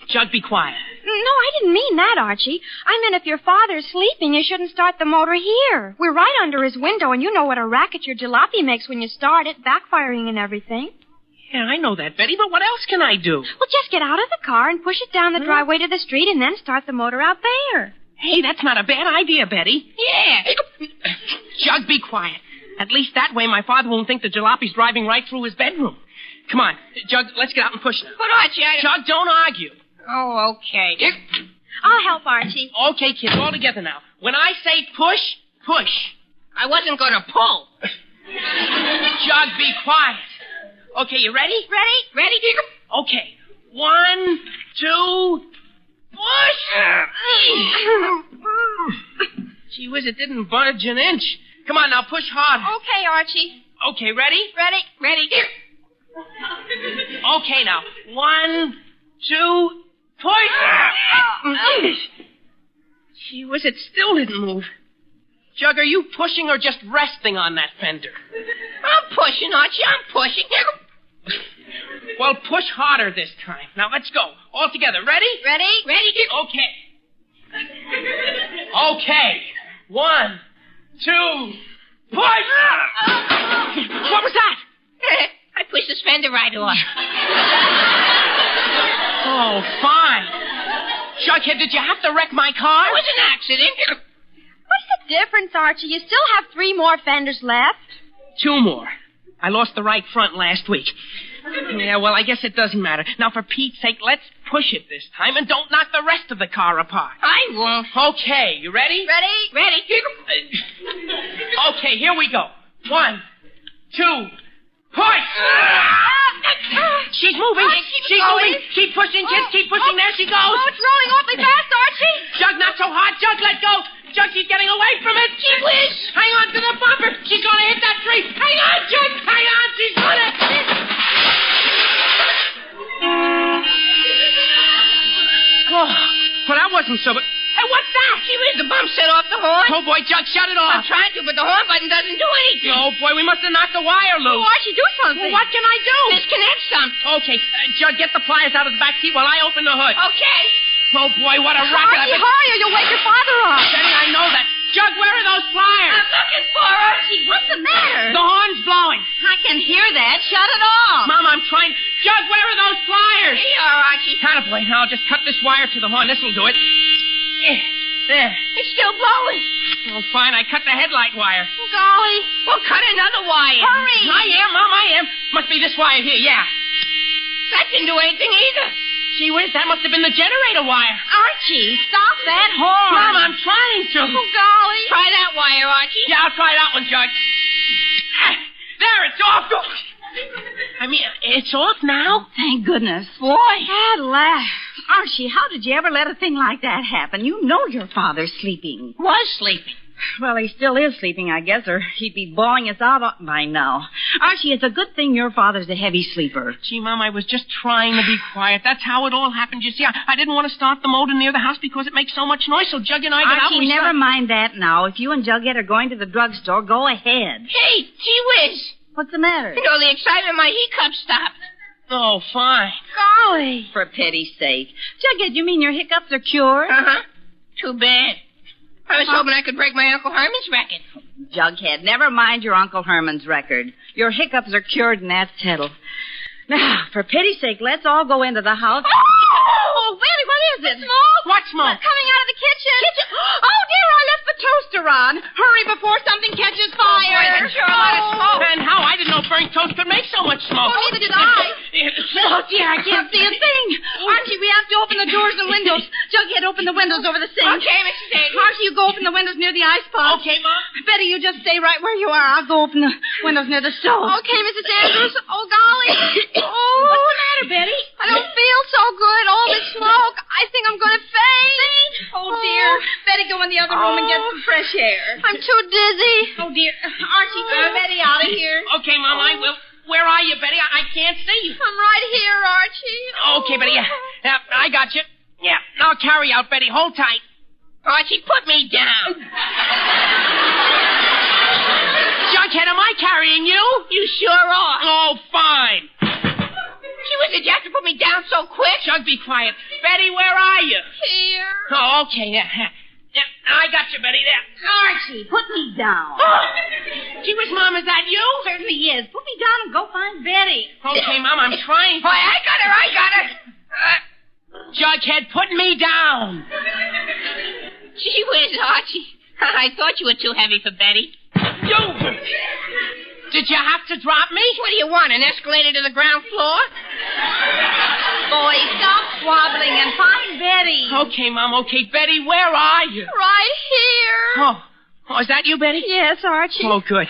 Jug, be quiet. No, I didn't mean that, Archie. I meant if your father's sleeping, you shouldn't start the motor here. We're right under his window, and you know what a racket your jalopy makes when you start it, backfiring and everything. Yeah, I know that, Betty, but what else can I do? Well, just get out of the car and push it down the driveway to the street and then start the motor out there. Hey, that's not a bad idea, Betty. Yeah. Jug, be quiet. At least that way my father won't think the jalopy's driving right through his bedroom. Come on, Jug, let's get out and push now. But, Archie, Jug, don't argue. Oh, okay. I'll help Archie. Okay, kids, all together now. When I say push, push. I wasn't going to pull. Jug, be quiet. Okay, you ready? Ready? Okay. 1, 2, push! Gee whiz, it didn't budge an inch. Come on, now push hard. Okay, Archie. Okay, ready? Ready. Okay, now. 1, 2, push! Gee whiz, it still didn't move. Jug, are you pushing or just resting on that fender? I'm pushing, Archie. I'm pushing. Well, push harder this time. Now, let's go. All together. Ready? Ready. Okay. Okay. 1, 2, push! What was that? I pushed the fender right off. Oh, fine. Jughead, did you have to wreck my car? It was an accident. What's the difference, Archie? You still have 3 more fenders left. 2 more. I lost the right front last week. Yeah, well, I guess it doesn't matter. Now, for Pete's sake, let's push it this time and don't knock the rest of the car apart. I won't. Okay, you ready? Ready. Okay, here we go. 1, 2, push! She's moving. She's moving. Keep pushing, kids. Keep pushing. There she goes. Oh, it's rolling awfully fast, Archie. Jug, not so hard. Jug, let go. Jug, she's getting away from it. Gee whiz. Hang on to the bumper. She's going to hit that tree. Hang on, Jug. Hang on. She's going to... Oh, well, that wasn't so... Hey, what's that? Gee whiz, the bump set off the horn. Oh, boy, Jug, shut it off. I'm trying to, but the horn button doesn't do anything. Oh, boy, we must have knocked the wire loose. Oh, Archie, do something. Well, what can I do? Disconnect something. Okay, Jug, get the pliers out of the back seat while I open the hood. Okay. Oh, boy, what a racket. Archie, hurry or you'll wake your father up. Betty, I know that. Jug, where are those pliers? I'm looking for Archie. What's the matter? The horn's blowing. I can hear that. Shut it off. Mom, I'm trying. Jug, where are those pliers? Here you are, Archie. Attaboy. Now, I'll just cut this wire to the horn. This'll do it. There. It's still blowing. Oh, fine. I cut the headlight wire. Oh, golly. Well, cut another wire. Hurry. I am, Mom, I am. Must be this wire here, yeah. That didn't do anything either. Gee whiz, that must have been the generator wire. Archie, stop that horn. Mom, I'm trying to. Oh, golly. Try that wire, Archie. Yeah, I'll try that one, Jug. There, it's off. I mean, it's off now? Thank goodness. Boy. At last. Archie, how did you ever let a thing like that happen? You know your father's sleeping. Was sleeping. Well, he still is sleeping, I guess, or he'd be bawling us out by now. Archie, it's a good thing your father's a heavy sleeper. Gee, Mom, I was just trying to be quiet. That's how it all happened. You see, I didn't want to start the motor near the house because it makes so much noise, so Jug and I got out. Archie, never mind that now. If you and Jughead are going to the drugstore, go ahead. Hey, gee whiz. What's the matter? You know, the excitement, my hiccup stopped. Oh, fine. Golly. For pity's sake. Jughead, you mean your hiccups are cured? Uh-huh. Too bad. I was hoping I could break my Uncle Herman's record. Jughead, never mind your Uncle Herman's record. Your hiccups are cured and that's settled. Now, for pity's sake, let's all go into the house. Oh, Betty, what is it? Smoke? What smoke? Coming out of the kitchen. Oh, dear, I left the toaster on. Hurry before something catches fire. Oh, boy, that's sure a lot of smoke. And how? I didn't know burnt toast could make so much smoke. Oh, neither did I. Oh, dear, I can't see a thing. Archie, we have to open the doors and windows. Jughead, open the windows over the sink. Okay, Mrs. Daly. Archie, you go open the windows near the ice pot. Okay, Mom. Betty, you just stay right where you are. I'll go open the windows near the stove. Okay, Mrs. Andrews. Oh, golly. Oh, what's the matter, Betty? I don't feel so good. All this smoke. I think I'm going to faint. Oh, dear. Betty, go in the other room and get some fresh air. I'm too dizzy. Oh, dear. Archie, get Betty out of here. Okay, Mom, I will. Where are you, Betty? I can't see you. I'm right here, Archie. Okay, Betty. Yeah, I got you. Yeah, I'll carry out, Betty. Hold tight. Archie, put me down. Jughead, am I carrying you? You sure are. Oh, fine. Gee whiz, did you have to put me down so quick? Jug, be quiet. Betty, where are you? Here. Oh, okay. Yeah, I got you, Betty. There. Archie, put me down. Oh. Gee whiz, Mom, is that you? Certainly is. Put me down and go find Betty. Okay, Mom, I'm trying. Why, I got her. Jughead, put me down. Gee whiz, Archie. I thought you were too heavy for Betty. You! Did you have to drop me? What do you want, an escalator to the ground floor? Boy, stop swabbling and find Betty. Okay, Mom, okay. Betty, where are you? Right here. Oh, is that you, Betty? Yes, Archie. Oh, good.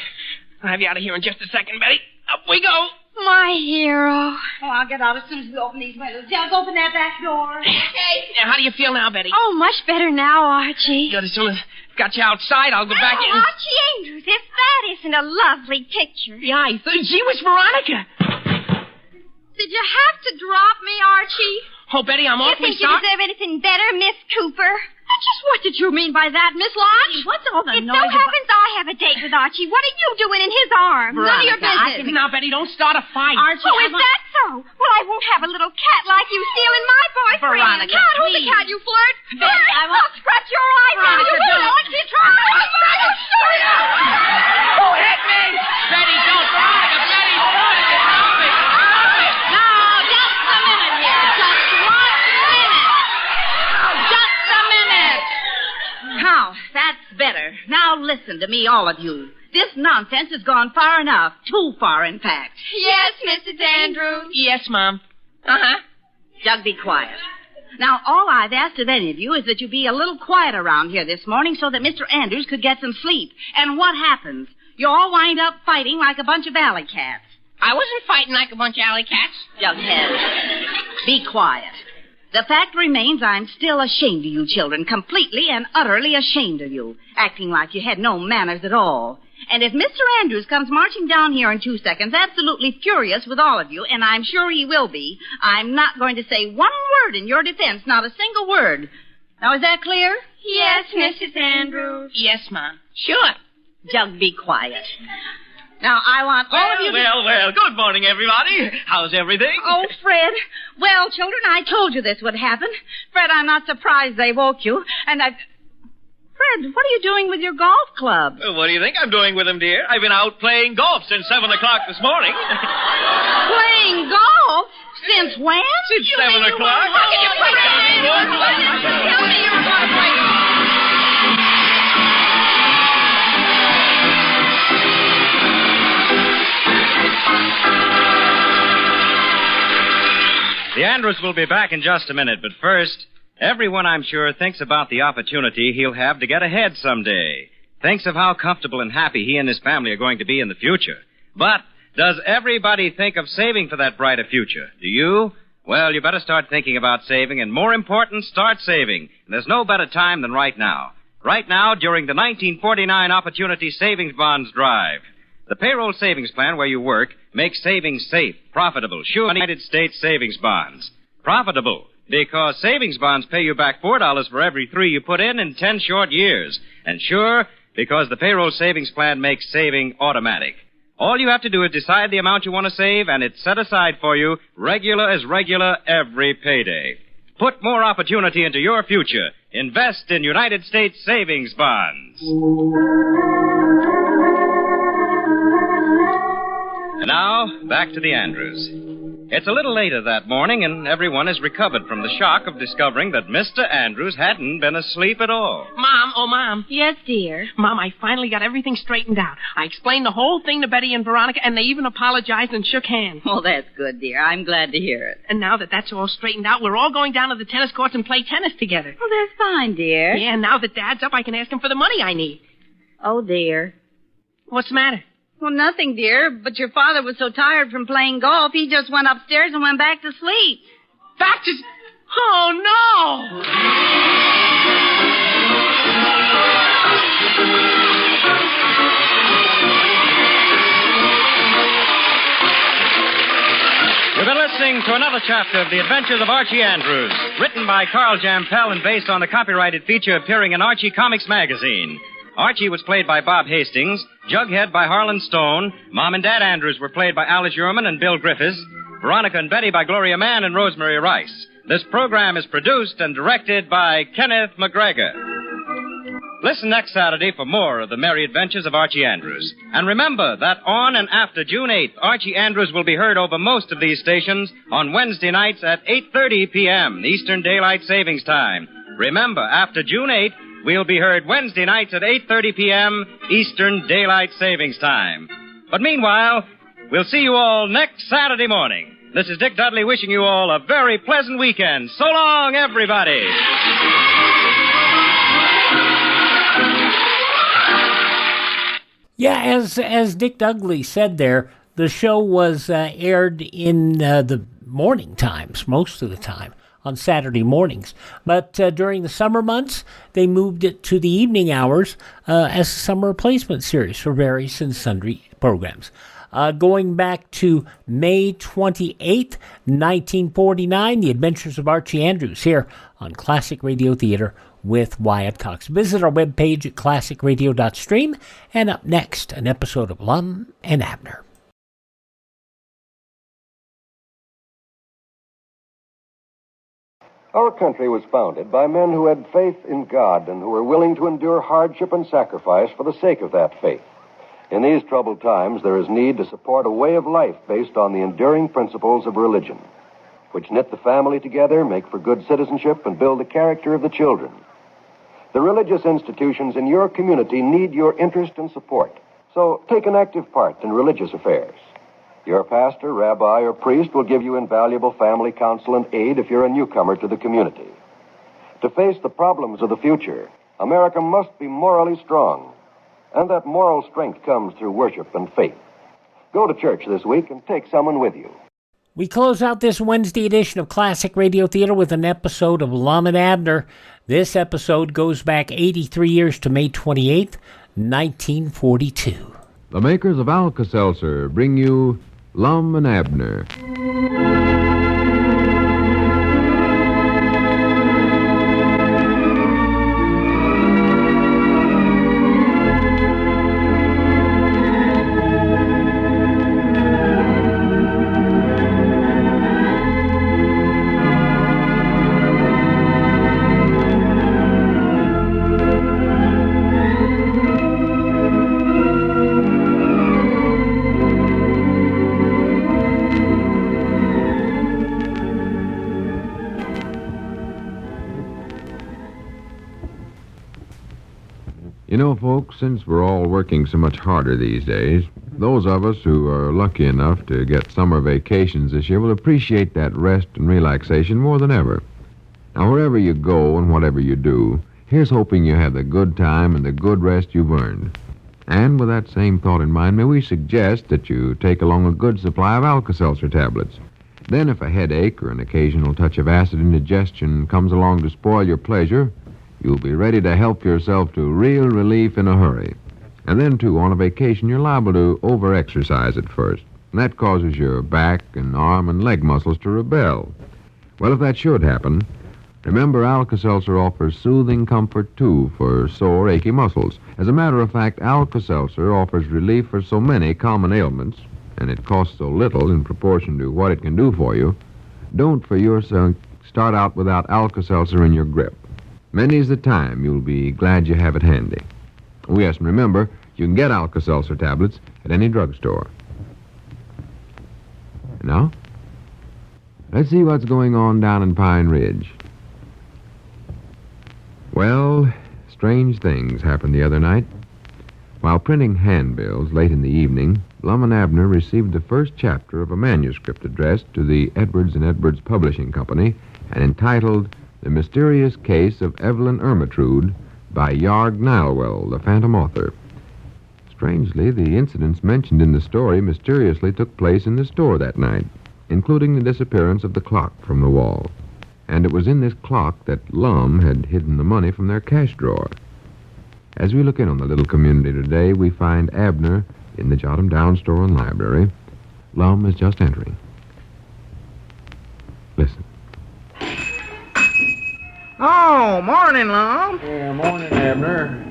I'll have you out of here in just a second, Betty. Up we go. My hero. Oh, I'll get out as soon as we open these windows. Just open that back door. Okay. Now, how do you feel now, Betty? Oh, much better now, Archie. Good. As soon as got you outside, I'll go back in. Archie Andrews, if that isn't a lovely picture. Yeah, I thought she was Veronica. Did you have to drop me, Archie? Oh, Betty, I'm You awfully think you sorry. deserve anything better, Miss Cooper? Just what did you mean by that, Miss Lodge? What's all the It noise so about- happens I have a date with Archie. What are you doing in his arms? None of your Veronica, business. Now, Betty, don't start a fight. Archie, Oh, is that so? Well, I won't have a little cat like you stealing my boyfriend. Veronica, Cat, who's the please. cat, you flirt? Betty, I won't- I'll scratch your eyes out. Veronica, You will, don't. Archie. Try. Who hit me? Betty, don't. Veronica, Betty, Veronica, stop it. Stop it. Now, just a minute here. Just 1 minute. Just a minute. Now, that's better. Now listen to me, all of you. This nonsense has gone far enough. Too far, in fact. Yes, Mrs. Andrews. Yes, Mom. Uh-huh. Doug, be quiet. Now, all I've asked of any of you is that you be a little quiet around here this morning so that Mr. Andrews could get some sleep. And what happens? You all wind up fighting like a bunch of alley cats. I wasn't fighting like a bunch of alley cats. Jughead, be quiet. The fact remains I'm still ashamed of you children, completely and utterly ashamed of you, acting like you had no manners at all. And if Mr. Andrews comes marching down here in 2 seconds, absolutely furious with all of you, and I'm sure he will be, I'm not going to say one word in your defense, not a single word. Now, is that clear? Yes, Mrs. Andrews. Yes, Mom. Sure. Jug, be quiet. Now, I want all of you to... Well, good morning, everybody. How's everything? Oh, Fred. Well, children, I told you this would happen. Fred, I'm not surprised they woke you. And Fred, what are you doing with your golf club? What do you think I'm doing with them, dear? I've been out playing golf since 7 o'clock this morning. Playing golf? Since when? Since 7 o'clock. How can you play golf? Tell me you're going to play golf. The Andrews will be back in just a minute, but first, everyone, I'm sure, thinks about the opportunity he'll have to get ahead someday. Thinks of how comfortable and happy he and his family are going to be in the future. But does everybody think of saving for that brighter future? Do you? Well, you better start thinking about saving, and more important, start saving. And there's no better time than right now. Right now, during the 1949 Opportunity Savings Bonds Drive. The payroll savings plan where you work makes savings safe, profitable, sure United States savings bonds. Profitable, because savings bonds pay you back $4 for every 3 you put in 10 short years. And sure, because the payroll savings plan makes saving automatic. All you have to do is decide the amount you want to save, and it's set aside for you, regular as regular, every payday. Put more opportunity into your future. Invest in United States savings bonds. And now, back to the Andrews. It's a little later that morning, and everyone has recovered from the shock of discovering that Mr. Andrews hadn't been asleep at all. Mom, oh, Mom. Yes, dear. Mom, I finally got everything straightened out. I explained the whole thing to Betty and Veronica, and they even apologized and shook hands. Well, that's good, dear. I'm glad to hear it. And now that that's all straightened out, we're all going down to the tennis courts and play tennis together. Well, that's fine, dear. Yeah, and now that Dad's up, I can ask him for the money I need. Oh, dear. What's the matter? Well, nothing, dear, but your father was so tired from playing golf, he just went upstairs and went back to sleep. Back to... Oh, no! You've been listening to another chapter of The Adventures of Archie Andrews, written by Carl Jampel and based on the copyrighted feature appearing in Archie Comics magazine. Archie was played by Bob Hastings, Jughead by Harlan Stone, Mom and Dad Andrews were played by Alice Uhrman and Bill Griffiths, Veronica and Betty by Gloria Mann and Rosemary Rice. This program is produced and directed by Kenneth McGregor. Listen next Saturday for more of the merry adventures of Archie Andrews. And remember that on and after June 8th, Archie Andrews will be heard over most of these stations on Wednesday nights at 8:30 p.m. Eastern Daylight Savings Time. Remember, after June 8th, we'll be heard Wednesday nights at 8:30 p.m. Eastern Daylight Savings Time. But meanwhile, we'll see you all next Saturday morning. This is Dick Dudley wishing you all a very pleasant weekend. So long, everybody. Yeah, as Dick Dudley said there, The show was aired in the morning times, most of the time, on Saturday mornings. But during the summer months, they moved it to the evening hours as a summer replacement series for various and sundry programs. Going back to May 28th, 1949, The Adventures of Archie Andrews here on Classic Radio Theater with Wyatt Cox. Visit our webpage at classicradio.stream, and up next, an episode of Lum and Abner. Our country was founded by men who had faith in God and who were willing to endure hardship and sacrifice for the sake of that faith. In these troubled times, there is need to support a way of life based on the enduring principles of religion, which knit the family together, make for good citizenship, and build the character of the children. The religious institutions in your community need your interest and support, so take an active part in religious affairs. Your pastor, rabbi, or priest will give you invaluable family counsel and aid if you're a newcomer to the community. To face the problems of the future, America must be morally strong, and that moral strength comes through worship and faith. Go to church this week and take someone with you. We close out this Wednesday edition of Classic Radio Theater with an episode of Lum and Abner. This episode goes back 83 years to May 28th, 1942. The makers of Alka-Seltzer bring you Lum and Abner. You know, folks, since we're all working so much harder these days, those of us who are lucky enough to get summer vacations this year will appreciate that rest and relaxation more than ever. Now, wherever you go and whatever you do, here's hoping you have the good time and the good rest you've earned. And with that same thought in mind, may we suggest that you take along a good supply of Alka-Seltzer tablets. Then if a headache or an occasional touch of acid indigestion comes along to spoil your pleasure, you'll be ready to help yourself to real relief in a hurry. And then, too, on a vacation, you're liable to over-exercise at first. And that causes your back and arm and leg muscles to rebel. Well, if that should happen, remember Alka-Seltzer offers soothing comfort, too, for sore, achy muscles. As a matter of fact, Alka-Seltzer offers relief for so many common ailments, and it costs so little in proportion to what it can do for you. Don't, for your sake, start out without Alka-Seltzer in your grip. Many's the time you'll be glad you have it handy. Oh, yes, and remember, you can get Alka-Seltzer tablets at any drugstore. Now, let's see what's going on down in Pine Ridge. Well, strange things happened the other night. While printing handbills late in the evening, Lum and Abner received the first chapter of a manuscript addressed to the Edwards and Edwards Publishing Company and entitled The Mysterious Case of Evelyn Ermyntrude by Yarg Nilewell, the phantom author. Strangely, the incidents mentioned in the story mysteriously took place in the store that night, including the disappearance of the clock from the wall. And it was in this clock that Lum had hidden the money from their cash drawer. As we look in on the little community today, we find Abner in the Jot-'em-Down store and library. Lum is just entering. Listen. Oh, morning, Lum. Yeah, morning, Abner.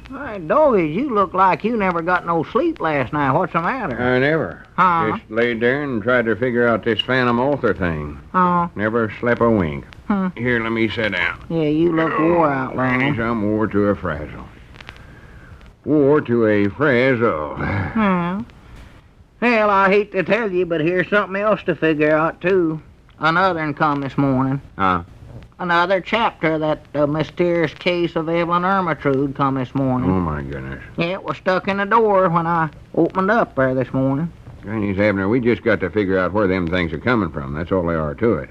Hey, doggies, you look like you never got no sleep last night. What's the matter? I never. Huh? Just laid there and tried to figure out this phantom author thing. Oh. Never slept a wink. Hmm. Here, let me sit down. Yeah, you look wore out, Lum. I'm wore to a frazzle. Wore to a frazzle. Well, I hate to tell you, but here's something else to figure out, too. Another one come this morning. Huh? Another chapter that the mysterious case of Evelyn Ermyntrude come this morning. Oh, my goodness. Yeah, it was stuck in the door when I opened up there this morning. Granny's Abner, we just got to figure out where them things are coming from. That's all there are to it.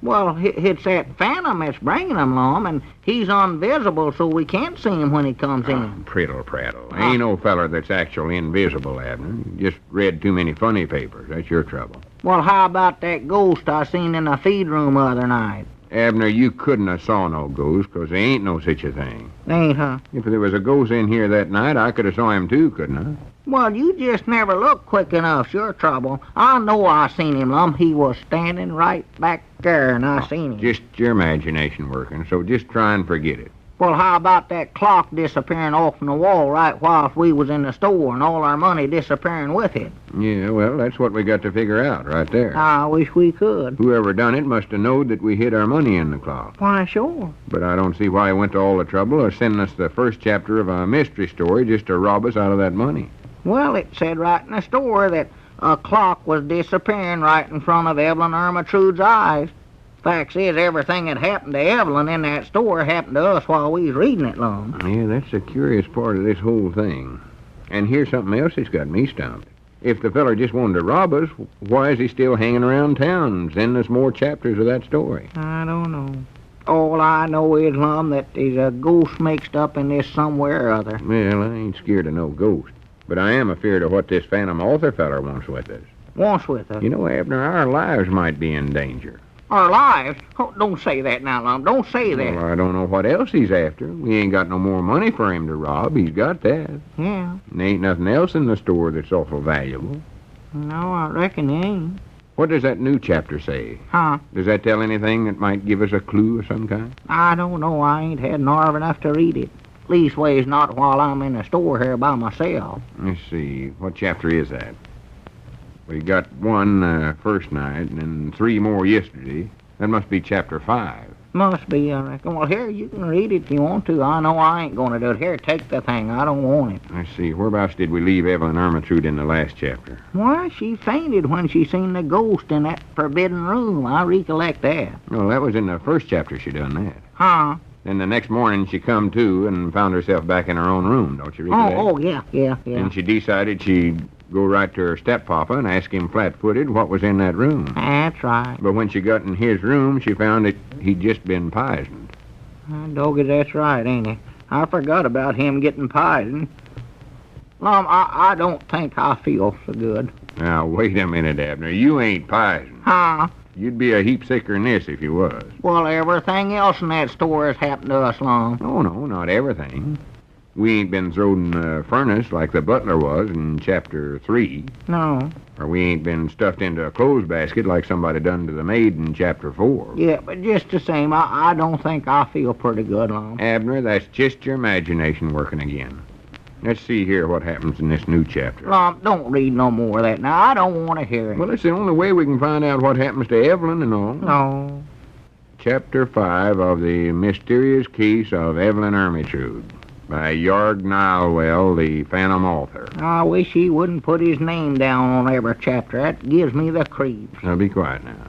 Well, it's that phantom that's bringing him, Lum, and he's invisible, so we can't see him when he comes in. Prittle prattle. Ain't no feller that's actually invisible, Abner. You just read too many funny papers. That's your trouble. Well, how about that ghost I seen in the feed room the other night? Abner, you couldn't have saw no ghost, 'cause there ain't no such a thing. Ain't, huh? If there was a ghost in here that night, I could have saw him too, couldn't I? Well, you just never look quick enough. Your trouble. I know I seen him, Lum. He was standing right back there, and I seen him. Just your imagination working, so just try and forget it. Well, how about that clock disappearing off from the wall right whilst we was in the store and all our money disappearing with it? Yeah, well, that's what we got to figure out right there. I wish we could. Whoever done it must have knowed that we hid our money in the clock. Why, sure. But I don't see why he went to all the trouble of sending us the first chapter of a mystery story just to rob us out of that money. Well, it said right in the store that a clock was disappearing right in front of Evelyn Ermintrude's eyes. Facts is, everything that happened to Evelyn in that store happened to us while we was reading it, Lum. Yeah, that's the curious part of this whole thing. And here's something else that's got me stumped. If the feller just wanted to rob us, why is he still hanging around town sending us more chapters of that story? I don't know. All I know is, Lum, that there's a ghost mixed up in this somewhere or other. Well, I ain't scared of no ghost. But I am afeard of what this phantom author feller wants with us. Wants with us? You know, Abner, our lives might be in danger. Our lives? Oh, don't say that now, Lum. Don't say that. Well, I don't know what else he's after. We ain't got no more money for him to rob. He's got that. Yeah. And there ain't nothing else in the store that's awful valuable. No, I reckon he ain't. What does that new chapter say? Huh? Does that tell anything that might give us a clue of some kind? I don't know. I ain't had nerve enough to read it. Leastways, not while I'm in the store here by myself. Let's see. What chapter is that? We got one first night and then 3 more yesterday. That must be chapter 5. Must be, I reckon. Well, here, you can read it if you want to. I know I ain't going to do it. Here, take the thing. I don't want it. Let's see. Whereabouts did we leave Evelyn Ermintrude in the last chapter? Why, she fainted when she seen the ghost in that forbidden room. I recollect that. Well, that was in the first chapter she done that. Huh? Then the next morning she come to and found herself back in her own room, don't you recollect? Oh, yeah. And she decided she'd go right to her steppapa and ask him flat-footed what was in that room. That's right. But when she got in his room, she found that he'd just been poisoned. Doggy, that's right, ain't it? I forgot about him getting poisoned. Lum, I don't think I feel so good. Now, wait a minute, Abner. You ain't poisoned. Huh? You'd be a heap sicker than this if you was. Well, everything else in that store has happened to us, Lum. Oh, no, not everything. We ain't been thrown in the furnace like the butler was in chapter 3. No. Or we ain't been stuffed into a clothes basket like somebody done to the maid in chapter 4. Yeah, but just the same, I don't think I feel pretty good, Lum. Abner, that's just your imagination working again. Let's see here what happens in this new chapter. Lum, don't read no more of that now. I don't want to hear it. Well, it's the only way we can find out what happens to Evelyn and all. No. Chapter 5 of The Mysterious Case of Evelyn Ermintrude by Yarg Nilewell, the Phantom author. I wish he wouldn't put his name down on every chapter. That gives me the creeps. Now, be quiet now.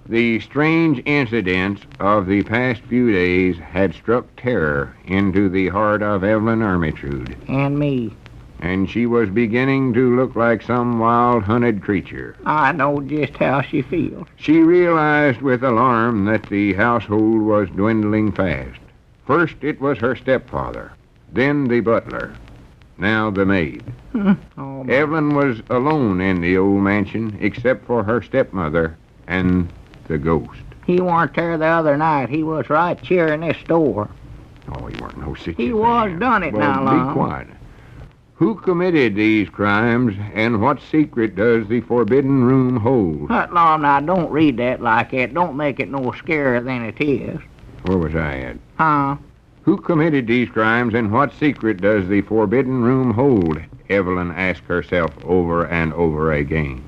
The strange incidents of the past few days had struck terror into the heart of Evelyn Ermintrude. And me. And she was beginning to look like some wild hunted creature. I know just how she feels. She realized with alarm that the household was dwindling fast. First it was her stepfather, then the butler, now the maid. Evelyn was alone in the old mansion except for her stepmother and the ghost. He weren't there the other night. He was right here in this store. Oh, he weren't no such He was done it well, now, Lum. Be quiet. Who committed these crimes, and what secret does the forbidden room hold? Lum, now, don't read that like that. Don't make it no scarier than it is. Where was I at? Huh? Who committed these crimes, and what secret does the forbidden room hold? Evelyn asked herself over and over again.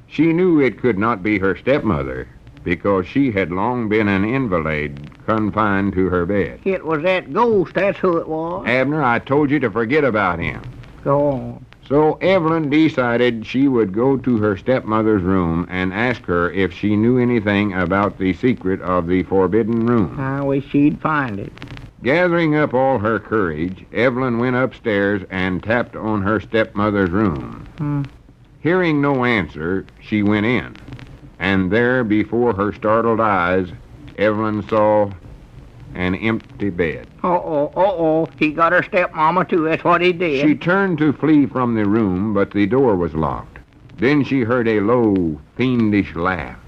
She knew it could not be her stepmother, because she had long been an invalid, confined to her bed. It was that ghost, that's who it was. Abner, I told you to forget about him. Go on. So Evelyn decided she would go to her stepmother's room and ask her if she knew anything about the secret of the forbidden room. I wish she'd find it. Gathering up all her courage, Evelyn went upstairs and tapped on her stepmother's room. Hearing no answer, she went in. And there, before her startled eyes, Evelyn saw an empty bed. He got her stepmama, too. That's what he did. She turned to flee from the room, but the door was locked. Then she heard a low, fiendish laugh.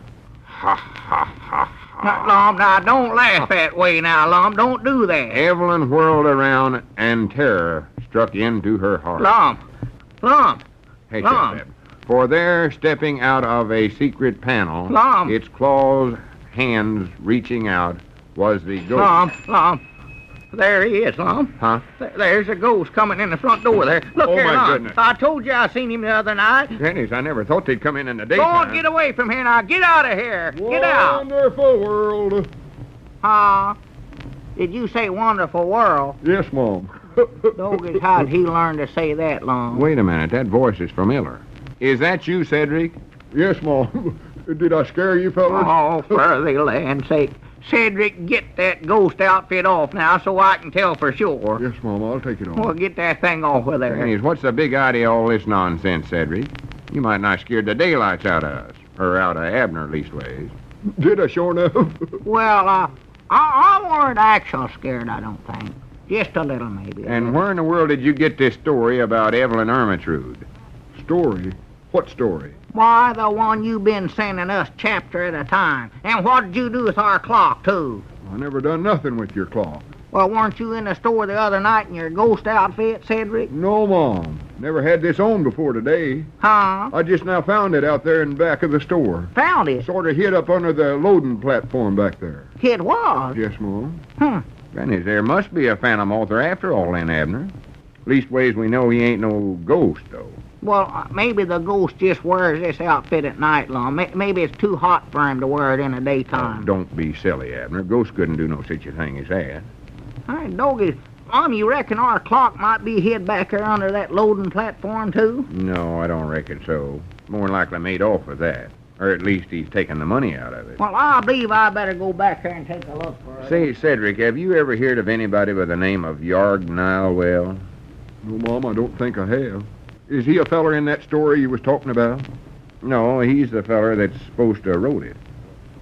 Ha, ha, ha, ha. Now, Lum, now, don't laugh that way now, Lum. Don't do that. Evelyn whirled around, and terror struck into her heart. Lum. Hey, shut up. For there, stepping out of a secret panel, Lum. its claws, hands reaching out, was the ghost. Lum. There he is, Lum. Huh? There's a ghost coming in the front door there. Look Oh, here, my Lum. goodness. I told you I seen him the other night. Dennis, I never thought they'd come in the Go daytime. on, get away from here now. Get out of here. Get out. Wonderful world. Did you say wonderful world? Yes, Mom. Doggies, how'd he learn to say that, Lum? Wait a minute. That voice is familiar. Is that you, Cedric? Yes, Mom. Did I scare you, fellas? Oh, for the land's sake. Cedric, get that ghost outfit off now so I can tell for sure. Yes, Mom, I'll take it off. Well, get that thing off of there. Dennis, what's the big idea of all this nonsense, Cedric? You might not scared the daylights out of us. Or out of Abner, leastways. Did I, sure enough? Well, I weren't actual scared, I don't think. Just a little, maybe. And where in the world did you get this story about Evelyn Ermintrude? Story? What story? Why, the one you've been sending us chapter at a time. And what did you do with our clock, too? I never done nothing with your clock. Well, weren't you in the store the other night in your ghost outfit, Cedric? No, Mom. Never had this on before today. Huh? I just now found it out there in back of the store. Found it? Sort of hid up under the loading platform back there. It was? Yes, Mom. Granny, there must be a phantom author after all, then, Abner. Leastways, we know he ain't no ghost, though. Well, maybe the ghost just wears this outfit at night, Lum. Maybe it's too hot for him to wear it in the daytime. Don't be silly, Abner. Ghost couldn't do no such a thing as that. Hey, Doggy, Mom, you reckon our clock might be hid back there under that loading platform, too? No, I don't reckon so. More likely made off with that. Or at least he's taking the money out of it. Well, I believe I better go back there and take a look for it. Say, Cedric, have you ever heard of anybody by the name of Yarg Nilewell? No, Mom, I don't think I have. Is he a feller in that story you was talking about? No, he's the feller that's supposed to have wrote it.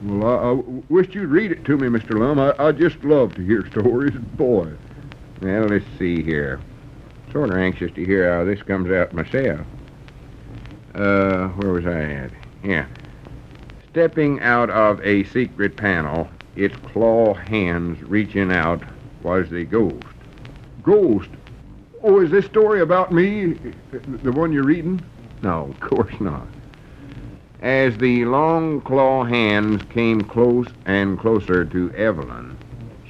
Well, I wished you'd read it to me, Mr. Lum. I just love to hear stories. Boy. Well, let's see here. Sort of anxious to hear how this comes out myself. Where was I at? Yeah. Stepping out of a secret panel, its claw hands reaching out, was the ghost. Ghost? Oh, is this story about me? The one you're reading? No, of course not. As the long claw hands came close and closer to Evelyn,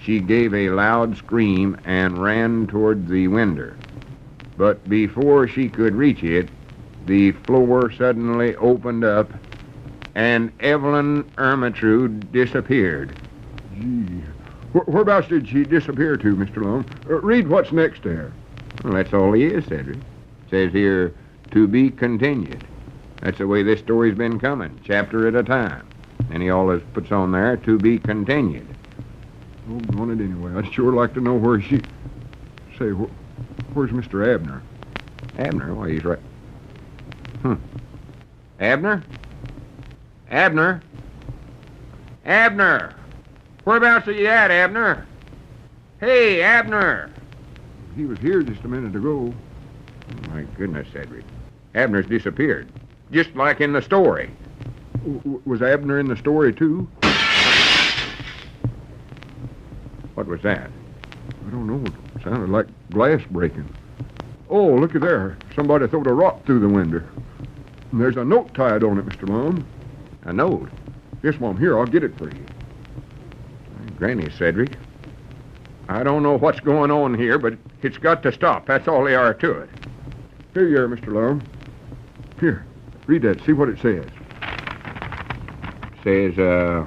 she gave a loud scream and ran toward the window. But before she could reach it, the floor suddenly opened up, and Evelyn Ermintrude disappeared. Gee, whereabouts did she disappear to, Mr. Lum? Read what's next there. Well, that's all he is, Cedric. Says here, to be continued. That's the way this story's been coming, chapter at a time. And he always puts on there, to be continued. Oh, on it anyway. I'd sure like to know where she... Say, where's Mr. Abner? Abner? Why, he's right... Abner? Abner? Abner! Whereabouts are you at, Abner? Hey, Abner! He was here just a minute ago. Oh, my goodness, Cedric. Abner's disappeared. Just like in the story. Was Abner in the story, too? What was that? I don't know. It sounded like glass breaking. Oh, looky there. Somebody throwed a rock through the window. And there's a note tied on it, Mr. Lum. A note? Yes, Mom. Here, I'll get it for you. Granny, Cedric. I don't know what's going on here, but it's got to stop. That's all there are to it. Here you are, Mr. Lum. Here, read that. See what it says. It says,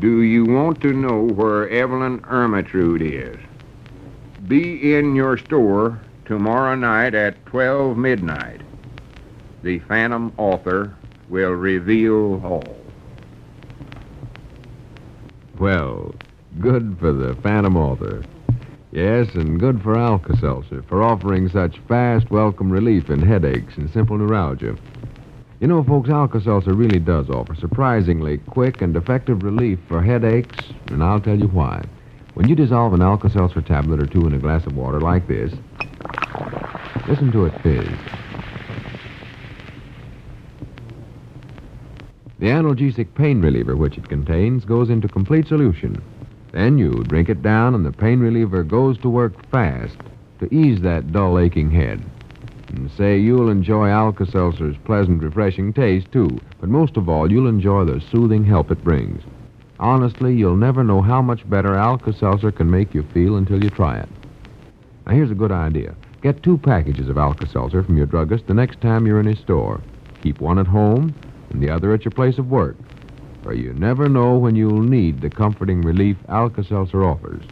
do you want to know where Evelyn Ermintrude is? Be in your store tomorrow night at 12 midnight. The Phantom Author will reveal all. Well, good for the Phantom Author. Yes, and good for Alka-Seltzer for offering such fast, welcome relief in headaches and simple neuralgia. You know, folks, Alka-Seltzer really does offer surprisingly quick and effective relief for headaches, and I'll tell you why. When you dissolve an Alka-Seltzer tablet or two in a glass of water like this, listen to it fizz. The analgesic pain reliever which it contains goes into complete solution. Then you drink it down, and the pain reliever goes to work fast to ease that dull, aching head. And say you'll enjoy Alka-Seltzer's pleasant, refreshing taste, too. But most of all, you'll enjoy the soothing help it brings. Honestly, you'll never know how much better Alka-Seltzer can make you feel until you try it. Now, here's a good idea. Get 2 packages of Alka-Seltzer from your druggist the next time you're in his store. Keep one at home and the other at your place of work, for you never know when you'll need the comforting relief Alka-Seltzer offers.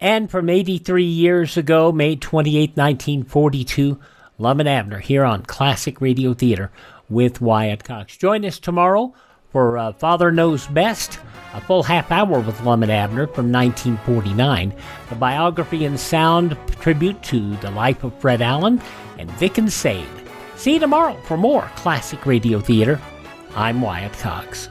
And from 83 years ago, May 28, 1942, Lum and Abner here on Classic Radio Theater with Wyatt Cox. Join us tomorrow for Father Knows Best, a full half hour with Lum and Abner from 1949, the biography and sound tribute to the life of Fred Allen and Vic and Sade. See you tomorrow for more Classic Radio Theater. I'm Wyatt Cox.